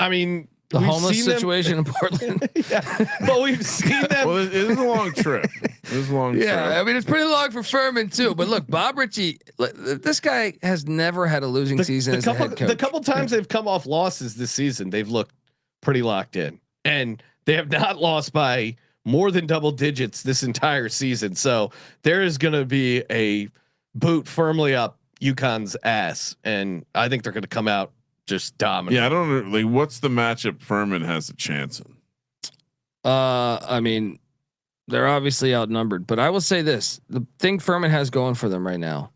Speaker 1: I mean,
Speaker 5: the homeless situation in Portland.
Speaker 1: Yeah, but we've seen them.
Speaker 3: Well, it is a long trip. It is a long trip.
Speaker 5: I mean, it's pretty long for Furman too. But look, Bob Ritchie, this guy has never had a losing season as a head coach.
Speaker 1: The couple times they've come off losses this season, they've looked pretty locked in, and they have not lost by more than double digits this entire season. So there is going to be a boot firmly up UConn's ass. And I think they're going to come out just dominant.
Speaker 3: Yeah. I don't know. What's the matchup Furman has a chance in?
Speaker 5: I mean, they're obviously outnumbered, but I will say this, the thing Furman has going for them right now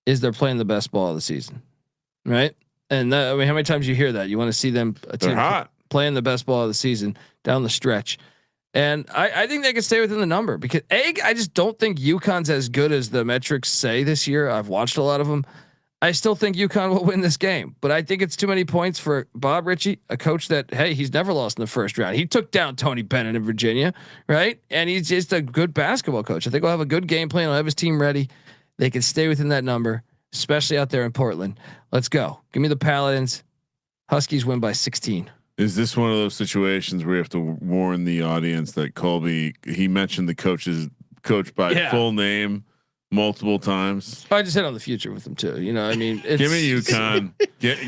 Speaker 5: is they're playing the best ball of the season. Right. And I mean, how many times you hear that? You want to see them playing the best ball of the season down the stretch. And I think they can stay within the number because I just don't think UConn's as good as the metrics say this year. I've watched a lot of them. I still think UConn will win this game, but I think it's too many points for Bob Ritchie, a coach that, hey, he's never lost in the first round. He took down Tony Bennett in Virginia, right? And he's just a good basketball coach. I think he'll have a good game plan. He'll have his team ready. They can stay within that number, especially out there in Portland. Let's go. Give me the Paladins. Huskies win by 16.
Speaker 3: Is this one of those situations where you have to warn the audience that Colby, he mentioned the coach by full name multiple times?
Speaker 5: I just hit on the future with them too. You know, I mean, it's,
Speaker 3: give me UConn. Give me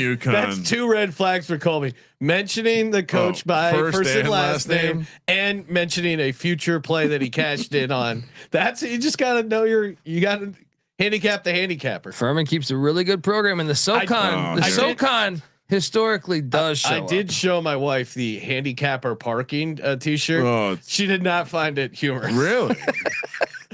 Speaker 3: UConn.
Speaker 1: That's 2 red flags for Colby. Mentioning the coach by first and last name and mentioning a future play that he cashed in on. That's, you just got to know you got to handicap the handicapper.
Speaker 5: Furman keeps a really good program in the SoCon. SoCon historically does show.
Speaker 1: I did show my wife the handicapper parking t-shirt.
Speaker 3: Oh,
Speaker 1: she did not find it humorous.
Speaker 3: Really?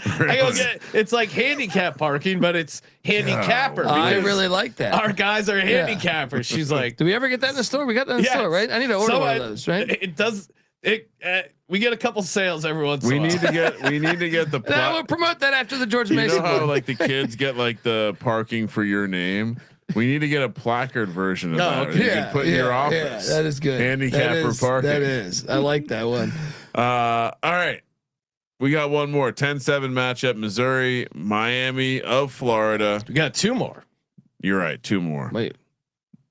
Speaker 1: I go get it's like handicap parking, but it's handicapper.
Speaker 5: I really like that.
Speaker 1: Our guys are handicappers. She's like,
Speaker 5: do we ever get that in the store? We got that in the store, right? I need to order one of those, right?
Speaker 1: It does. We get a couple sales every once.
Speaker 3: We need to get the.
Speaker 5: We'll promote that after the George Mason.
Speaker 3: You know how like the kids get like the parking for your name. We need to get a placard version of that.
Speaker 5: Okay.
Speaker 3: You can put in your office.
Speaker 5: Yeah, that is good.
Speaker 3: Handicapper parking.
Speaker 5: That is. I like that one.
Speaker 3: All right. We got one more 10-7 matchup. Missouri, Miami of Florida.
Speaker 1: We got 2 more.
Speaker 3: You're right. 2 more.
Speaker 5: Wait.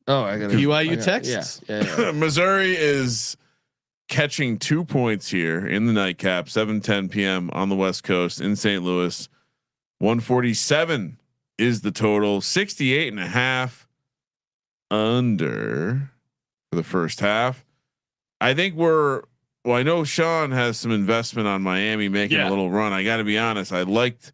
Speaker 5: Oh, I got
Speaker 1: BYU Texas.
Speaker 5: Yeah.
Speaker 3: Missouri is catching 2 points here in the nightcap, 7:10 p.m. on the West Coast in St. Louis. 147 is the total. 68.5 under for the first half. I think we're well, I know Sean has some investment on Miami making a little run. I got to be honest. I liked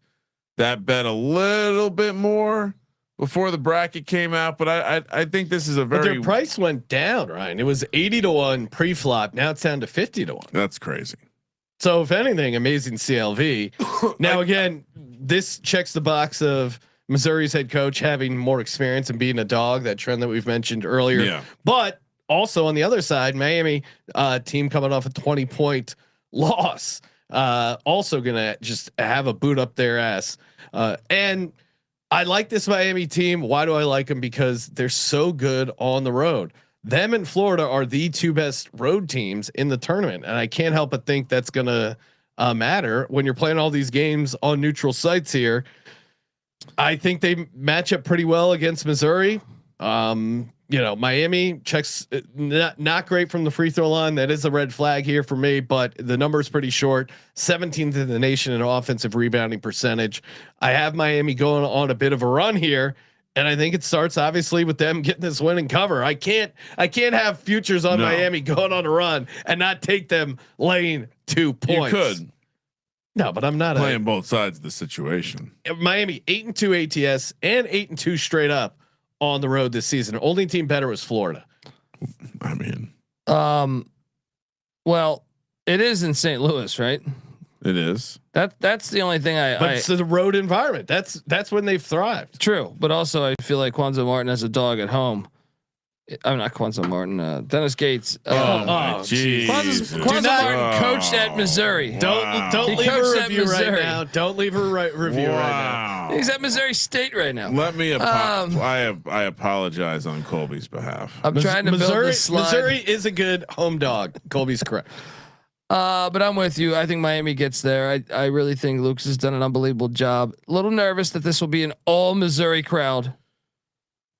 Speaker 3: that bet a little bit more before the bracket came out, but I think this is a very.
Speaker 1: But their price went down, Ryan. It was 80-1 pre-flop. Now it's down to 50-1.
Speaker 3: That's crazy.
Speaker 1: So if anything, amazing CLV. Now again, this checks the box of Missouri's head coach having more experience and being a dog. That trend that we've mentioned earlier.
Speaker 3: Yeah.
Speaker 1: But also on the other side, Miami team coming off a 20-point loss, also gonna just have a boot up their ass. And I like this Miami team. Why do I like them? Because they're so good on the road. Them and Florida are the two best road teams in the tournament, and I can't help but think that's gonna matter when you're playing all these games on neutral sites here. I think they match up pretty well against Missouri. Miami checks not great from the free throw line. That is a red flag here for me, but the number is pretty short. 17th in the nation in offensive rebounding percentage. I have Miami going on a bit of a run here, and I think it starts obviously with them getting this win and cover. I can't have futures on Miami going on a run and not take them laying 2 points.
Speaker 3: You could.
Speaker 1: No, but I'm not
Speaker 3: playing both sides of the situation.
Speaker 1: Miami 8-2 ATS and 8-2 straight up on the road this season. The only team better was Florida.
Speaker 3: I mean,
Speaker 5: well, it is in St. Louis, right?
Speaker 3: It is.
Speaker 5: That's the only thing
Speaker 1: But it's the road environment. That's when they've thrived.
Speaker 5: True, but also I feel like Quanzo Martin has a dog at home. I'm not Quanzo Martin. Dennis Gates.
Speaker 3: Jeez.
Speaker 5: Quanzo Martin coached at Missouri.
Speaker 1: Don't leave a review right now. Don't leave a review right now.
Speaker 5: He's at Missouri State right now.
Speaker 3: Let me. I apologize on Colby's behalf.
Speaker 5: I'm trying to build this slide.
Speaker 1: Missouri is a good home dog. Colby's correct.
Speaker 5: But I'm with you. I think Miami gets there. I really think Lucas has done an unbelievable job. A little nervous that this will be an all Missouri crowd.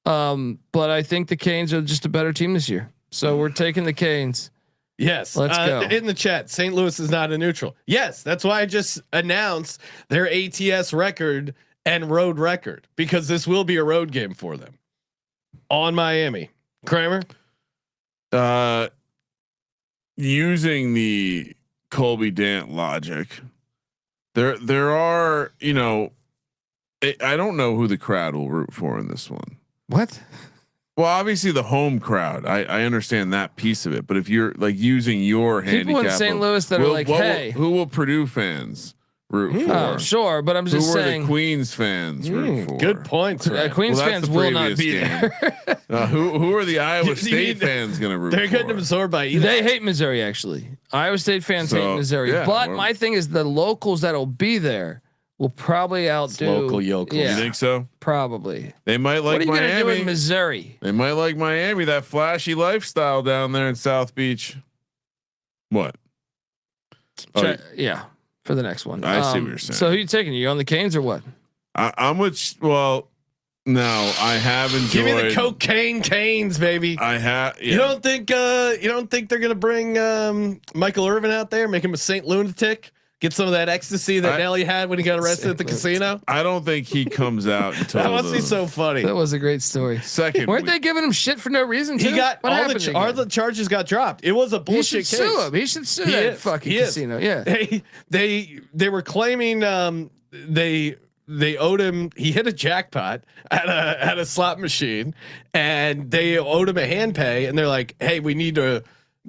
Speaker 5: But I think the Canes are just a better team this year. So we're taking the Canes.
Speaker 1: Yes.
Speaker 5: Let's go.
Speaker 1: In the chat, St. Louis is not a neutral. Yes. That's why I just announced their ATS record and road record, because this will be a road game for them on Miami. Kramer.
Speaker 3: Using the Colby Dant logic, there are, I don't know who the crowd will root for in this one.
Speaker 5: What?
Speaker 3: Well, obviously the home crowd. I understand that piece of it, but if you're like using your handicap,
Speaker 5: people in St. Louis that are like, hey,
Speaker 3: who will Purdue fans root for?
Speaker 5: Oh, sure, but I'm just saying,
Speaker 3: who the Queens fans root for?
Speaker 1: Good points. Right?
Speaker 5: Queens fans will not be there.
Speaker 3: Who are the Iowa State fans going to root?
Speaker 1: They're
Speaker 3: for?
Speaker 1: getting absorbed by either.
Speaker 5: They hate Missouri. Actually, Iowa State fans hate Missouri.
Speaker 3: Yeah,
Speaker 5: but my thing is the locals that'll be there will probably outdo
Speaker 1: local yokels.
Speaker 5: Yeah,
Speaker 3: you think so?
Speaker 5: Probably.
Speaker 3: They might like
Speaker 5: Miami. What are you gonna do in
Speaker 3: Missouri. They might like Miami. That flashy lifestyle down there in South Beach. What?
Speaker 5: Yeah, for the next one.
Speaker 3: I see what you're saying.
Speaker 5: So who you taking? You on the Canes or what?
Speaker 3: I'm with. Well, no, I have enjoyed.
Speaker 1: Give me the cocaine Canes, baby.
Speaker 3: I have. Yeah.
Speaker 1: You don't think they're gonna bring Michael Irvin out there, make him a St. Lunatic? Get some of that ecstasy that Nelly had when he got arrested at the casino.
Speaker 3: I don't think he comes out until
Speaker 1: that must be so funny.
Speaker 5: That was a great story.
Speaker 3: Second,
Speaker 5: weren't they giving him shit for no reason? Too?
Speaker 1: He got all the charges got dropped. It was a bullshit case.
Speaker 5: Sue him. He should sue that fucking casino. Yeah.
Speaker 1: They were claiming they owed him. He hit a jackpot at a slot machine, and they owed him a hand pay. And they're like, "Hey, we need to."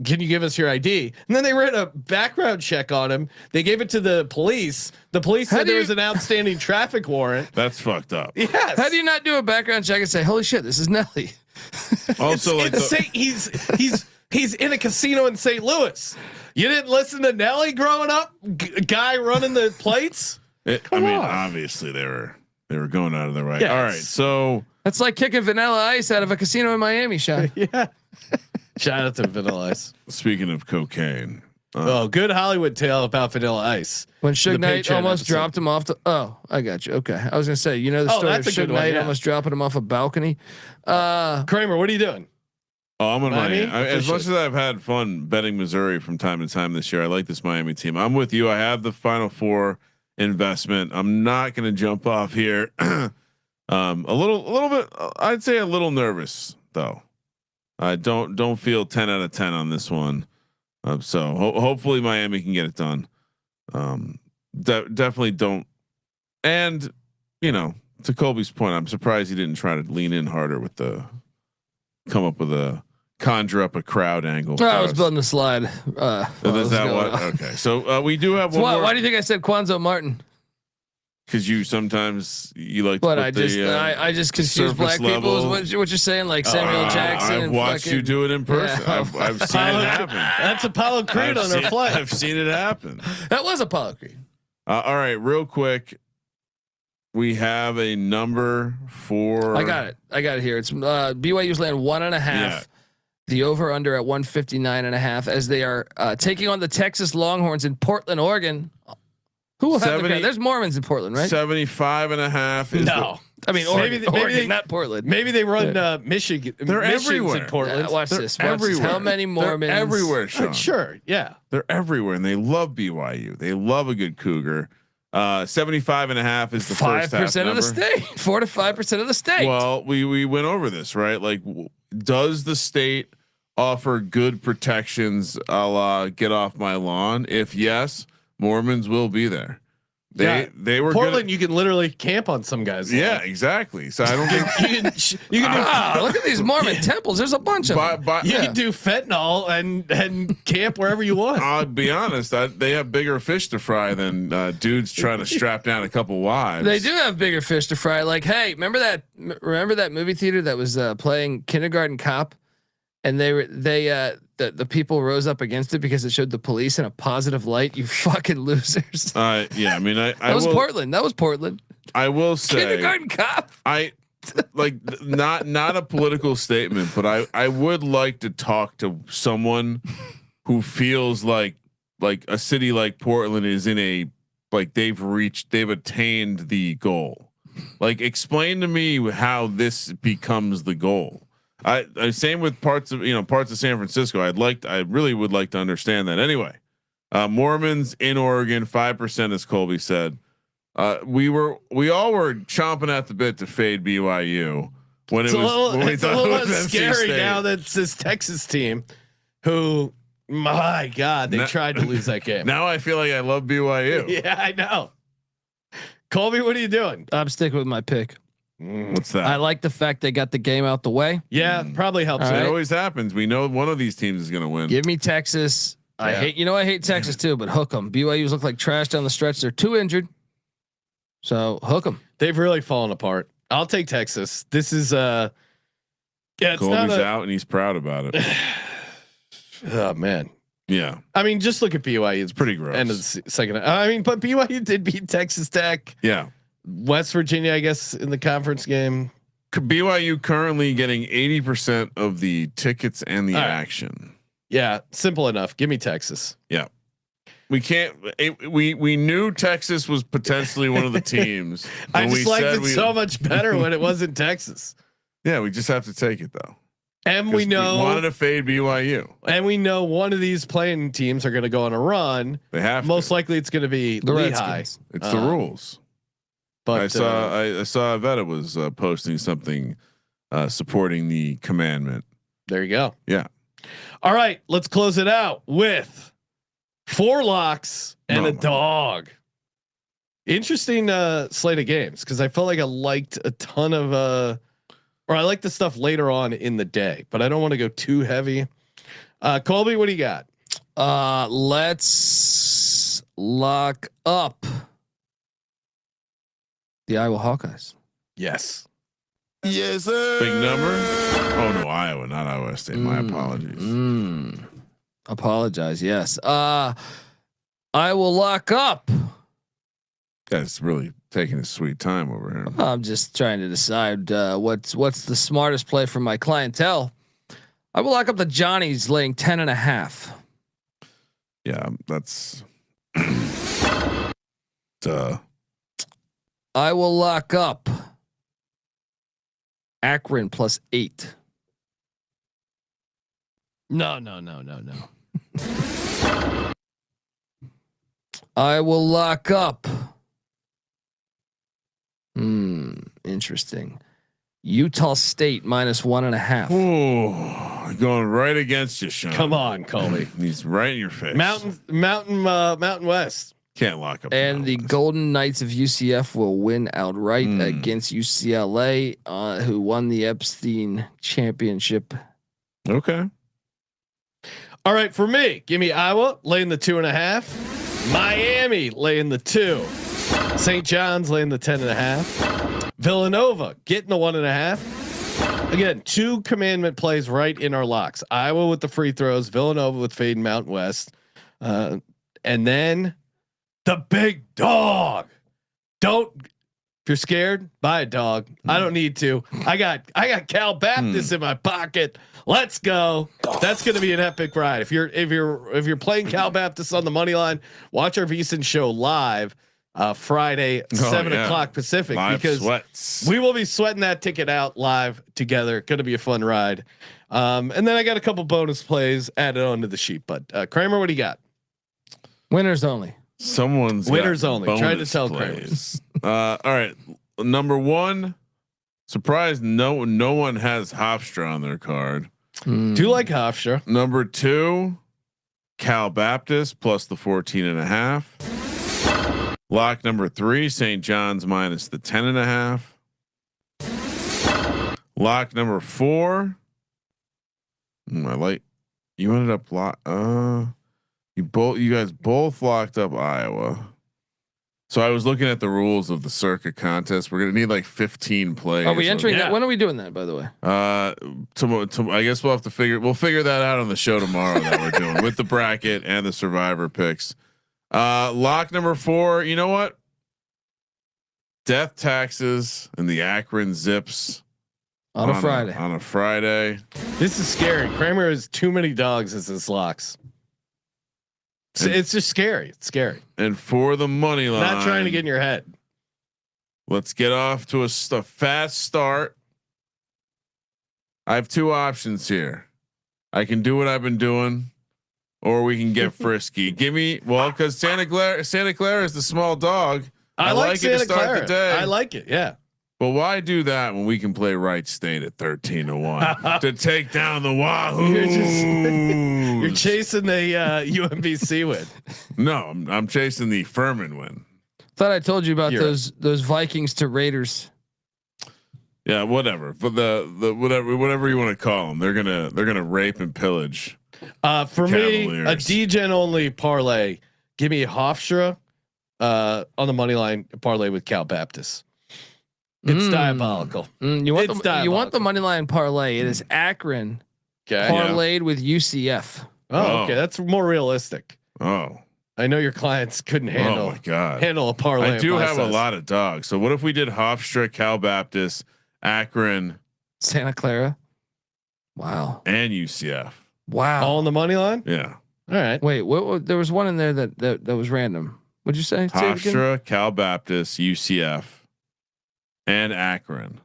Speaker 1: Can you give us your ID? And then they ran a background check on him. They gave it to the police. The police said there was an outstanding traffic warrant.
Speaker 3: That's fucked up.
Speaker 1: Yes.
Speaker 5: How do you not do a background check and say, "Holy shit, this is Nelly"?
Speaker 3: Also,
Speaker 1: he's in a casino in St. Louis. You didn't listen to Nelly growing up? Guy running the plates.
Speaker 3: Obviously they were going out of the right. Yes. All right, so
Speaker 5: that's like kicking Vanilla Ice out of a casino in Miami, Sean.
Speaker 1: Yeah. Shout out to Vanilla Ice.
Speaker 3: Speaking of cocaine.
Speaker 1: Good Hollywood tale about Vanilla Ice.
Speaker 5: When Suge Knight almost dropped him off I got you. Okay. I was going to say, the story of Suge Knight almost dropping him off a balcony.
Speaker 1: Kramer, what are you doing?
Speaker 3: I'm in Miami. As much as I've had fun betting Missouri from time to time this year, I like this Miami team. I'm with you. I have the Final Four investment. I'm not going to jump off here. A little bit, I'd say a little nervous though. I don't feel 10 out of 10 on this one. So hopefully Miami can get it done. Definitely don't. And to Colby's point, I'm surprised he didn't try to lean in harder with conjure up a crowd angle.
Speaker 5: I was building the slide.
Speaker 3: Is that what? Okay, so we do have one more.
Speaker 5: Why do you think I said Quanzo Martin?
Speaker 3: Because you sometimes like.
Speaker 5: But I just confuse black people. Is what you're saying? Like Samuel Jackson.
Speaker 3: I've watched you do it in person. Yeah. I've seen it happen.
Speaker 1: That's Apollo Creed on their flight.
Speaker 3: I've seen it happen.
Speaker 5: That was Apollo Creed.
Speaker 3: All right, real quick. We have a number for.
Speaker 5: I got it here. It's BYU's land 1.5. Yeah. The over under at 159.5 as they are taking on the Texas Longhorns in Portland, Oregon. Who will have the crowd? There's Mormons in Portland, right?
Speaker 3: 75.5.
Speaker 5: No. I mean, Oregon, not Portland.
Speaker 1: Maybe they run Michigan.
Speaker 3: They're everywhere
Speaker 1: in Portland.
Speaker 5: Watch this. How many Mormons?
Speaker 3: They're everywhere, Sean.
Speaker 1: Sure. Yeah.
Speaker 3: They're everywhere, and they love BYU. They love a good Cougar. 75.5 is the
Speaker 5: 5% of the state. 4 to 5% of the state.
Speaker 3: Well, we went over this, right? Like, does the state offer good protections a la get off my lawn? If yes, Mormons will be there. They were
Speaker 1: Portland. You can literally camp on some guys.
Speaker 3: Yeah, exactly. So I don't think
Speaker 5: you can do. Look at these Mormon temples. There's a bunch of them.
Speaker 1: You can do fentanyl and camp wherever you want.
Speaker 3: I'll be honest. They have bigger fish to fry than dudes trying to strap down a couple wives.
Speaker 5: They do have bigger fish to fry. Like, hey, remember that movie theater that was playing Kindergarten Cop, and the people rose up against it because it showed the police in a positive light. You fucking losers.
Speaker 3: Yeah, I mean,
Speaker 5: that was Portland. That was Portland.
Speaker 3: I will say,
Speaker 5: Kindergarten Cop.
Speaker 3: I like not a political statement, but I would like to talk to someone who feels like a city like Portland is in a they've attained the goal. Like, explain to me how this becomes the goal. I same with parts of San Francisco. I really would like to understand that. Anyway, Mormons in Oregon, 5%, as Colby said. We all were chomping at the bit to fade BYU when it's
Speaker 1: a little scary now that it's this Texas team who, my God, they tried to lose that game.
Speaker 3: Now I feel like I love BYU.
Speaker 1: Yeah, I know. Colby, what are you doing?
Speaker 5: I'm sticking with my pick.
Speaker 3: What's that?
Speaker 5: I like the fact they got the game out the way.
Speaker 1: Yeah, probably helps.
Speaker 3: It always happens. We know one of these teams is going to win.
Speaker 5: Give me Texas. I hate Texas too, but hook them. BYU's look like trash down the stretch. They're too injured, so hook them.
Speaker 1: They've really fallen apart. I'll take Texas. This is it's
Speaker 3: Colby's out and he's proud about it.
Speaker 1: Oh man.
Speaker 3: Yeah.
Speaker 1: I mean, just look at BYU.
Speaker 3: It's pretty gross.
Speaker 1: End of the second. I mean, but BYU did beat Texas Tech.
Speaker 3: Yeah.
Speaker 1: West Virginia, I guess, in the conference game.
Speaker 3: BYU currently getting 80% of the tickets and the action.
Speaker 1: Yeah, simple enough. Give me Texas.
Speaker 3: Yeah, we can't. We knew Texas was potentially one of the teams.
Speaker 1: I just liked it so much better when it wasn't Texas.
Speaker 3: Yeah, we just have to take it though.
Speaker 1: And we know
Speaker 3: we wanted to fade BYU,
Speaker 1: and we know one of these playing teams are going to go on a run.
Speaker 3: They have.
Speaker 1: Most likely, it's going to be
Speaker 5: the
Speaker 1: Lehigh.
Speaker 3: It's the rules. But I saw Avetta was posting something supporting the commandment.
Speaker 1: There you go.
Speaker 3: Yeah.
Speaker 1: All right, let's close it out with 4 locks and a dog. Interesting slate of games because I felt like I liked a ton of or I like the stuff later on in the day, but I don't want to go too heavy. Colby, what do you got?
Speaker 5: Let's lock up the Iowa Hawkeyes.
Speaker 1: Yes.
Speaker 3: Yes, sir. Big number. Oh no, Iowa, not Iowa State. My apologies.
Speaker 5: Apologize. Yes. I will lock up.
Speaker 3: That's really taking a sweet time over here.
Speaker 5: I'm just trying to decide what's the smartest play for my clientele. I will lock up the Johnnies laying 10.5.
Speaker 3: Yeah, that's.
Speaker 5: I will lock up Akron +8. No. I will lock up. Interesting. Utah State -1.5.
Speaker 3: Ooh, going right against you, Sean.
Speaker 1: Come on, Colby.
Speaker 3: He's right in your face.
Speaker 1: Mountain West.
Speaker 3: Can't lock up.
Speaker 5: And the Golden Knights of UCF will win outright against UCLA, who won the Epstein Championship.
Speaker 3: Okay.
Speaker 1: All right, for me, give me Iowa laying the 2.5. Miami laying the 2. St. John's laying the 10.5. Villanova getting the 1.5. Again, 2 commandment plays right in our locks. Iowa with the free throws, Villanova with fading Mountain West, and then the big dog. If you're scared, buy a dog. I don't need to. I got Cal Baptist in my pocket. Let's go. That's going to be an epic ride. If you're playing Cal Baptist on the money line, watch our VSiN show live Friday 7:00 Pacific,
Speaker 3: live
Speaker 1: because
Speaker 3: sweats.
Speaker 1: we will be sweating that ticket out live together. Going to be a fun ride. And then I got a couple bonus plays added onto the sheet. But Kramer, what do you got?
Speaker 5: Winners only.
Speaker 3: Someone's
Speaker 1: winners only. Trying to tell
Speaker 3: plays. All right, number 1. Surprised no one has Hofstra on their card.
Speaker 1: Do you like Hofstra?
Speaker 3: Number 2, Cal Baptist plus the 14.5. Lock number 3, St. John's minus the 10.5. Lock number 4. I like you ended up you guys both locked up Iowa. So I was looking at the rules of the Circa contest. We're gonna need like 15 plays.
Speaker 5: Are we entering that? When are we doing that, by the way?
Speaker 3: Tomorrow. I guess we'll have to figure that out on the show tomorrow that we're doing with the bracket and the survivor picks. Lock number 4. You know what? Death taxes and the Akron Zips
Speaker 5: on a Friday.
Speaker 3: On a Friday.
Speaker 1: This is scary. Kramer has too many dogs as his locks. It's just scary. It's scary.
Speaker 3: And for the money line,
Speaker 1: not trying to get in your head.
Speaker 3: Let's get off to a fast start. I have 2 options here. I can do what I've been doing, or we can get frisky. Give me because Santa Clara is the small dog.
Speaker 1: I like
Speaker 3: it to
Speaker 1: Santa
Speaker 3: start
Speaker 1: Clara.
Speaker 3: the day.
Speaker 1: I like it. Yeah.
Speaker 3: But why do that when we can play Wright State at 13-1 to take down the Wahoo?
Speaker 1: You're chasing the UMBC win.
Speaker 3: No, I'm chasing the Furman win.
Speaker 5: Thought I told you about those Vikings to Raiders.
Speaker 3: Yeah, whatever. But the whatever you want to call them, they're gonna rape and pillage.
Speaker 1: For me, a D-Gen only parlay. Give me Hofstra on the money line parlay with Cal Baptist. It's diabolical.
Speaker 5: You want the money line parlay. It is Akron parlayed with UCF.
Speaker 1: Oh, okay. That's more realistic.
Speaker 3: Oh,
Speaker 1: I know your clients couldn't handle.
Speaker 3: Oh my God.
Speaker 1: Handle a parlay.
Speaker 3: I do have a lot of dogs. So what if we did Hofstra, Cal Baptist, Akron,
Speaker 5: Santa Clara? Wow.
Speaker 3: And UCF.
Speaker 5: Wow.
Speaker 1: All on the money line?
Speaker 3: Yeah.
Speaker 1: All right.
Speaker 5: Wait, what there was one in there that was random. What'd you say?
Speaker 3: Hofstra, Cal Baptist, UCF, and Akron.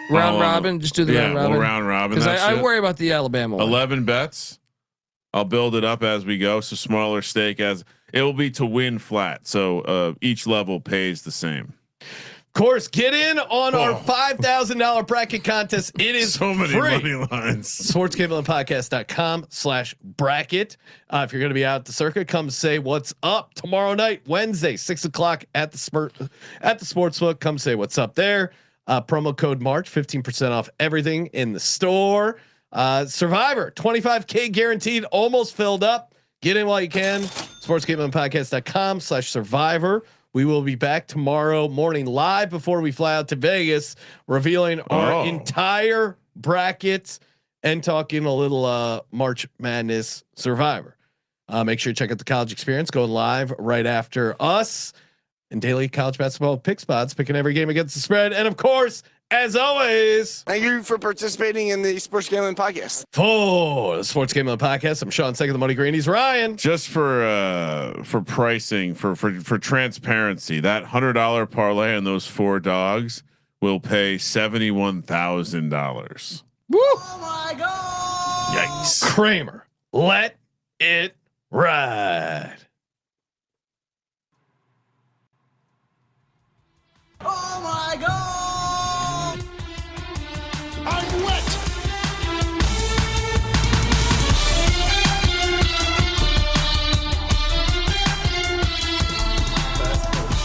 Speaker 5: Round robin. Just do the round robin.
Speaker 3: We'll round robin.
Speaker 5: Because I worry about the Alabama one.
Speaker 3: 11 bets. I'll build it up as we go. So smaller stake as it will be to win flat. So each level pays the same.
Speaker 1: Of course, get in on our $5,000 bracket contest. It is
Speaker 3: so many
Speaker 1: free.
Speaker 3: money lines.
Speaker 1: sportsgamblingpodcast.com/bracket. If you're going to be out at the Circa, come say what's up tomorrow night, Wednesday, 6:00 at the Sportsbook. Come say what's up there. Promo code March, 15% off everything in the store. Survivor, 25K guaranteed, almost filled up. Get in while you can. sportsgamblingpodcast.com/survivor. We will be back tomorrow morning live before we fly out to Vegas, revealing our entire bracket and talking a little March Madness Survivor. Make sure you check out the College Experience going live right after us, and daily college basketball pick spots, picking every game against the spread. And of course, as always,
Speaker 7: thank you for participating in the Sports Gambling Podcast.
Speaker 1: For the Sports Gambling Podcast, I'm Sean, second the Money Green. He's Ryan.
Speaker 3: Just for pricing, for transparency, that $100 parlay on those 4 dogs will pay $71,000.
Speaker 5: Woo!
Speaker 7: Oh my God!
Speaker 3: Yikes!
Speaker 1: Kramer, let it ride.
Speaker 7: Oh my God!